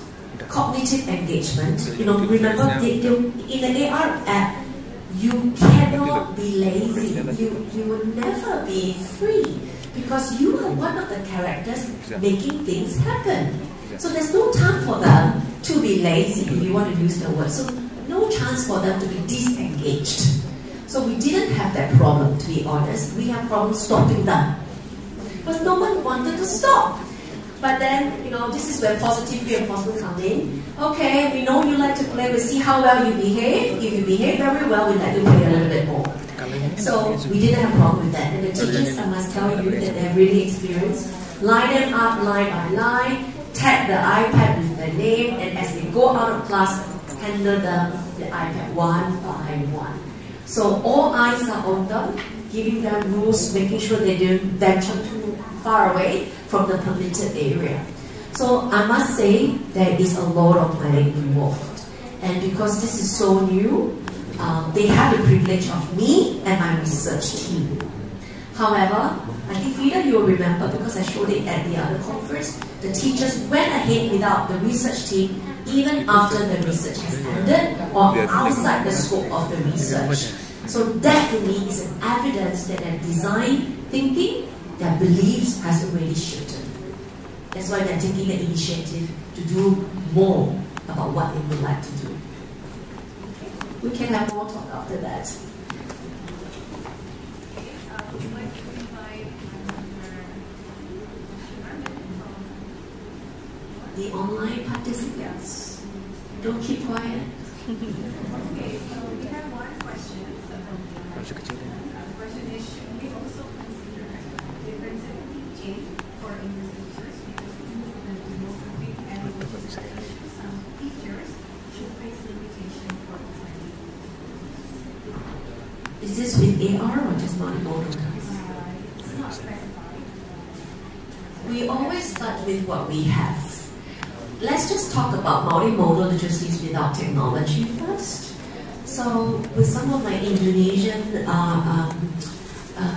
cognitive engagement, remember, in the AR app, you cannot be lazy. You will never be free because you are one of the characters making things happen. So there's no time for them to be lazy, if you want to use the word. So no chance for them to be disengaged. So we didn't have that problem, to be honest. We have problems stopping them. But no one wanted to stop. But then, this is where positive reinforcement comes in. Okay, we know you like to play, we'll see how well you behave. If you behave very well, we let you play a little bit more. So we didn't have a problem with that. And the teachers, I must tell you that they're really experienced. Line them up line by line, tag the iPad with their name, and as they go out of class, handle them the iPad one by one. So all eyes are on them, giving them rules, making sure they don't venture too far away from the permitted area. So I must say there is a lot of planning involved. And because this is so new, they have the privilege of me and my research team. However, I think Frida, you will remember, because I showed it at the other conference, the teachers went ahead without the research team even after the research has ended or outside the scope of the research. So that to me is an evidence that their design thinking, their beliefs has already shifted. That's why they're taking the initiative to do more about what they would like to do. Okay. We can have more talk after that. The online participants. Don't keep quiet. Okay, so we have one question. The question is, should we also consider different mindset teaching for English teachers because implement demographic and some teachers should face limitation for designing. Is this with AR or just multimodal? It's not specified. We always start with what we have. Let's just talk about multimodal literacies without technology first. So with some of my Indonesian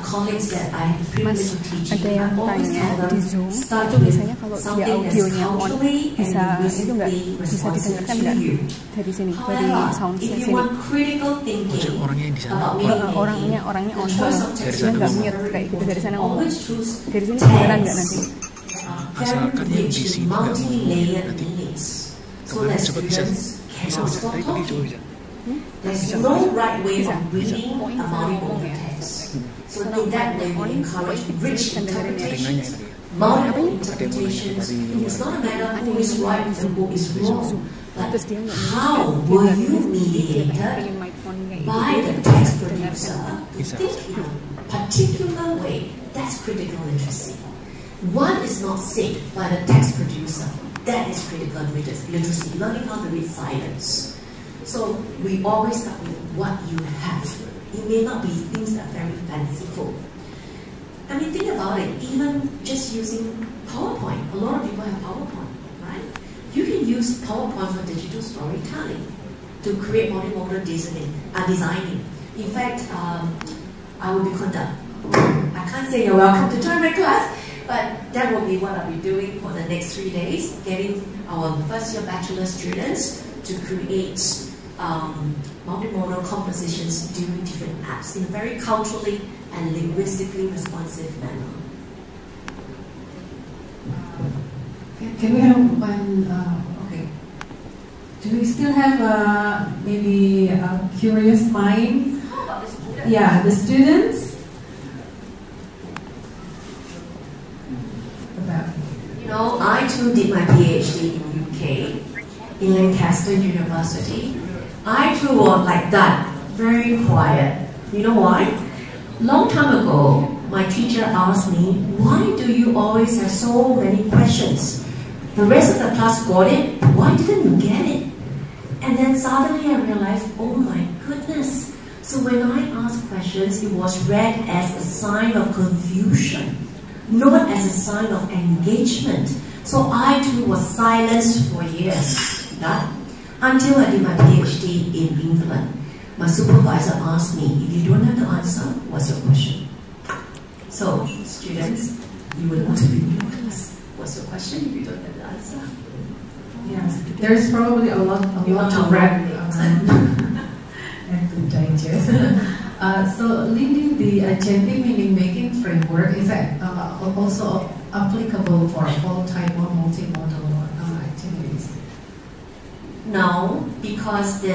colleagues that I have privilege of teaching, I always tell them start with something that's culturally and linguistically responsive to you. However, if you want critical thinking about meaning making, the choice of textbooks always choose texts asalkan yang di sini nggak multi-layered meanings, so that students cannot stop talking. There's no right way of reading a multimodal text. So in that way, we encourage rich interpretations, multiple interpretations. It's not a matter who is right and who is wrong, but how were you mediated by the text producer to think in a particular way? That's critical literacy. One is not said by the text producer. That is critical literacy, learning how to read silence. So we always start with what you have. It may not be things that are very fanciful. I mean, think about it, even just using PowerPoint. A lot of people have PowerPoint, right? You can use PowerPoint for digital storytelling to create multimodal designing. In fact, I will be I can't say you're welcome to join my class, but that will be what I'll be doing for the next 3 days, getting our first-year bachelor students to create multimodal compositions doing different apps in a very culturally and linguistically responsive manner. Can we have one? Okay. Do we still have maybe a curious mind? How about the students? Yeah, the students. You know, I too did my PhD in UK, in Lancaster University. I too was like that, very quiet. You know why? Long time ago, my teacher asked me, why do you always have so many questions? The rest of the class got it, why didn't you get it? And then suddenly I realized, oh my goodness. So when I asked questions, it was read as a sign of confusion, not as a sign of engagement. So I too was silenced for years. That until I did my PhD in England. My supervisor asked me, if you don't have the answer, what's your question? So, students, you will want to be in your class. What's your question if you don't have the answer? Yes, there's probably a lot to wrap and to digest. So, leading the agentic meaning making framework, is that also applicable for all type of multimodal activities? No, because the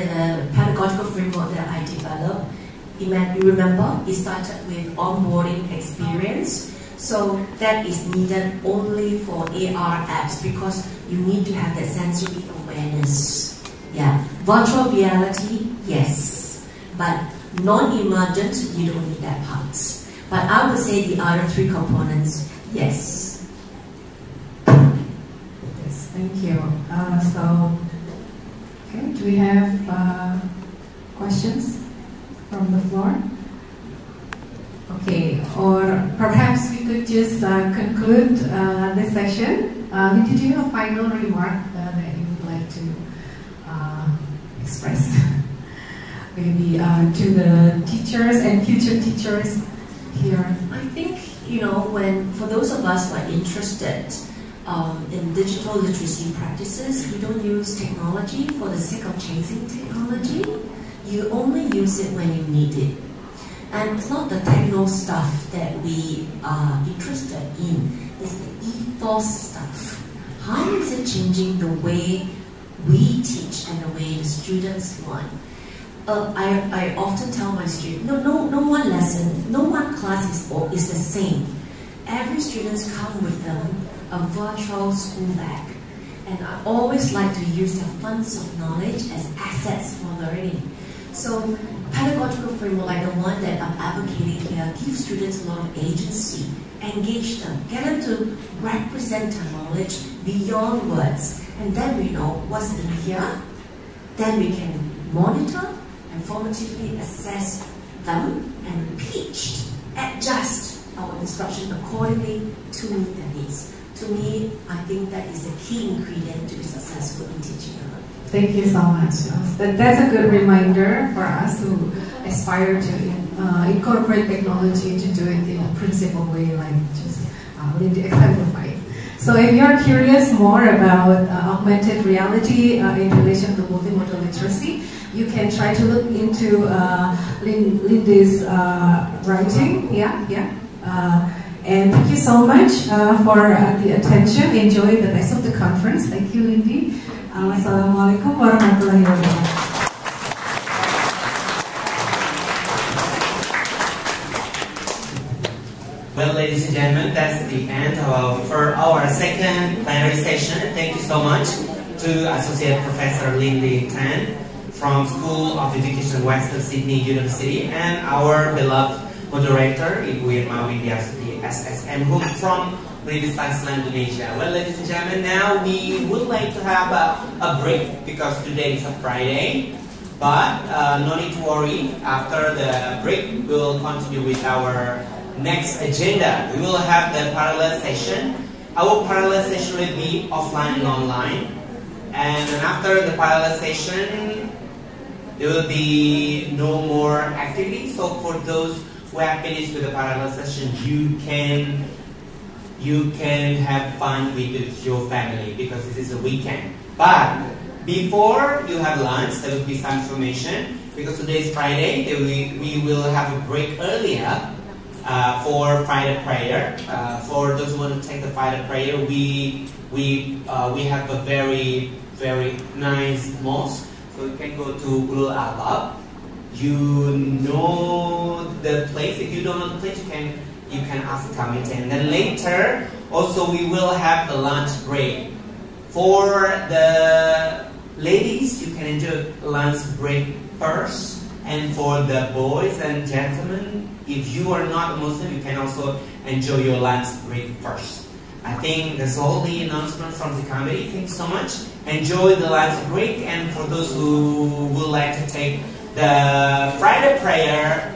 pedagogical framework that I developed, you remember, it started with onboarding experience. So that is needed only for AR apps because you need to have that sensory awareness. Yeah, virtual reality, yes, but non-emergent, you don't need that part. But I would say the other 3 components, yes. Yes, thank you. Okay, do we have questions from the floor? Okay, or perhaps we could just conclude this session. Did you have a final remark that you would like to express? Maybe to the teachers and future teachers here. I think, you know, for those of us who are interested in digital literacy practices, we don't use technology for the sake of chasing technology. You only use it when you need it. And it's not the techno stuff that we are interested in, it's the ethos stuff. How is it changing the way we teach and the way the students learn? I often tell my students, no one lesson, no one class is the same. Every student comes with them a virtual school bag. And I always like to use the funds of knowledge as assets for learning. So pedagogical framework like the one that I'm advocating here gives students a lot of agency, engage them, get them to represent their knowledge beyond words, and then we know what's in here. Then we can monitor and formatively assess them and adjust our instruction accordingly to meet their needs. To me, I think that is the key ingredient to be successful in teaching and learning. Thank you so much. That's a good reminder for us to aspire to incorporate technology to do it in a principled way, like just Lindy exemplified. So if you're curious more about augmented reality in relation to multimodal literacy, you can try to look into Lindy's writing. And thank you so much for the attention. Enjoy the rest of the conference. Thank you, Lindy. Wassalamualaikum warahmatullahi wabarakatuh. Well, ladies and gentlemen, that's the end of our second plenary session. Thank you so much to Associate Professor Lindy Tan from School of Education, Western Sydney University, and our beloved moderator, icoltec.uii.ac.id, SSM, who's from British Iceland, Indonesia. Well, ladies and gentlemen, now we would like to have a break because today is a Friday. But no need to worry. After the break, we will continue with our next agenda. We will have the parallel session. Our parallel session will be offline and online. And after the parallel session, there will be no more activities. So for those who have finished with the parallel session, you can have fun with your family because this is a weekend. But before you have lunch, there will be some information because today is Friday. We will have a break earlier for Friday prayer. For those who want to take the Friday prayer, we have a very nice mosque. So you can go to Ulul Albab. You know the place. If you don't know the place, you can ask the committee. And then later, also we will have the lunch break. For the ladies, you can enjoy lunch break first. And for the boys and gentlemen, if you are not Muslim, you can also enjoy your lunch break first. I think that's all the announcement from the committee. Thanks so much. Enjoy the lunch break. And for those who would like to take the Friday prayer,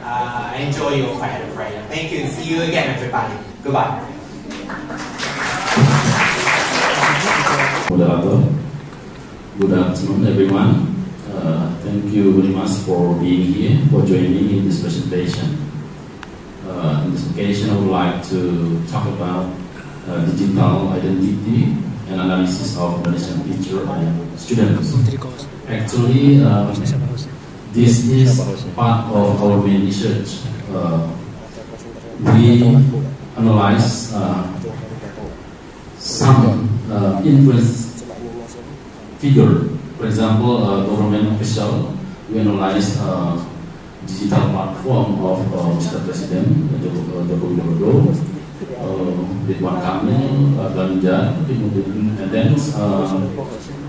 enjoy your Friday prayer. Thank you. See you again, everybody. Goodbye. Moderator, good afternoon, everyone. Thank you very much for being here, for joining in this presentation. In this occasion, I would like to talk about digital identity and analysis of Indonesian teacher and students. Actually, this is part of our main research. We analyze some influence figure. For example, government official. We analyze digital platform of Mr. President Joko Widodo, Ridwan Kamil, Ganjar, and then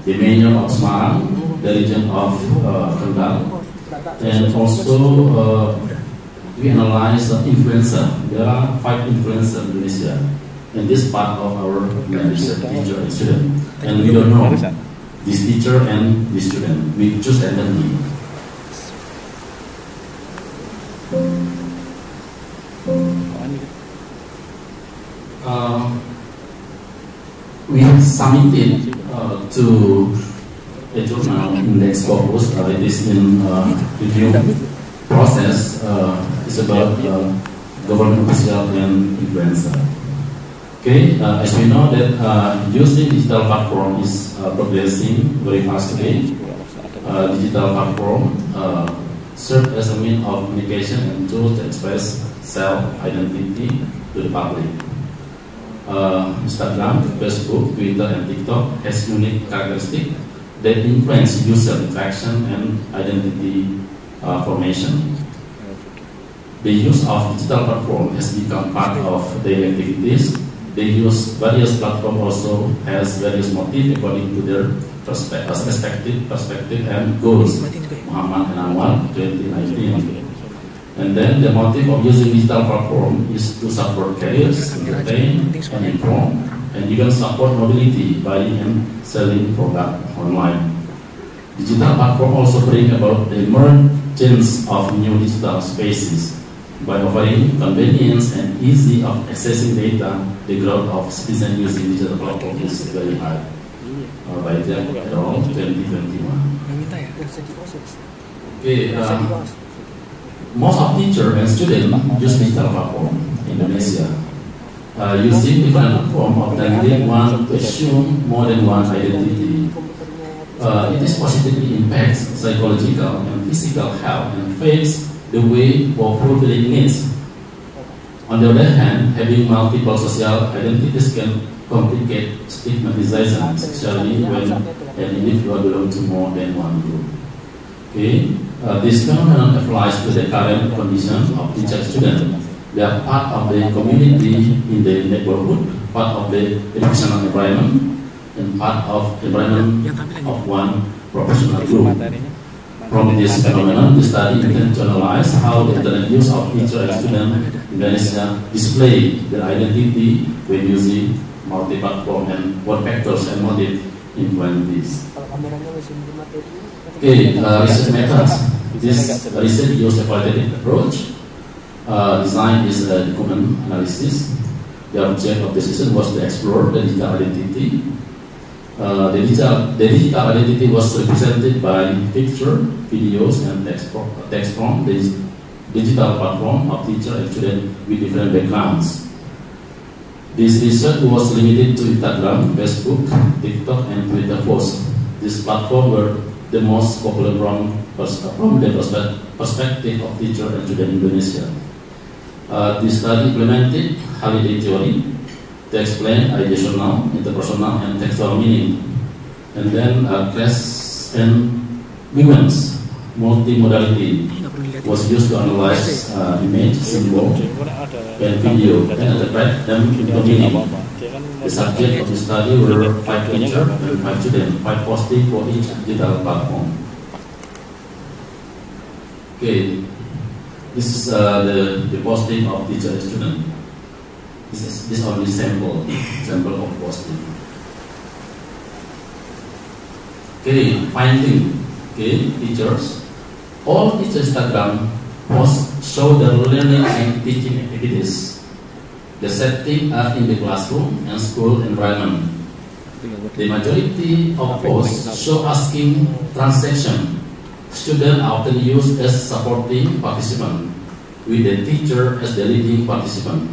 the mayor of Semarang, the region of Kendal, and also we analyze influencer. There are 5 influencers in Indonesia, and this part of our research, teacher and student, and we don't know this teacher and this student. We choose randomly. We submitted to a journal index corpus. It is in review process. It's about government official and influencer. Okay, as we know that using digital platform is progressing very fast today. Digital platform serve as a means of communication and tool to express self-identity to the public. Instagram, Facebook, Twitter, and TikTok has unique characteristics that influence user interaction and identity formation. The use of digital platform has become part of daily activities they use various platforms also has various motive according to their perspective and goals. Muhammad and Anwar 2019. And then the motive of using digital platform is to support careers, entertain, and inform, and even support mobility, buying and selling product online. Digital platform also bring about the emergence of new digital spaces. By offering convenience and easy of accessing data, the growth of citizens using digital platform is very high. By Jack et al. 2021. Okay, most of teachers and students use digital platform in Indonesia. Using different platforms of than one to assume more than one identity. It is positively impacts psychological and physical health and faves the way for fulfilling needs. On the other hand, having multiple social identities can complicate stigmatization, especially when an individual belongs to more than one group. Okay, this phenomenon applies to the current condition of teacher students. They are part of the community in the neighborhood, part of the educational environment, and part of environment of one professional group. From this phenomenon, the study intends to analyze how the internet use of teacher and student in Indonesia display their identity when using multi-platform and what factors and motives influence this. Okay, research methods. This research uses a qualitative approach. Design is a document analysis. The object of the session was to explore the digital identity. The digital identity was represented by picture, videos, and text from the digital platform of teacher and student with different backgrounds. This research was limited to Instagram, Facebook, TikTok, and Twitter posts. These platforms were the most popular from the perspective of teacher and student in Indonesia. This study implemented holiday theory to explain ideational, interpersonal, and textual meaning. And then class and movements, multimodality was used to analyze image, symbol, and video, and interpret them into meaning. The subject of the study were 5 teachers and 5 students, 5 posting for each digital platform. Okay, this is the posting of teacher and student. This is only sample of posting. Okay, finding. Okay, teachers. All teacher Instagram posts show the learning and teaching activities. The setting are in the classroom and school environment. The majority of posts show asking transaction. Students are often used as supporting participant, with the teacher as the leading participant.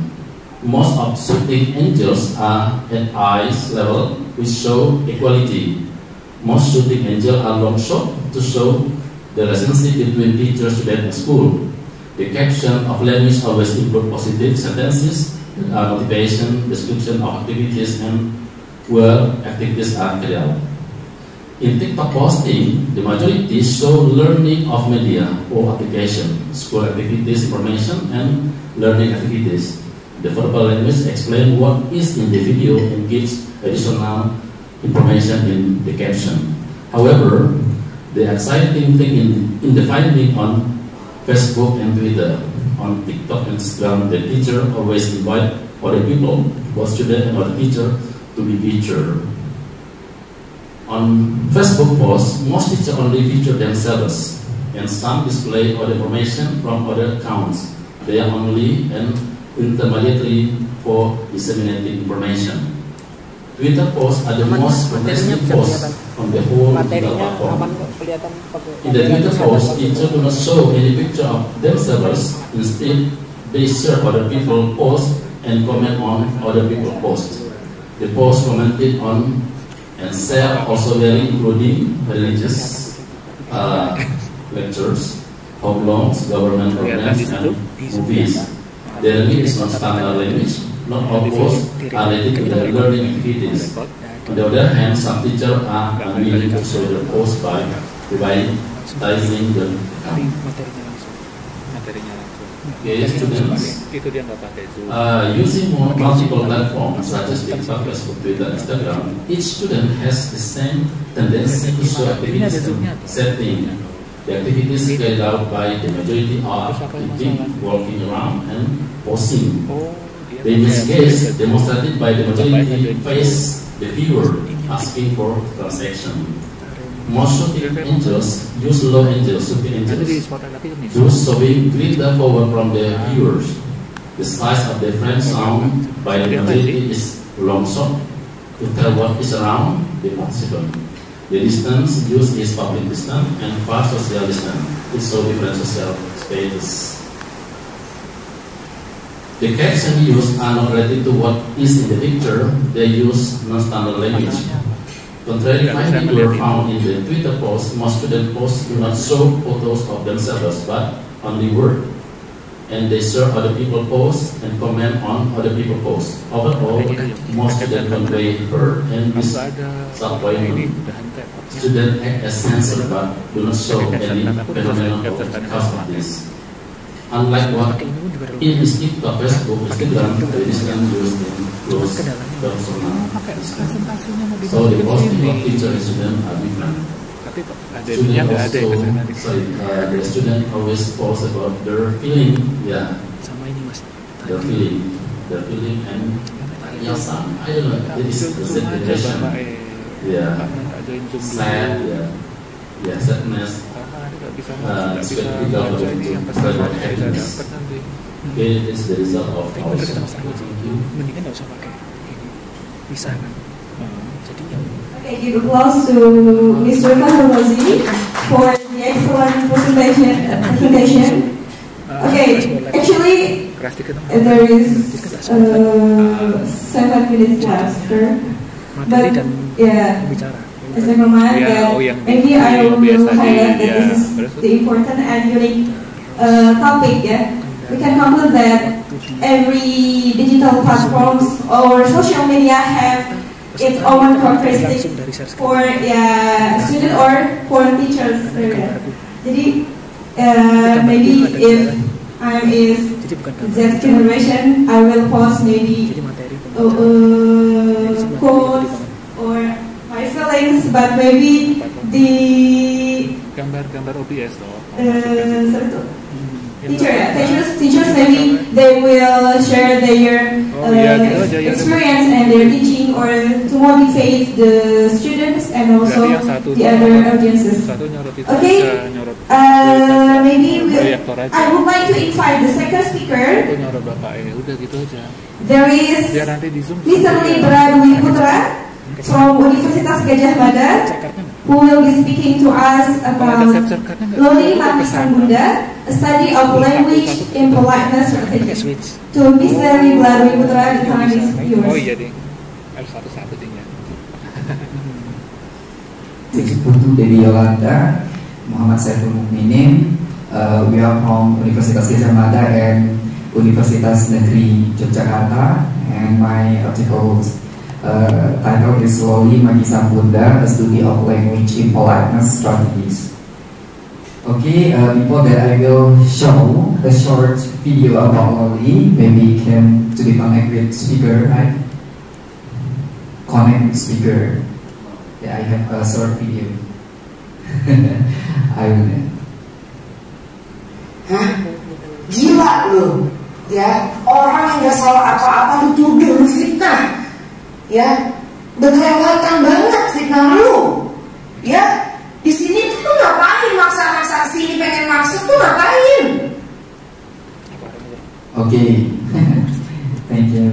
Most of shooting angels are at eyes level, which show equality. Most shooting angels are long shot to show the relationship between teacher, student, and school. The caption of language always include positive sentences, motivation, description of activities, and where activities are carried out. In TikTok posting, the majority show learning of media or application, school activities, information, and learning activities. The verbal language explains what is in the video and gives additional information in the caption. However, the exciting thing in the finding on Facebook and Twitter, on TikTok and Instagram, the teacher always invite other people, both student and other teacher, to be featured. On Facebook posts, most teachers only feature themselves, and some display other information from other accounts. They are only an intermediary for disseminating information. Twitter posts are the most progressive posts on the whole digital platform. In the Twitter post, teachers do not show any picture of themselves. Instead, they share other people's posts and comment on other people's posts. The posts commented on and share also vary, including religious lectures, home loans, government programs, and movies. The language is not standard language. Not all posts are related to their learning activities. On the other hand, some teachers are unwilling to show their posts by privatizing the account. students using multiple platforms such as TikTok, Facebook, Twitter, Instagram, each student has the same tendency to show activities and setting. The activities carried out by the majority are eating, walking around, and posing. In this case, demonstrated by the majority face the viewer asking for transaction. Most shooting angels use low angels, shooting angels, those showing greater power from the viewers. The size of the frame shown by the majority is long shot to tell what is around the participant. The distance used is public distance and far social distance. It shows different social status. The captions used are not related to what is in the picture. They use non-standard language. Contrary findings were found in the Twitter post. Most student posts do not show photos of themselves, but only word. And they share other people's posts and comment on other people's posts. Overall, most students convey hurt and disappointment. Students act as censored but do not show any phenomenon because of this. Unlike what in TikTok, Facebook, Instagram, the distance used in close personal distance. So the posting of teacher and student are different. The student always post about their feeling, their feeling and some, I don't know, it is the situation, sad, sadness, skeptical of happiness. It is the result of our Okay, give applause to Mr. Kahulazi for the excellent presentation. Okay, actually, there is 7 minutes left, but yeah, as a moment that maybe I will highlight that this is the important and unique topic. Yeah, we can conclude that every digital platforms or social media have its own characteristics for student or for teachers. Jadi maybe if I'm is Z generation, I will post maybe quotes or my feelings, but maybe the gambar OBS teachers maybe they will share their experience and their teaching or to motivate the students and also the other audiences. Okay, maybe I would like to invite the second speaker. There is Mr. Libra Dwi Putra from Universitas Gajah Mada, who will be speaking to us about Loli Lapisan Bunda, a study of language in politeness strategy. To Mr. Libra Dwi Putra, the time is yours. Oh iya deh, harus satu-satu tinggal. Untuk Dewi Yolanda, Muhammad Saiful Mukminin, we are from Universitas Gajah Mada and Universitas Negeri Yogyakarta, and my article title is Loli Magisan Bunda, a study of language in politeness strategies. Okay, before that I will show a short video about Loli. Maybe can to be connect with speaker, right? Connect with speaker. Yeah, I have a short video. I will. Hah? Gila lu, ya, orang yang gak salah apa-apa lu tuduh, lu fitnah, ya, udah kelewatan banget fitnah lu, ya. Di sini tuh ngapain maksa-maksa sini pengen maksud tuh ngapain? Okay, thank you.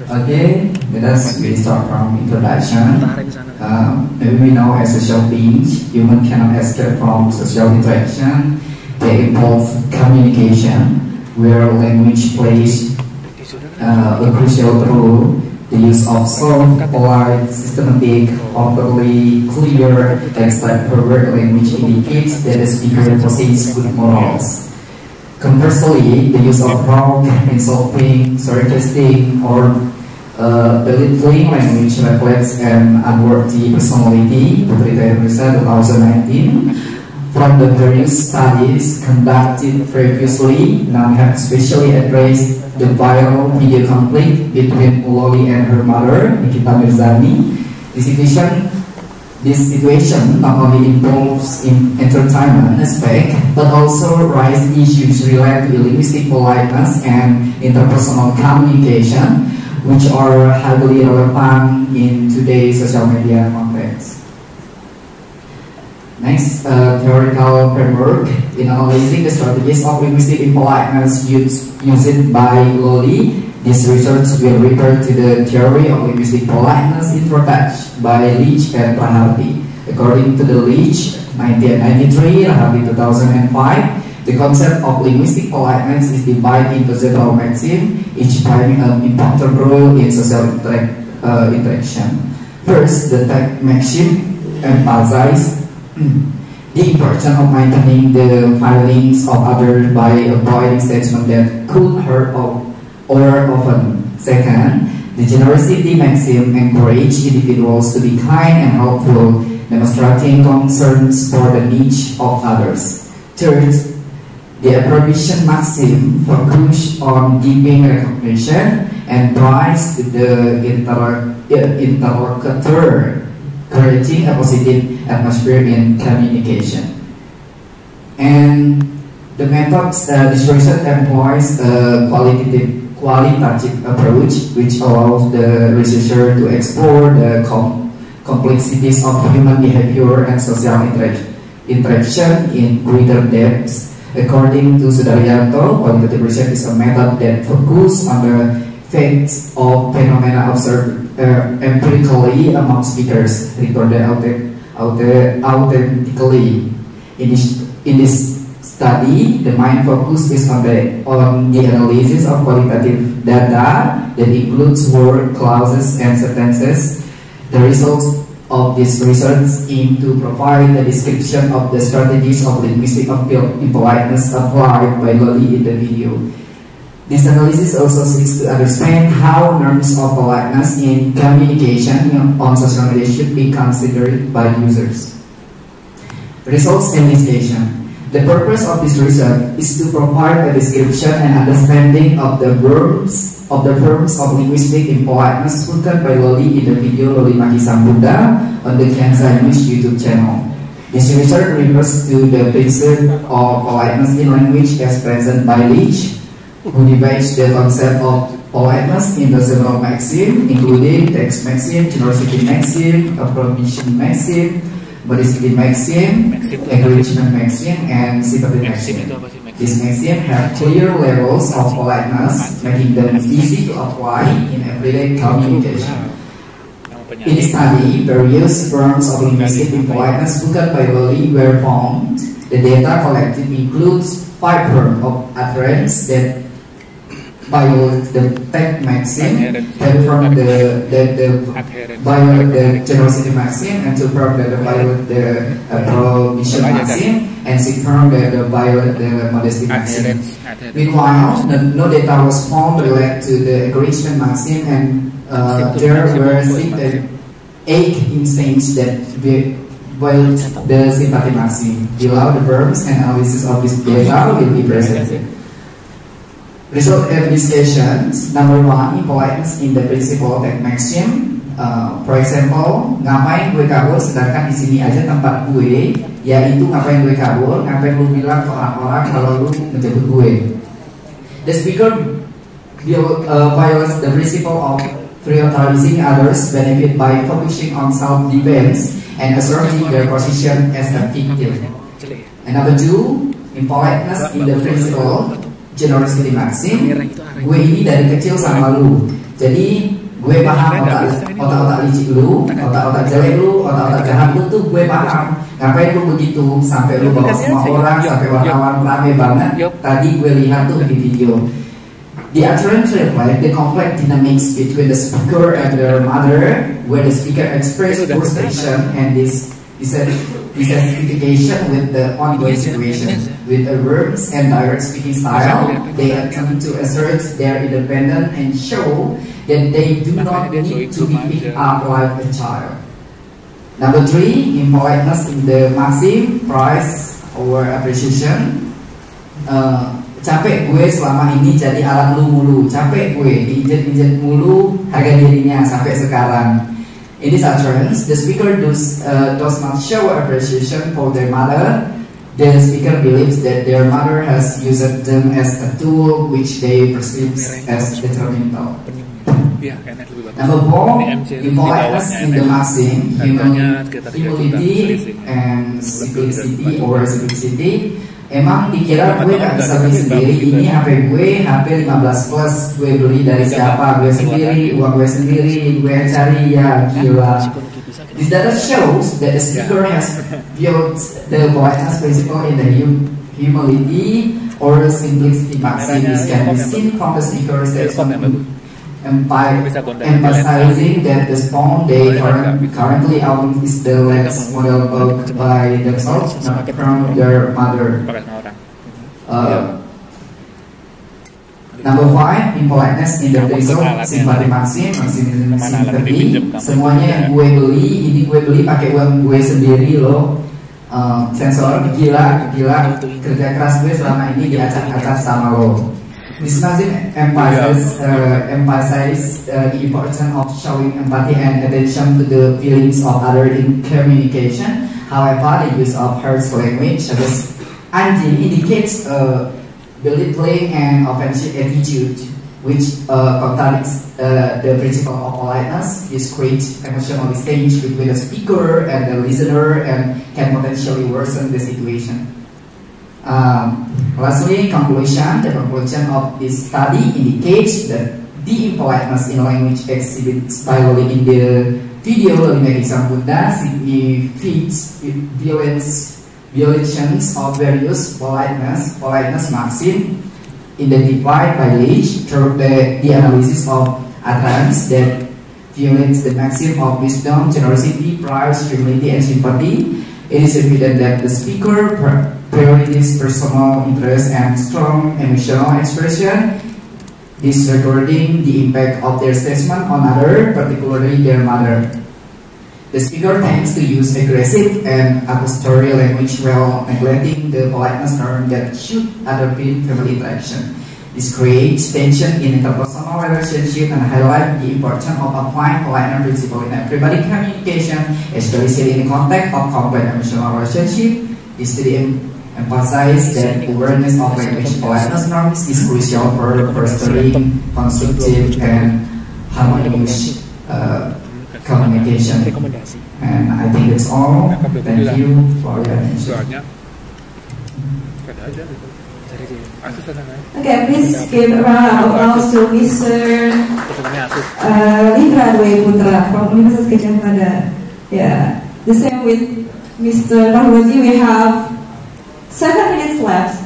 Okay, let us start from introduction. Maybe we know as social beings, human cannot escape from social interaction. They involve communication, where language plays a crucial role. The use of soft, polite, systematic, orderly, clear, and straightforward language indicates that the speaker possesses good morals. Conversely, the use of wrong, insulting, sarcastic, or belittling language reflects an unworthy personality. Putri 2019. from the various studies conducted previously, none have especially addressed the viral video conflict between Loli and her mother, Nikita Mirzani. This situation not only involves in entertainment aspect, but also raises issues related to linguistic politeness and interpersonal communication, which are highly relevant in today's social media context. Next, theoretical framework. In analyzing the strategies of linguistic impoliteness used by Loli, this research will refer to the theory of linguistic politeness introduced by Leach and Rahardi. According to the Leach, 1993, Rahardi 2005, the concept of linguistic politeness is divided into several maxims, each playing an important role in social interaction. First, the tech maxim emphasizes the importance of maintaining the feelings of others by avoiding statements that could hurt or often. Second, the generosity maxim encourages individuals to be kind and helpful, demonstrating concerns for the needs of others. Third, the approbation maxim focuses on giving recognition and praise to the interlocutor, creating a positive atmosphere in communication. And the method this research employs a qualitative approach, which allows the researcher to explore the complexities of human behavior and social interaction in greater depth. According to Sudaryanto, qualitative research is a method that focuses on the facts of phenomena observed empirically among speakers, recorded authentically. In this study, the main focus is on the analysis of qualitative data that includes word, clauses, and sentences. The results of this research aim to provide a description of the strategies of linguistic impoliteness applied by Loli in the video. This analysis also seeks to understand how norms of politeness in communication on social media should be considered by users. Results and listation. The purpose of this research is to provide a description and understanding of the verbs of linguistic impoliteness spoken by Loli in the video Loli Maki Sambuddha on the Kansai News YouTube channel. This research refers to the principle of politeness in language as present by Leach, who divides the concept of politeness into several maxims, including text maxim, generosity maxim, approbation maxim, modesty maxim, encouragement maxim, and sympathy maxim. These maxims have clear levels of politeness, making them easy to apply in everyday communication. In this study, various forms of linguistic impoliteness spoken by Loli were found. The data collected includes 5 forms of utterance that violate the tech maxim, 10 from the violate the generosity maxim, and 2 from the violate the approbation maxim, and 6 from the violate the modesty maxim. Meanwhile, no data was found related to the encouragement maxim, and there were 8 instances that violate the sympathy maxim. Below the verbs and analysis of this data will be presented. Result investigations. Number 1, impoliteness in the principle of tech maxim. For example, ngapain gue kabur, sedangkan di sini aja tempat gue, yaitu ngapain gue kabur, ngapain lu bilang ke orang-orang kalau lu menjemput gue. The speaker violates the principle of prioritizing others' benefit by focusing on self-defense and asserting their position as a victim. And number 2, impoliteness in the principle generosity maxim. Gue ini dari kecil sama lu, jadi gue paham otak-otak licik lu, otak-otak jelek lu, otak-otak jahat lu tuh gue paham. Ngapain lu begitu sampai lu bawa semua orang, sampai wartawan rame banget. Tadi gue lihat tuh di video. The utterance reflect the complex dynamics between the speaker and their mother, where the speaker expressed frustration and dissatisfaction with the ongoing situation. With the verbs and direct speaking style, they attempt to assert their independence and show that they do not need to be picked up like a child. Number 3, impoliteness in the maxim, praise our appreciation. Capek gue selama ini jadi alat lu mulu, capek gue diinjet-injet mulu harga dirinya sampai sekarang. In this utterance, the speaker does not show appreciation for their mother. The speaker believes that their mother has used them as a tool which they perceive as detrimental. Number 4, impoliteness in the maxim, humility and simplicity or simplicity. Emang dikira gue gak bisa beli sendiri, ini HP gue, HP 15 plus, gue beli dari siapa, gue sendiri, uang gue sendiri, gue cari, ya gila. This data shows that the speaker has built the politeness principle in the humility or simplicity maxim. This can be seen from the speaker's statement emphasizing that the phone they currently own is the latest model bought by themselves, not from their mother. Number 5, impoliteness in the result, simpati maxim, simpati. Semuanya yang gue beli, ini gue beli pakai uang gue sendiri loh. Sensor, gila, kerja keras gue selama ini diacak-acak sama lo. This maxim emphasizes the importance of showing empathy and attention to the feelings of others in communication. However, the use of harsh language such as anjing indicates belittling and offensive attitude, which contradicts the principle of politeness. This creates emotional exchange between the speaker and the listener and can potentially worsen the situation. Lastly, the conclusion of this study indicates that the impoliteness in language exhibited stylely in the video Limerick Sambunda signifies violations of various politeness maxim identified by Leach through the analysis of utterance that violates the maxim of wisdom, generosity, pride, humility, and sympathy. It is evident that the speaker prioritizes personal interest and strong emotional expression, disregarding the impact of their statement on others, particularly their mother. The speaker tends to use aggressive and accusatory language while neglecting the politeness norm that should underpin family interaction. This creates tension in interpersonal relationship and highlights the importance of applying politeness principle in everybody communication, especially in the context of complex emotional relationship. This study emphasizes that awareness of language politeness norms is crucial for fostering constructive and harmonious communication. And I think that's all. Thank you for your attention. Okay, please give a round of applause to Mr. Libra Dwi Putra from Universitas Gajah Mada. Yeah, the same with Mr. Rahwaji. We have 7 minutes left.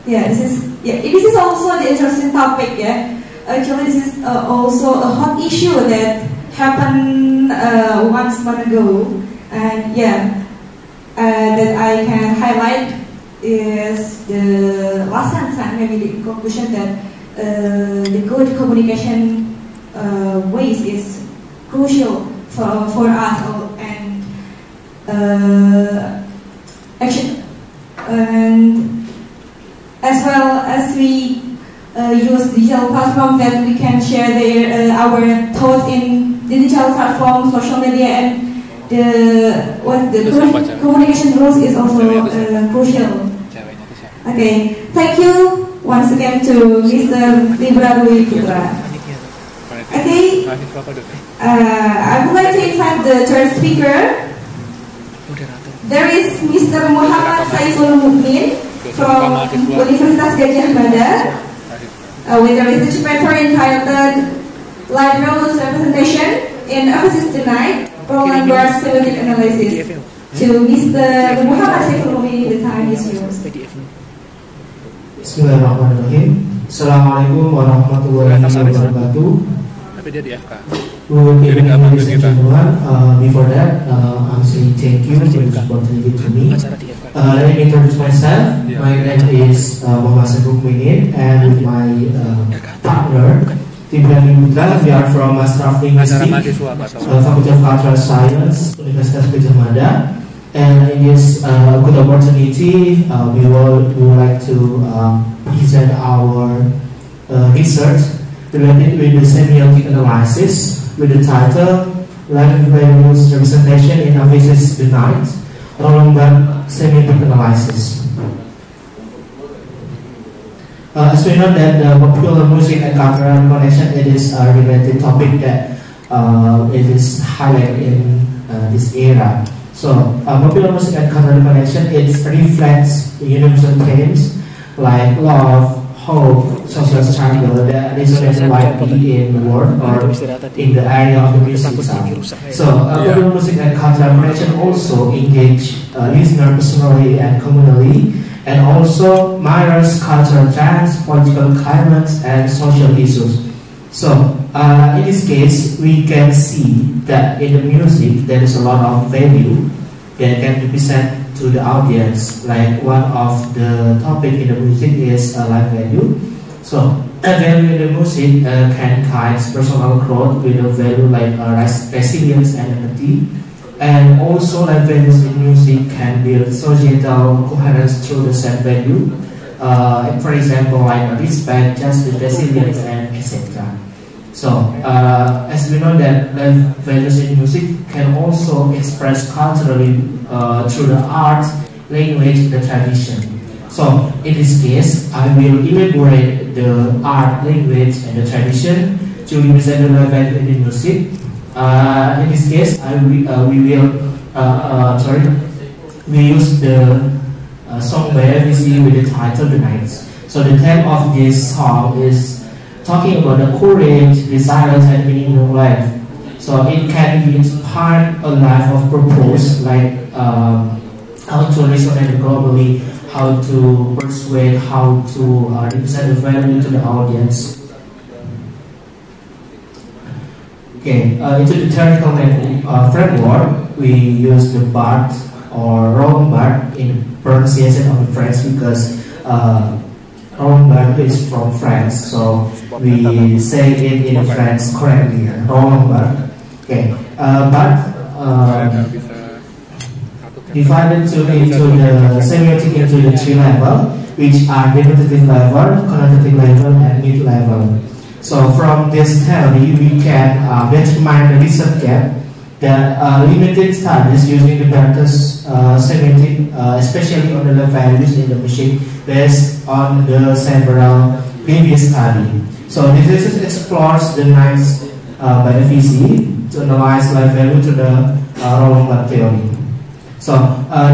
Yeah, this is also the interesting topic. Yeah, actually, this is also a hot issue that happened once month ago, and yeah, that I can highlight is the last sentence, maybe the conclusion that the good communication ways is crucial for us, and action, and as well as we use digital platforms that we can share our thoughts in digital platforms, social media, and the communication rules is also crucial. Okay, thank you once again to Mr. Libra Dwi Putra. Okay, I would like to invite the third speaker. There is Mr. Muhammad Saiful Mukmin from Universitas Gajah Mada with a research paper entitled Light Rules Representation in Emphasis Tonight, Roland Barthes Semantic Analysis. To Mr. Muhammad Saiful Mukmin, the time is yours. Bismillahirrahmanirrahim. Assalamualaikum warahmatullahi wabarakatuh. Good evening, ladies and gentlemen. Before that, I'm saying thank you for this opportunity to me. Let me introduce myself. My name is Muhammad Saiful Mukmin, and with my partner, Libra Dwi Putra. We are from Master of Linguistics, Faculty of Cultural Science, Universitas Gajah Mada. And in this good opportunity, we would like to present our research related with the semiotic analysis with the title Language Values Representation in Avices the Night, Rolombac Semiotic Analysis. As we know that the popular music and cultural connection, it is a related topic that it is highlighted in this era. So popular music and cultural connection, it reflects universal themes like love, hope, social struggle that resonate widely in the world or in the area of the music sound. So popular music and cultural connection also engage listener personally and communally, and also mirrors cultural trends, political climates, and social issues. So in this case, we can see that in the music there is a lot of value that can be presented to the audience. Like one of the topic in the music is life value. So a value in the music can guide personal growth with a value like resilience and empathy. And also life values in music can build societal coherence through the same value. For example, like respect, justice, resilience, and etc. So, as we know that life values in music can also express culturally through the art, language, the tradition. So, in this case, I will elaborate the art, language, and the tradition to represent the life value in the music. In this case, we use the song by FPSB with the title The Nights. So the theme of this song is talking about the courage, resilience, and meaning of life. So it can be inspired a life of purpose, like how to resonate globally, how to persuade, how to represent the value to the audience. Okay, into the theoretical framework, we use the BART or Rolombac in pronunciation of the French because Rolombac is from France, so we say it in French correctly, Rolombac. Okay, but divided into the semiotic into the three levels, which are denotative level, connotative level, and mid level. So from this theory, we can determine the research gap that limited studies using the Bertha's semiotic, especially on the values in the machine, based on the several previous studies. So this research explores the nights by the FPSB to analyze life value to the Rolombac theory. So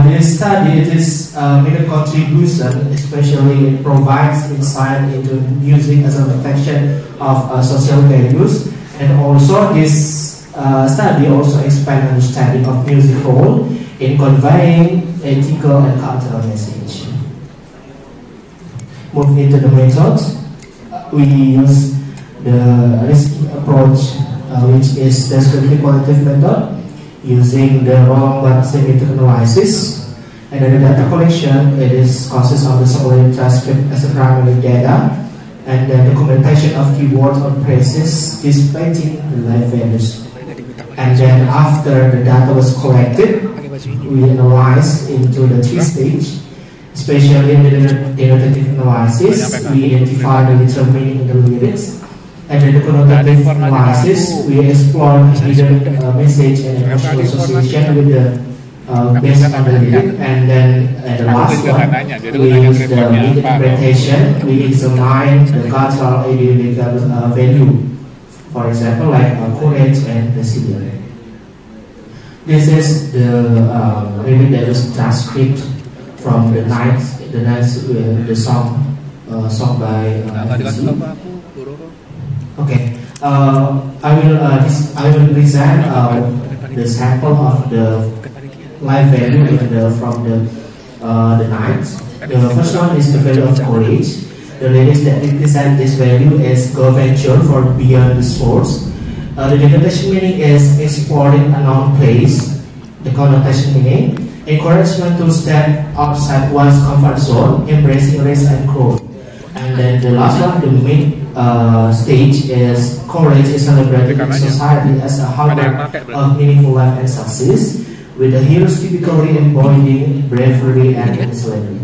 this study, it is made a contribution, especially it provides insight into music as a reflection of social values, and also this study also expands understanding of music role in conveying ethical and cultural message. Moving into the methods, we use the listening approach, which is descriptive qualitative method, using the Rolombac semiotic analysis, and then the data collection, it is consists of the scholarly transcript as a primary data, and then documentation of keywords or phrases displaying the life values. And then after the data was collected, we analyze into the three stages, especially in the denotative analysis, we identify the literal meaning in the lyrics. And in the connotative analysis, we explore hidden message and emotional association with the based on the lyric. And then the last one, we use the interpretation. We examine the cultural ideological value. For example, like courage and resilience. This is the really there is transcript from the song by Okay, I will present the sample of the life value from the nights. The first one is the value of courage. The lyrics that represent this value is go venture for beyond the source. The denotation meaning is exploring a known place. The connotation meaning encouragement to step outside one's comfort zone, embracing risk and growth. And then the last one, the mid stage is courage is celebrated in society as a hallmark of meaningful life and success, with the heroes typically embodying bravery and slavery.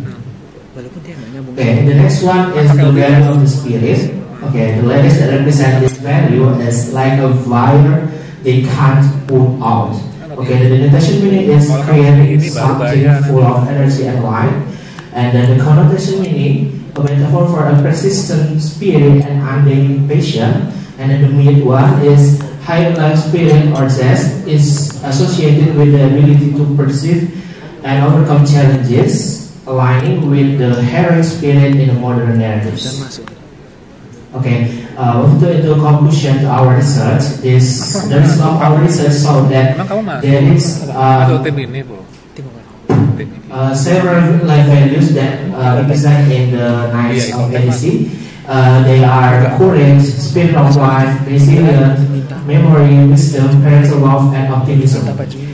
Okay, the next one is the value of the spirit. Okay, the letters that represent this value is like a fire they can't put out. Okay, the denotation meaning is creating something full of energy and light. And then the connotation meaning, a metaphor for a persistent spirit and undying passion. And then the mid one is high life spirit or zest is associated with the ability to perceive and overcome challenges, aligning with the heroic spirit in the modern narratives. Okay, into conclusion to our research is the result of our research showed that there is several life values that represent in the Knights of ADC. They are courage, spirit of life, resilience, memory, wisdom, parental love, and optimism.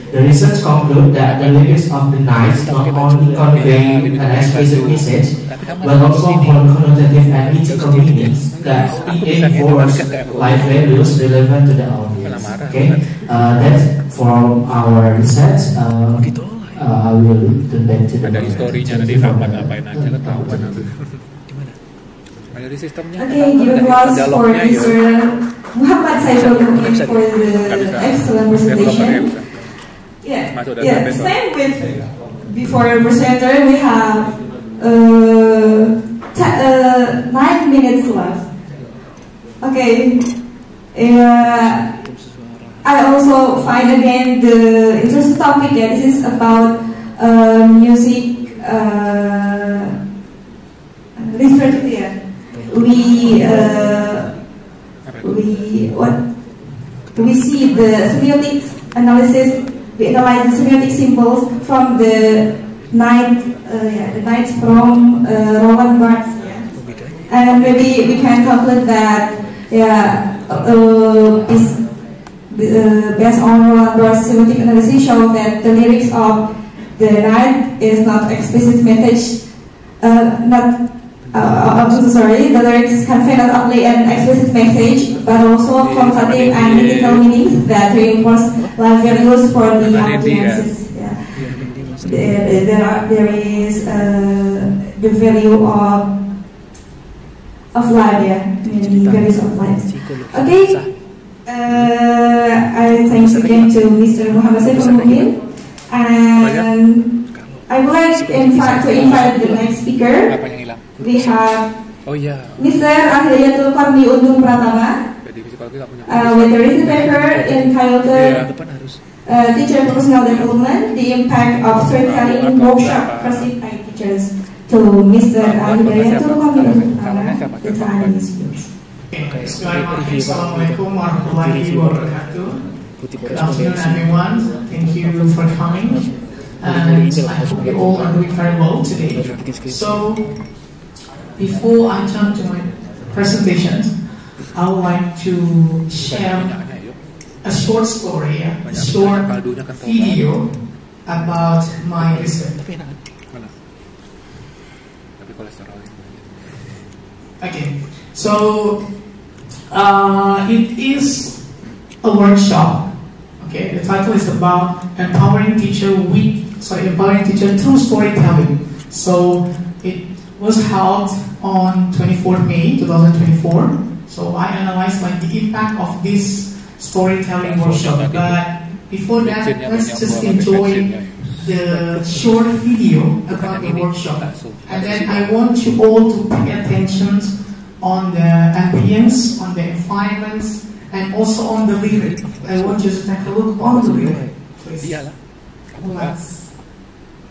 The research concludes that the lyrics of the Knights not only convey an explicit message, but also hold connotative and ethical meanings that reinforce life values relevant to the audience. Okay, that's from our research. I will turn back to the historinya nanti kapan ngapain aja ketahuan nanti. Okay, give applause for Mr. Muhammad Saiful for the excellent presentation. Yeah, same with before presenter, we have 9 minutes left. Okay, I also find again the interesting topic. Yeah, this is about music literature. Yeah. We see the semiotic analysis. We analyze the semiotic symbols from the ninth from Roland Barthes. Yeah. And maybe we can conclude that based on Roland Barthes' semiotic analysis show that the lyrics of the night is not explicit message, the lyrics convey not only an explicit message but also comforting and mythical meanings that reinforce life values for the audiences. Yeah. There is the value of life, the values of life. Okay. I thanks again to Mr. Muhammad Saiful, and I would like to invite the next speaker. We have Mr. Ahliyatul Qarni Undung Pratama, with the recent paper entitled Teacher Professional Development, the Impact of Storytelling Workshop for CPI Teachers, to Mr. Ahliyatul Qarni Undung Pratama. The time is yours. Assalamualaikum warahmatullahi wabarakatuh. Good afternoon, everyone. Thank you for coming, and I hope you all are doing very well today. So, before I jump to my presentation, I would like to share a short story, a short video about my research. Okay, so it is a workshop. Okay, the title is about empowering teacher through storytelling. So it was held on 24th May 2024. So I analyzed the impact of this storytelling workshop. But before that, let's just enjoy the short video about the workshop, and then I want you all to pay attention on the ambience, on the environments, and also on the lyric. I want you to take a look on the lyric, please. Let's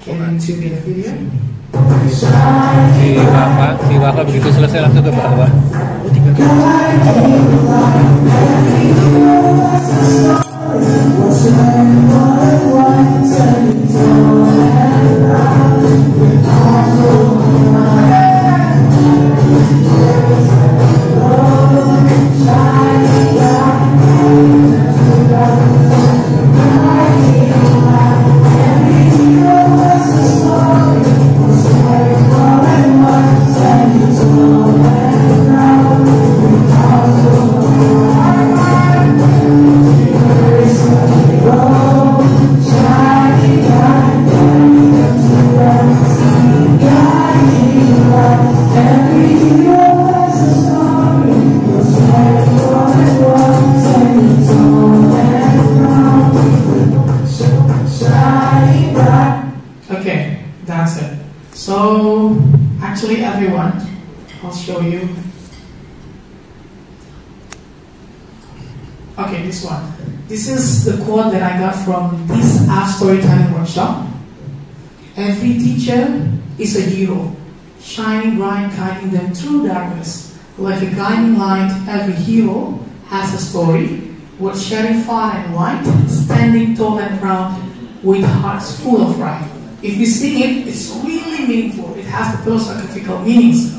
get into the video. Si Wafa begitu selesai langsung ke bawah. shining bright. Okay, that's it. So, actually everyone, I'll show you. Okay, this one. This is the quote that I got from this art storytelling workshop. Every teacher is a hero, shining bright, guiding them through darkness. Like a guiding light, every hero has a story, worth sharing far and wide, standing tall and proud, with hearts full of pride. If you sing it, it's really meaningful. It has the philosophical meanings.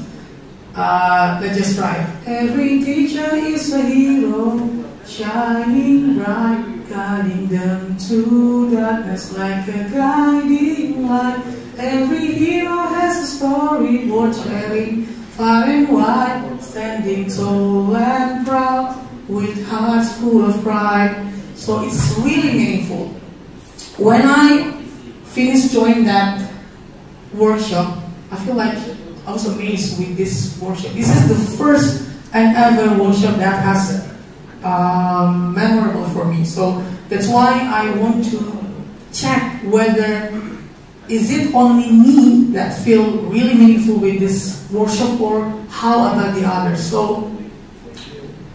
Let's just try it. Every teacher is a hero, shining bright, guiding them through darkness like a guiding light. Every hero has a story worth sharing, far and wide, standing tall and proud, with hearts full of pride. So it's really meaningful. When I finished joining that workshop, I feel like I was amazed with this workshop. This is the first and ever workshop that has memorable for me. So that's why I want to check whether is it only me that feel really meaningful with this workshop, or how about the others. So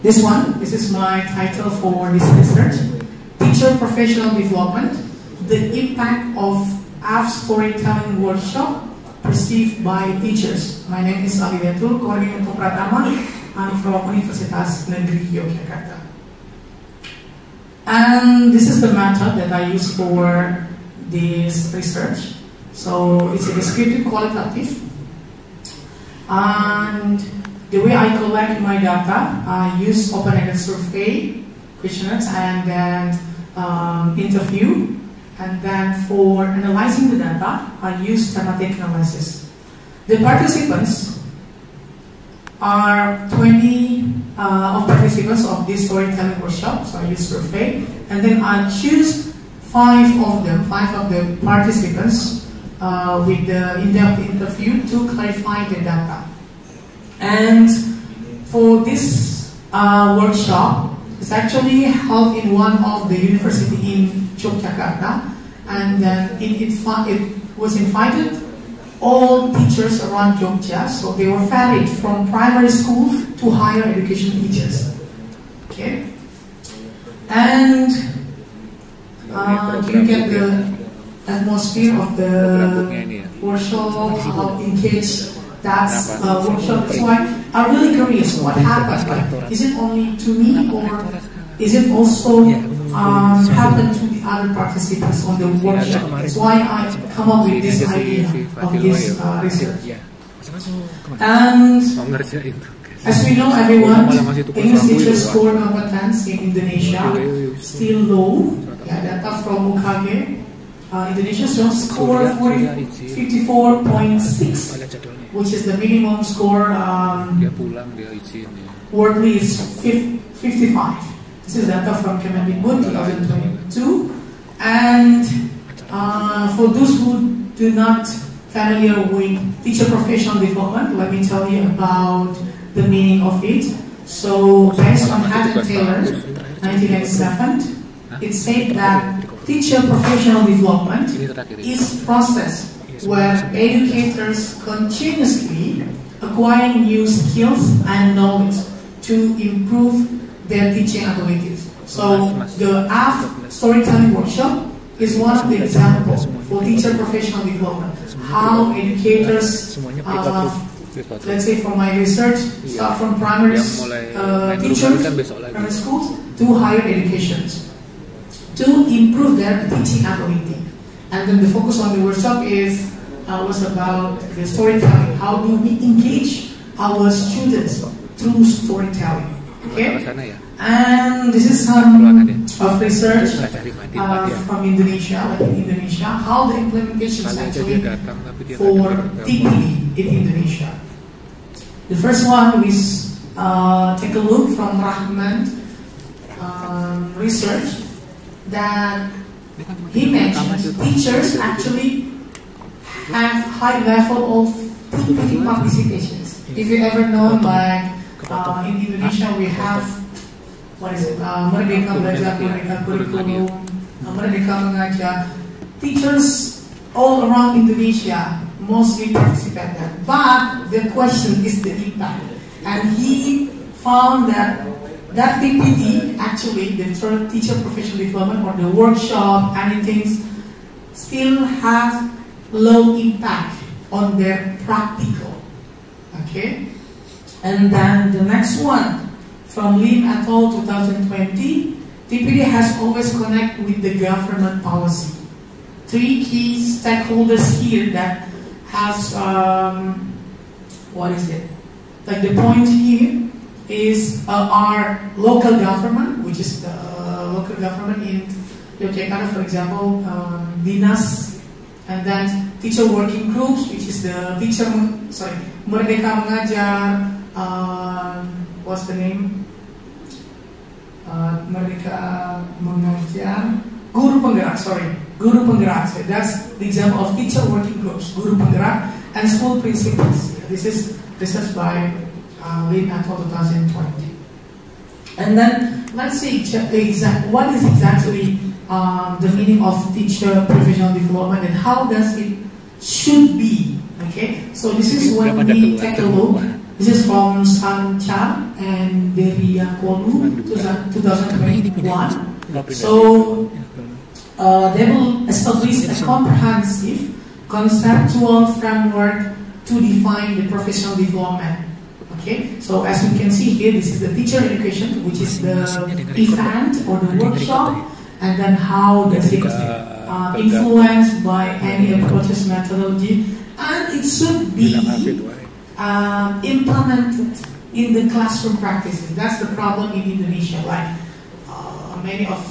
this is my title for this research: Teacher Professional Development, the impact of art storytelling workshop perceived by teachers. My name is Auditorium, Koordinator Pertama. I'm from Universitas Negeri Yogyakarta. And this is the method that I use for this research. So it's a descriptive qualitative. And the way I collect my data, I use open-ended survey, questionnaires, and then interview. And then for analyzing the data, I use thematic analysis. The participants are 20 of participants of this storytelling workshop, so I use survey, and then I choose 5 of the participants with the in-depth interview to clarify the data. And for this workshop, it's actually held in one of the university in Yogyakarta, and then it was invited all teachers around Jogja, so they were varied from primary school to higher education teachers. Okay, and you get the atmosphere of the workshop, how engaged that workshop. That's why I'm really curious what happened. Like, is it only to me, or is it also happened to the other participants on the workshop? That's why I come up with this idea of this research. And as we know, everyone, English teachers score competence in Indonesia still low. Data from UKG, Indonesia score 54.6, which is the minimum score. Worldly is 55. This is data from Kemendikbud 2022. And for those who do not familiar with teacher professional development, let me tell you about the meaning of it. So based on Haddon Taylor, 1997, it said that teacher professional development is a process where educators continuously acquire new skills and knowledge to improve their teaching abilities. So the art storytelling workshop is one of the examples for teacher professional development. How educators, let's say for my research, start from primary teachers, primary schools, to higher educations, to improve their teaching ability. And then the focus on the workshop was about the storytelling. How do we engage our students through storytelling? Okay? And this is some of research from Indonesia, like in Indonesia, how the implementation is actually for TPD in Indonesia. The first one is take a look from Rahman research that he mentions teachers actually have high level of TPD participations. If you ever know, like in Indonesia we have, what is it? Merdeka Belajar, Merdeka Kurikulum, Merdeka Mengajar. teachers all around Indonesia mostly participate there. But the question is the impact. And he found that TPD, actually, the third teacher professional development or the workshop, anything, still has low impact on their practical. Okay? And then the next one, from Lim et al. 2020, TPD has always connected with the government policy. 3 key stakeholders here that has, what is it? Like the point here is our local government, which is the local government in Yogyakarta, for example, Dinas, and then teacher working groups, which is the teacher, Merdeka Mengajar, what's the name? Merdeka Mengajar, Guru Penggerak, Guru Penggerak. So that's the example of teacher working groups, Guru Penggerak, and school principals. This is research by Lim et al. 2020. And then let's see what is exactly the meaning of teacher professional development and how does it should be. Okay, so this is when we take a look. This is from Sancha and Deria Kolu 2021. So they will establish a comprehensive conceptual framework to define the professional development. Okay, so as you can see here, this is the teacher education, which is the event or the workshop, and then how does it influenced by any approaches, methodology, and it should be implemented in the classroom practices. That's the problem in Indonesia. Like many of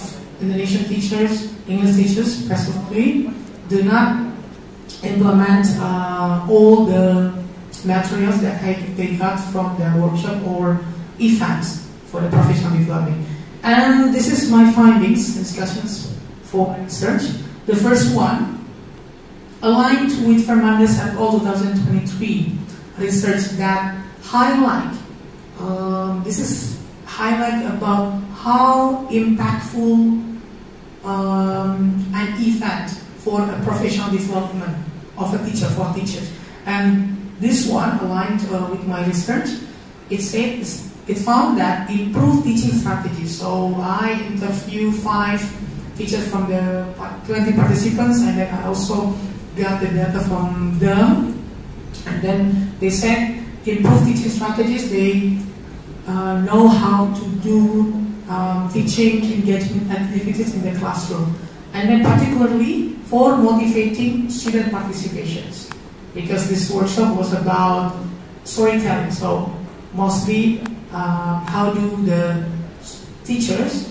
Indonesian teachers, English teachers specifically, do not implement all the materials that they got from their workshop or events for the professional development. And this is my findings, discussions for my research. The first one, aligned with Fernandez et al. 2023 research that highlight, this is highlight about how impactful an event for a professional development of a teacher, for teachers. And this one, aligned with my research, it found that improved teaching strategies. So I interviewed 5 teachers from the 20 participants, and then I also got the data from them. And then they said improved teaching strategies, they know how to do teaching engagement activities in the classroom. And then particularly for motivating student participations, because this workshop was about storytelling. So mostly how do the teachers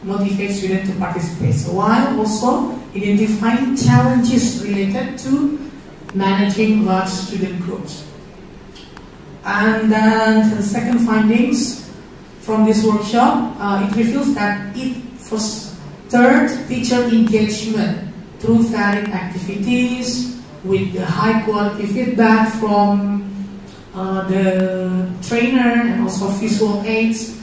motivate students to participate, so while also identifying challenges related to managing large student groups. And then the second findings from this workshop, it reveals that it fostered teacher engagement through varied activities with the high quality feedback from the trainer and also visual aids,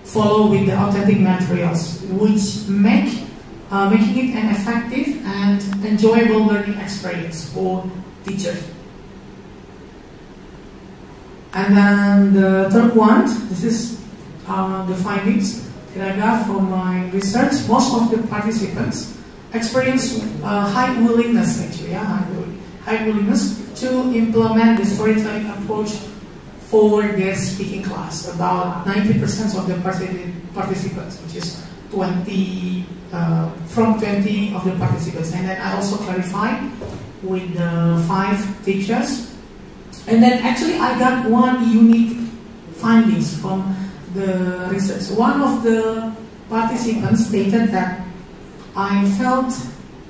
follow with the authentic materials, which making it an effective and enjoyable learning experience for teachers. And then the third one, this is the findings that I got from my research. Most of the participants experience high willingness, actually, high willingness to implement the storytelling approach for their speaking class. About 90% of the participants, which is 20 from 20 of the participants. And then I also clarified with the 5 teachers. And then actually I got one unique findings from the research. One of the participants stated that I felt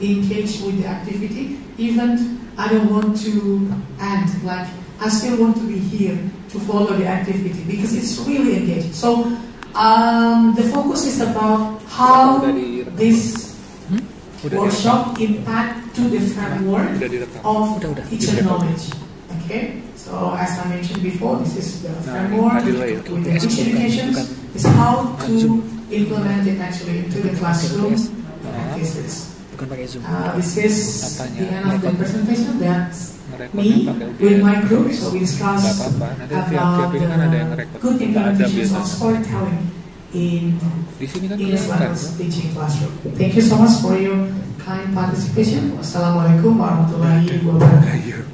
engaged with the activity, even I don't want to end, like I still want to be here to follow the activity because it's really engaging. So the focus is about how this workshop impact to the framework of teacher knowledge. Okay, so as I mentioned before, this is the framework with the teacher education, is how to implement it actually into the classroom practices. This is the end of the presentation. That's me with my group. So we discussed about the good implementations of storytelling in English language teaching classroom. Thank you so much for your kind participation. Wassalamualaikum warahmatullahi wabarakatuh.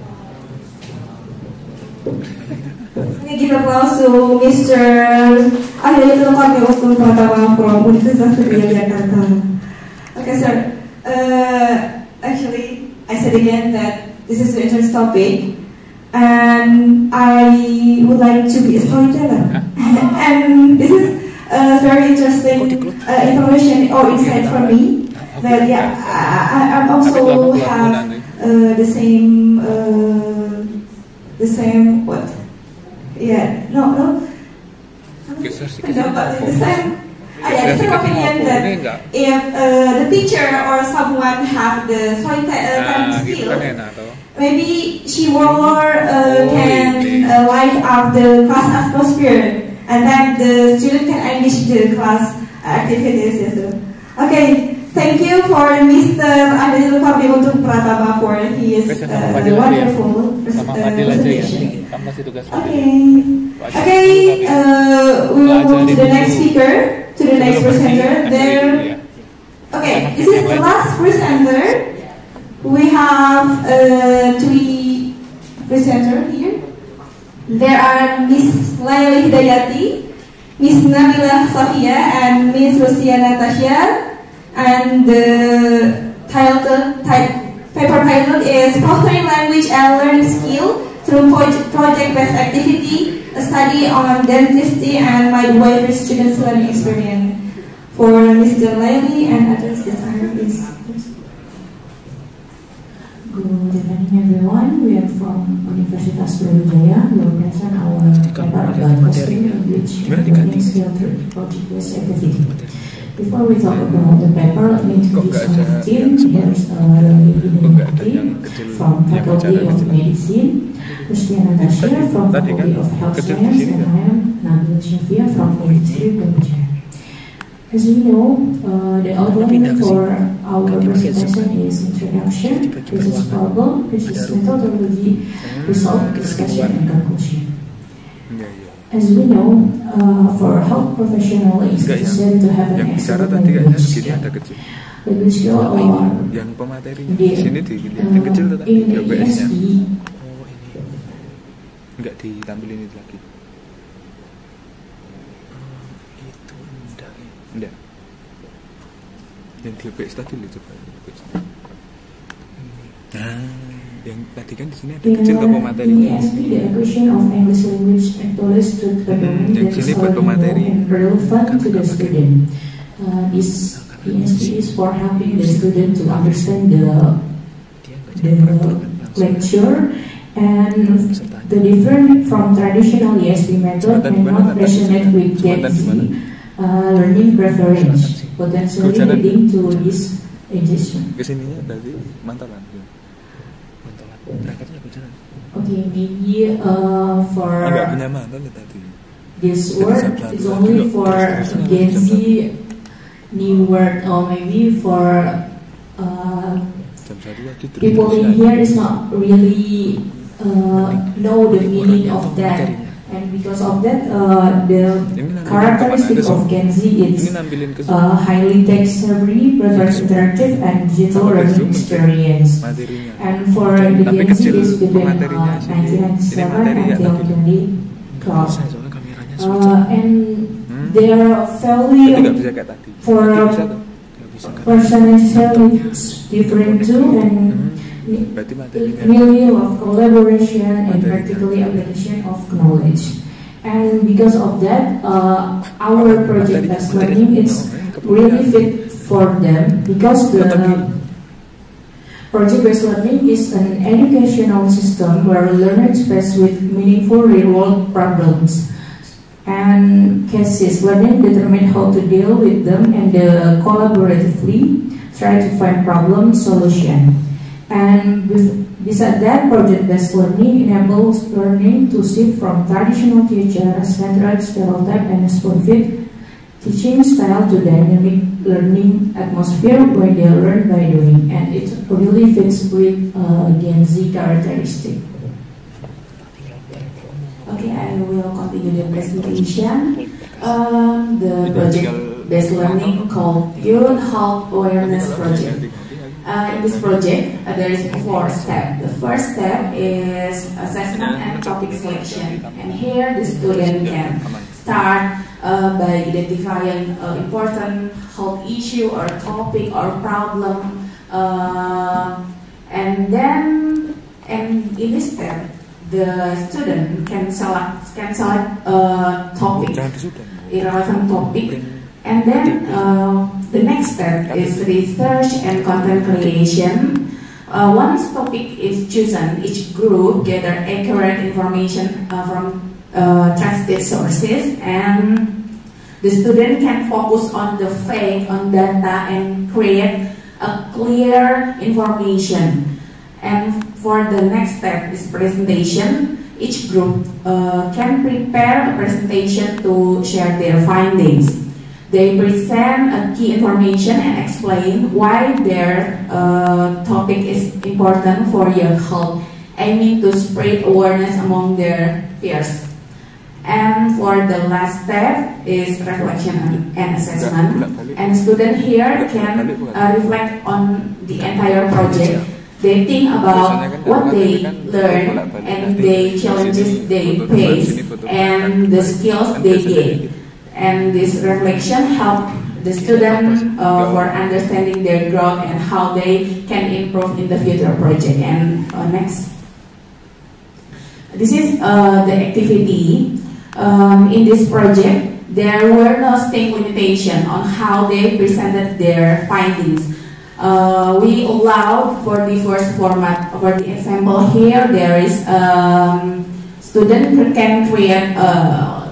Give applause to Mr. Auditorium from Universitas Jakarta. Okay, sir. Actually, I said again that this is an interesting topic, and I would like to be a storyteller. And this is very interesting information or insight for me. That yeah, I also have the same what? Yeah, no. But the same opinion that if the teacher or someone have the storytelling skill, maybe she more can light up the class atmosphere, and then the student can engage the class activities. Yes, sir. Okay, thank you for Mr. Auditorium untuk Pratama for his wonderful presentation. Okay, we will move to the next speaker, to the next presenter. There. Okay, this is the last presenter. We have three presenters here. There are Miss Laila Hidayati, Miss Nabila Safia, and Miss Lucia Natasha. And the paper title is Fostering Language and Learning Skill through Project-Based Activity, a study on dentistry and midwifery students' learning experience. For Mr. Laili and others, the time is. Good evening, everyone. We are from Universitas Brawijaya. We will present our paper about fostering language and learning skill through project-based activity. Before we talk about the paper, let me introduce our team. Here's team from Faculty of Medicine, Lucia Natasha from Faculty of Health Science, and I am Nabila Shafia from Ministry of Culture. As we know, the outline for our presentation is introduction, business problem, business methodology, result, discussion, and conclusion. As we know, for a health professional, it's necessary to have an excellent language skill. Language skill or in the ESP. Enggak ditampilin itu lagi. Enggak. Yang di FPS tadi lu coba. Yang tadi kan di sini ada kecil apa materinya? The equation of English language methods to determine that is relevant to the student. This ESP is for helping the student to understand the lecture and the different from traditional ESP method and not resonate with Gen Z learning preference, potentially leading to this engagement. Kesininya dari Mantalan. Okay, maybe for this word is only for Gen Z new word, or maybe for people in here is not really know the meaning of that, and because of that the characteristic of Gen Z is highly tech-savvy, prefers interactive and digital learning experience. And for the Gen Z is between 1997 until 2012. And their value for personality is different too, and really of collaboration and practically application of knowledge. And because of that, our project-based learning is really fit for them, because the project-based learning is an educational system where learners face with meaningful real-world problems and cases. Learning determine how to deal with them and collaboratively try to find problem solution. And besides that, project-based learning enables learning to shift from traditional teacher-centered stereotype and spoon-feed teaching style to dynamic learning atmosphere where they learn by doing, and it really fits with Gen Z characteristic. Okay, I will continue the presentation. The project-based learning called Youth Health Awareness Project. In this project, there is 4 steps. The first step is assessment and topic selection. And here, the student can start by identifying important health issue or topic or problem. And in this step, the student can select topic, irrelevant topic, and then the next step is research and content creation. Once topic is chosen, each group gather accurate information from trusted sources, and the student can focus on the fact, on data, and create a clear information. And for the next step is presentation. Each group can prepare a presentation to share their findings. They present a key information and explain why their topic is important for your health, aiming to spread awareness among their peers. And for the last step is reflection and assessment. And students here can reflect on the entire project. They think about what they learn and the challenges they face and the skills they gain. And this reflection helps the student for understanding their growth and how they can improve in the future project. And next, this is the activity. In this project, there were no state limitation on how they presented their findings. We allowed for diverse format. For the example here, there is student can create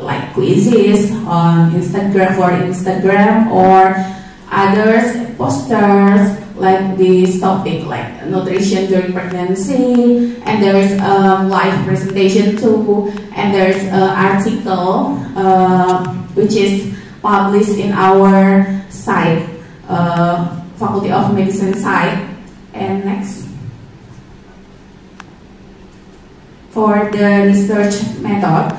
like quizzes on Instagram or others posters like this topic like nutrition during pregnancy, and there is live presentation too, and there is an article which is published in our site. Faculty of Medicine site. And next, for the research method,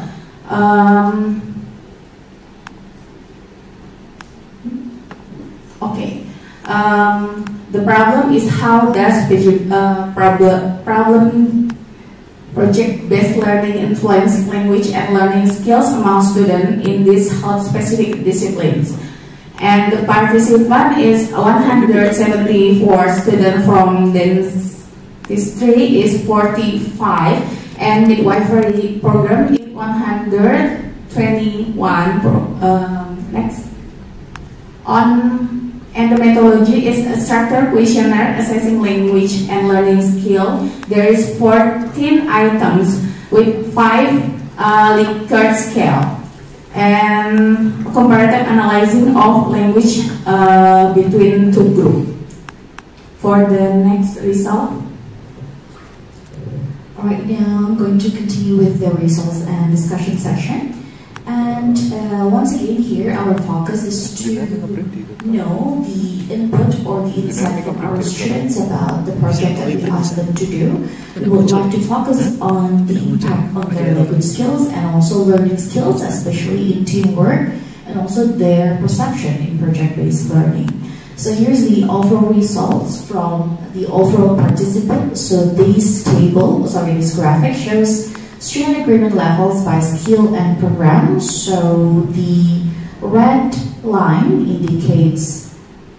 okay. The problem is how does project-based learning influence language and learning skills among students in these health-specific disciplines. And the participant is 174 students from dentistry is 45, and midwifery program is 121. Next. And the methodology is a structured questionnaire assessing language and learning skill. There is 14 items with 5 Likert scale. And comparative analyzing of language between 2 groups. For the next result. Alright, now I'm going to continue with the results and discussion section. And once again here, our focus is to know the input or the insight from our students about the project that we asked them to do. We would like to focus on the impact on their language skills and also learning skills, especially in teamwork, and also their perception in project-based learning. So here's the overall results from the overall participants. So this graphic shows student agreement levels by skill and program. So the red line indicates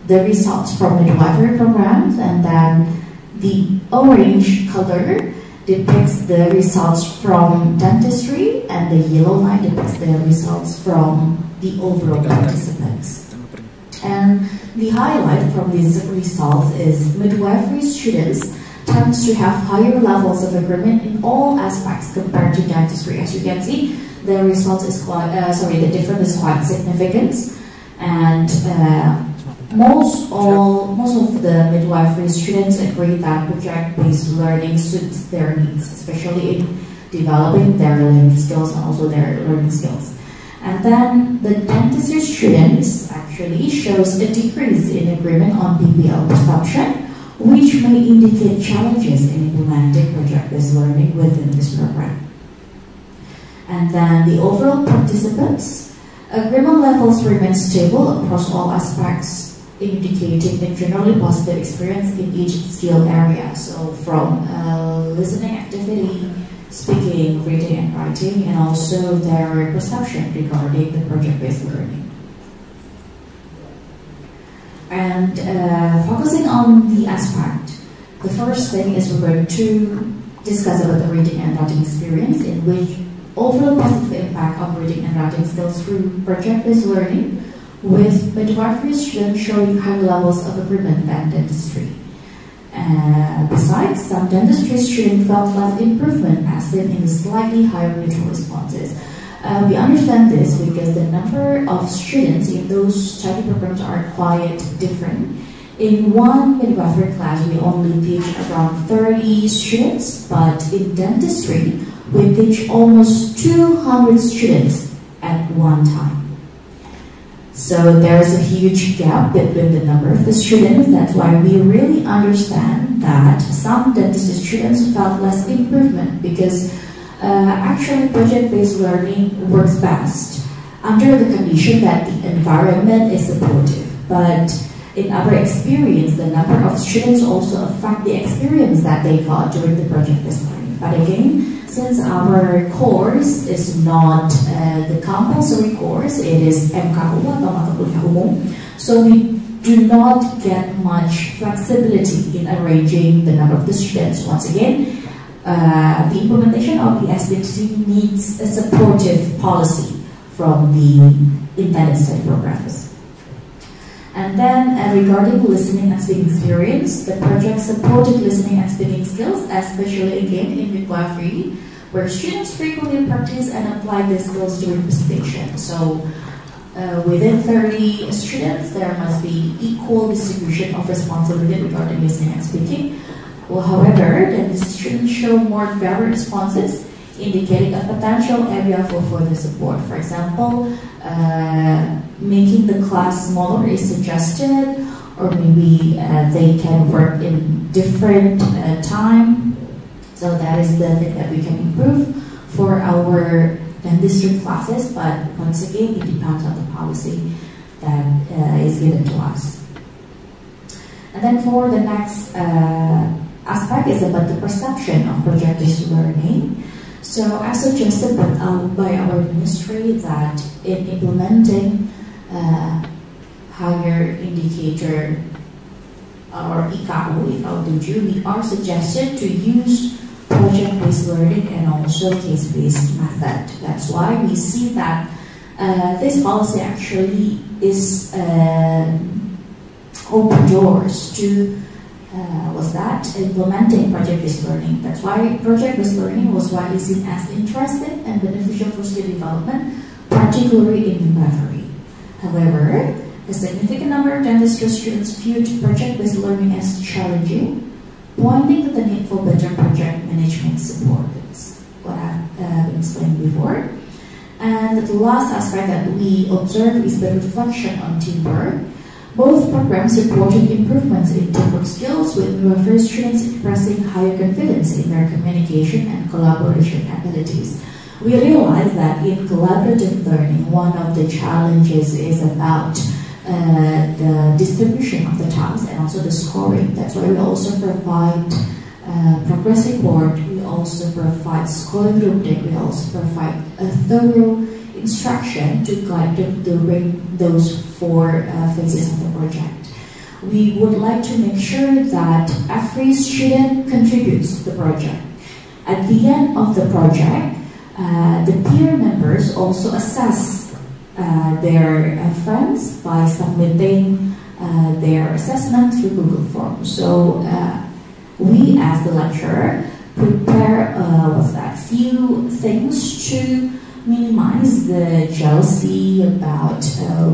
the results from midwifery programs, and then the orange color depicts the results from dentistry, and the yellow line depicts the results from the overall participants. And the highlight from these results is midwifery students tends to have higher levels of agreement in all aspects compared to dentistry. As you can see, the result is quite, the difference is quite significant, and most of the midwifery students agree that project-based learning suits their needs, especially in developing their language skills and also their learning skills. And then the dentistry students actually shows a decrease in agreement on PBL perception, which may indicate challenges in implementing project-based learning within this program. And then the overall participants, agreement levels remain stable across all aspects, indicating a generally positive experience in each skill area. So from listening activity, speaking, reading and writing, and also their perception regarding the project-based learning. And focusing on the aspect, the first thing is we're going to discuss about the reading and writing experience, in which overall positive impact on reading and writing skills through project-based learning, with midwifery students showing high levels of agreement than dentistry. Besides, some dentistry students felt less improvement as seen in the slightly higher mutual responses. We understand this because the number of students in those study programs are quite different. In one midwifery class, we only teach around 30 students, but in dentistry, we teach almost 200 students at one time. So there's a huge gap between the number of the students. That's why we really understand that some dentistry students felt less improvement, because actually project-based learning works best under the condition that the environment is supportive. But in our experience, the number of students also affect the experience that they got during the project-based learning. But again, since our course is not the compulsory course, it is MKU atau mata kuliah umum, so we do not get much flexibility in arranging the number of the students. Once again, the implementation of the SBT needs a supportive policy from the intended study programs. And then regarding listening and speaking experience, the project supported listening and speaking skills, especially again in midwifery, where students frequently practice and apply these skills during presentation. So within 30 students, there must be equal distribution of responsibility regarding listening and speaking. Well, however, then the students show more varied responses, indicating a potential area for further support. For example, making the class smaller is suggested, or maybe they can work in different time. So that is the thing that we can improve for our dentistry classes, but once again, it depends on the policy that is given to us. And then for the next aspect is about the perception of project-based learning. So as suggested by our ministry, that in implementing higher indicator or icoltec.uii, we are suggested to use project-based learning and also case-based method. That's why we see that this policy actually is open doors to implementing project-based learning. That's why project-based learning was widely seen as interesting and beneficial for skill development, particularly in midwifery. However, a significant number of dentistry students viewed project-based learning as challenging, pointing to the need for better project management support. That's what I've been explained before. And the last aspect that we observe is the reflection on teamwork. Both programs reported improvements in teamwork skills, with midwifery students expressing higher confidence in their communication and collaboration abilities. We realize that in collaborative learning, one of the challenges is about the distribution of the tasks and also the scoring. That's why we also provide progress report, we also provide scoring rubric, we also provide a thorough instruction to guide them during those 4 phases of the project. We would like to make sure that every student contributes to the project. At the end of the project, the peer members also assess their friends by submitting their assessment through Google Forms. So we, as the lecturer, prepare few things to minimize the jealousy about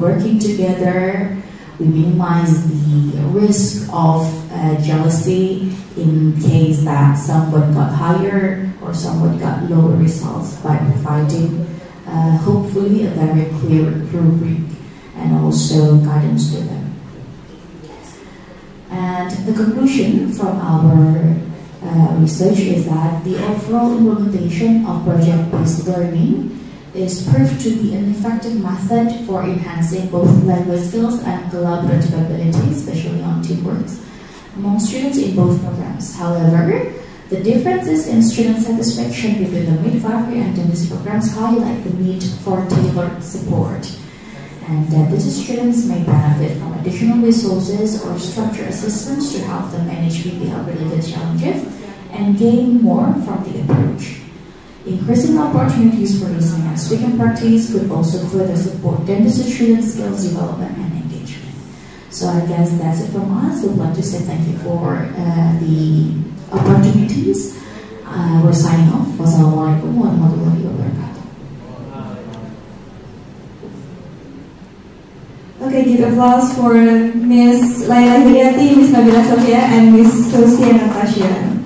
working together. We minimize the risk of jealousy in case that someone got higher or someone got lower results by providing hopefully a very clear rubric and also guidance to them. And the conclusion from our research is that the overall implementation of project-based learning is proved to be an effective method for enhancing both language skills and collaborative ability, especially on teamwork, among students in both programs. However, the differences in student satisfaction between the midwifery and dentistry programs highlight the need for tailored support, and that these students may benefit from additional resources or structured assistance to help them manage PPL-related challenges and gain more from the approach. Increasing opportunities for listening and speaking practice could also further support dentistry student skills development and engagement. So I guess that's it from us. We'd like to say thank you for the opportunities. We're signing off. Wassalamualaikum warahmatullahi wabarakatuh. Okay, give applause for Miss Laila Hidayati, Miss Nabila Sofia, and Miss Sosia Natasha.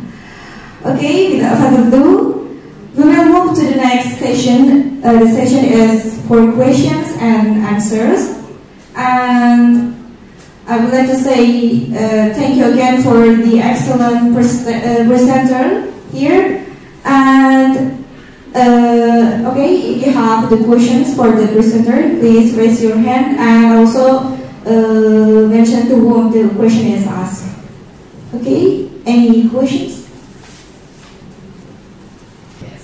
Okay, without further ado, we will move to the next session. The session is for questions and answers. And I would like to say thank you again for the excellent presenter here. And okay, if you have the questions for the presenter, please raise your hand and also mention to whom the question is asked. Okay, any questions?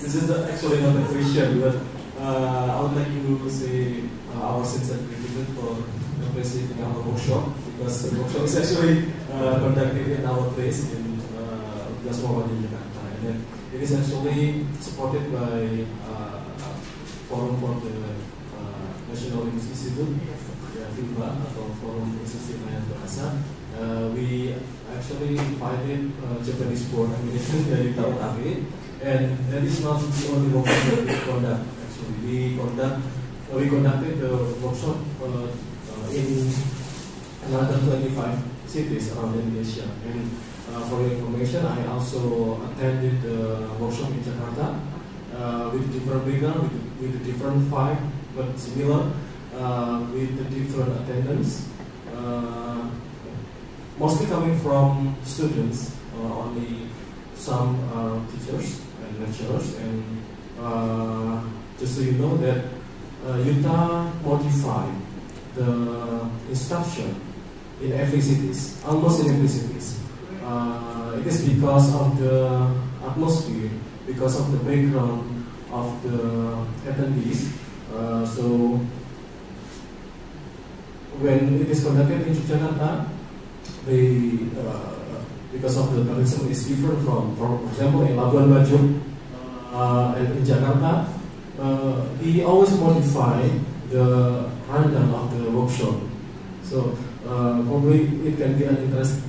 This is actually not a question, but I would like to say our sincere gratitude for participating in our workshop, because the workshop is actually conducted in our place in Jakarta, and it is actually supported by Forum for the National English Institute, FPSB, atau Forum Institusi Layanan Bahasa. We actually invited Japanese board administration dari tahun akhir. And that is not the only workshop that we conduct. Actually, we conducted the workshop in another 25 cities around Indonesia. And for your information, I also attended the workshop in Jakarta with different background, with a different vibe, but similar, with the different attendance. Mostly coming from students, only some are teachers and lecturers, and just so you know that UTA modify the instruction in every cities, almost in every cities. It is because of the atmosphere, because of the background of the attendees. So when it is conducted in Jakarta, they because of the curriculum is different from, for example, in Labuan Bajo and in Jakarta, he always modify the rundown of the workshop. So probably it can be an interest.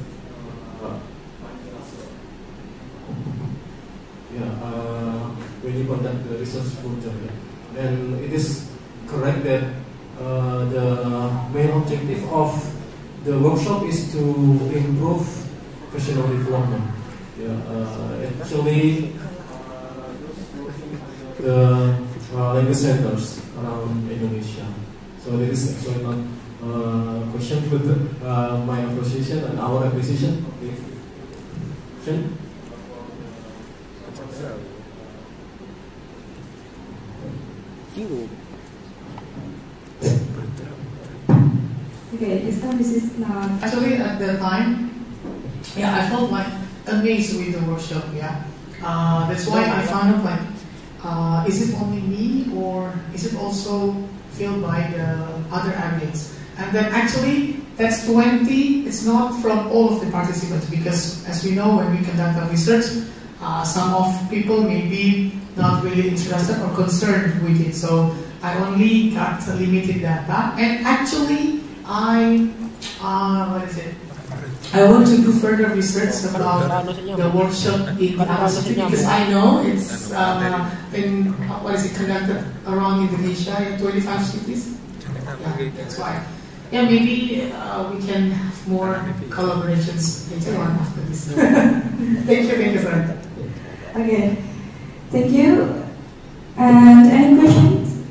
When you conduct the research project, and it is correct that the main objective of the workshop is to improve professional development. Actually, the language centers around Indonesia. So this is actually not a question, but my appreciation and our appreciation. Okay, this is not actually at the time. Yeah, I felt like amazed with the workshop. Yeah, that's why I found out like, is it only me or is it also filled by the other admins? And then actually that's 20. It's not from all of the participants, because as we know, when we conduct our research, some of people may be not really interested or concerned with it. So I only got limited data, and actually I want to do further research about the workshop in Arab, because I know it's conducted around Indonesia in 25 cities. Yeah, that's why. Yeah, maybe we can have more collaborations later on after this. Thank you, sir. Okay, thank you. And any questions?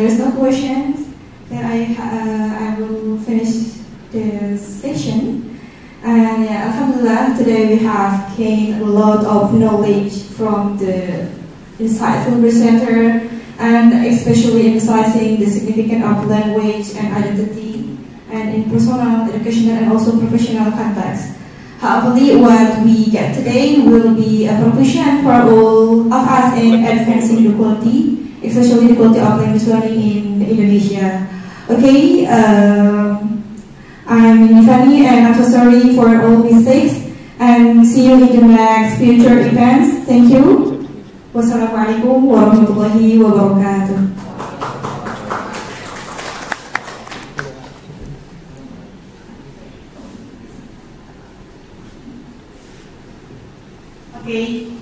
there's no questions, then I will finish the session. And yeah, Alhamdulillah, today we have gained a lot of knowledge from the insightful presenter, and especially emphasizing the significance of language and identity, and in personal, educational, and also professional context. Hopefully, what we get today will be a proposition for all of us in advancing the quality, especially the quality of language learning in Indonesia. Okay, I'm Nifani, and I'm so sorry for all mistakes, and see you in the next future events. Thank you. Wassalamualaikum warahmatullahi wabarakatuh. Okay,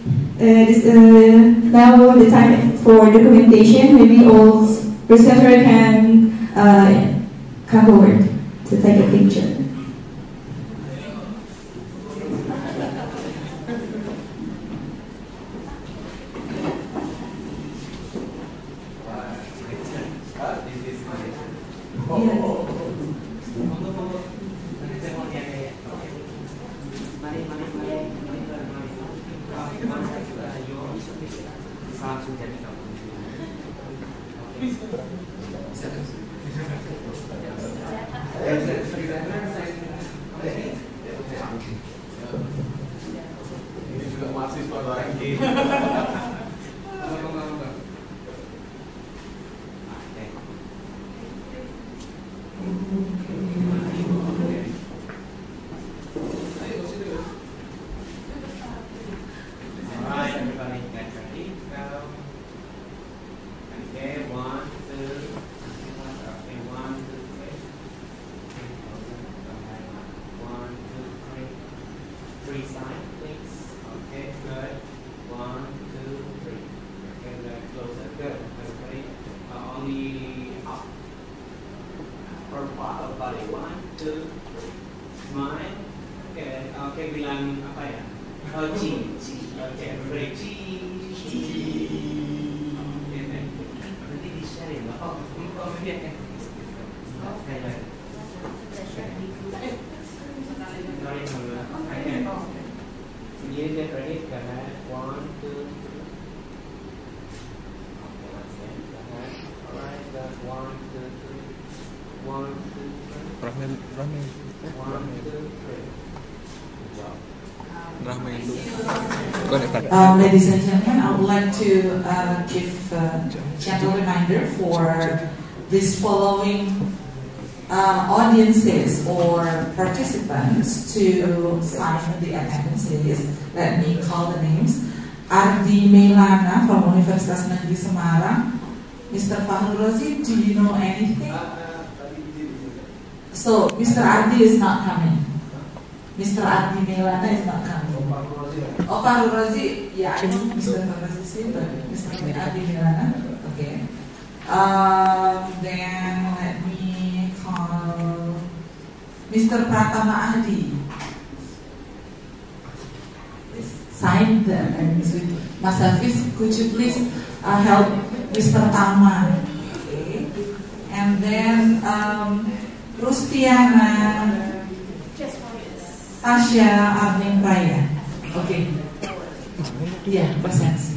now the time for documentation. Maybe all presenter can come forward to take a picture. Ladies and gentlemen, I would like to give a gentle reminder for these following audiences or participants to sign the attendance list. Let me call the names. Ardi Melana from Universitas Negeri Semarang. Mr. Fahul Rozi, do you know anything? So, Mr. Ardi is not coming. Mr. Ardi Melana is not coming. Oh, Fahul Rozi, yeah, I know Mr. Fahul Rozi, but Mr. Ardi Melana, okay. Then let me call Mr. Pertama Adi. Sign the attendance with Mas Hafiz. Could you please help Mr. Tama? Okay. And then Rustiana, Tasya Arning Raya. Okay. Yeah, presensi.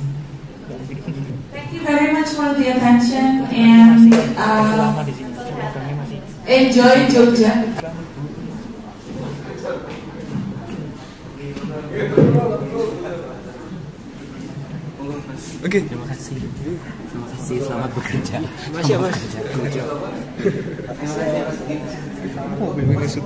Thank you very much for the attention and enjoy Jogja. Oke, terima kasih. Terima kasih, selamat bekerja. Terima kasih, Mas. Terima kasih.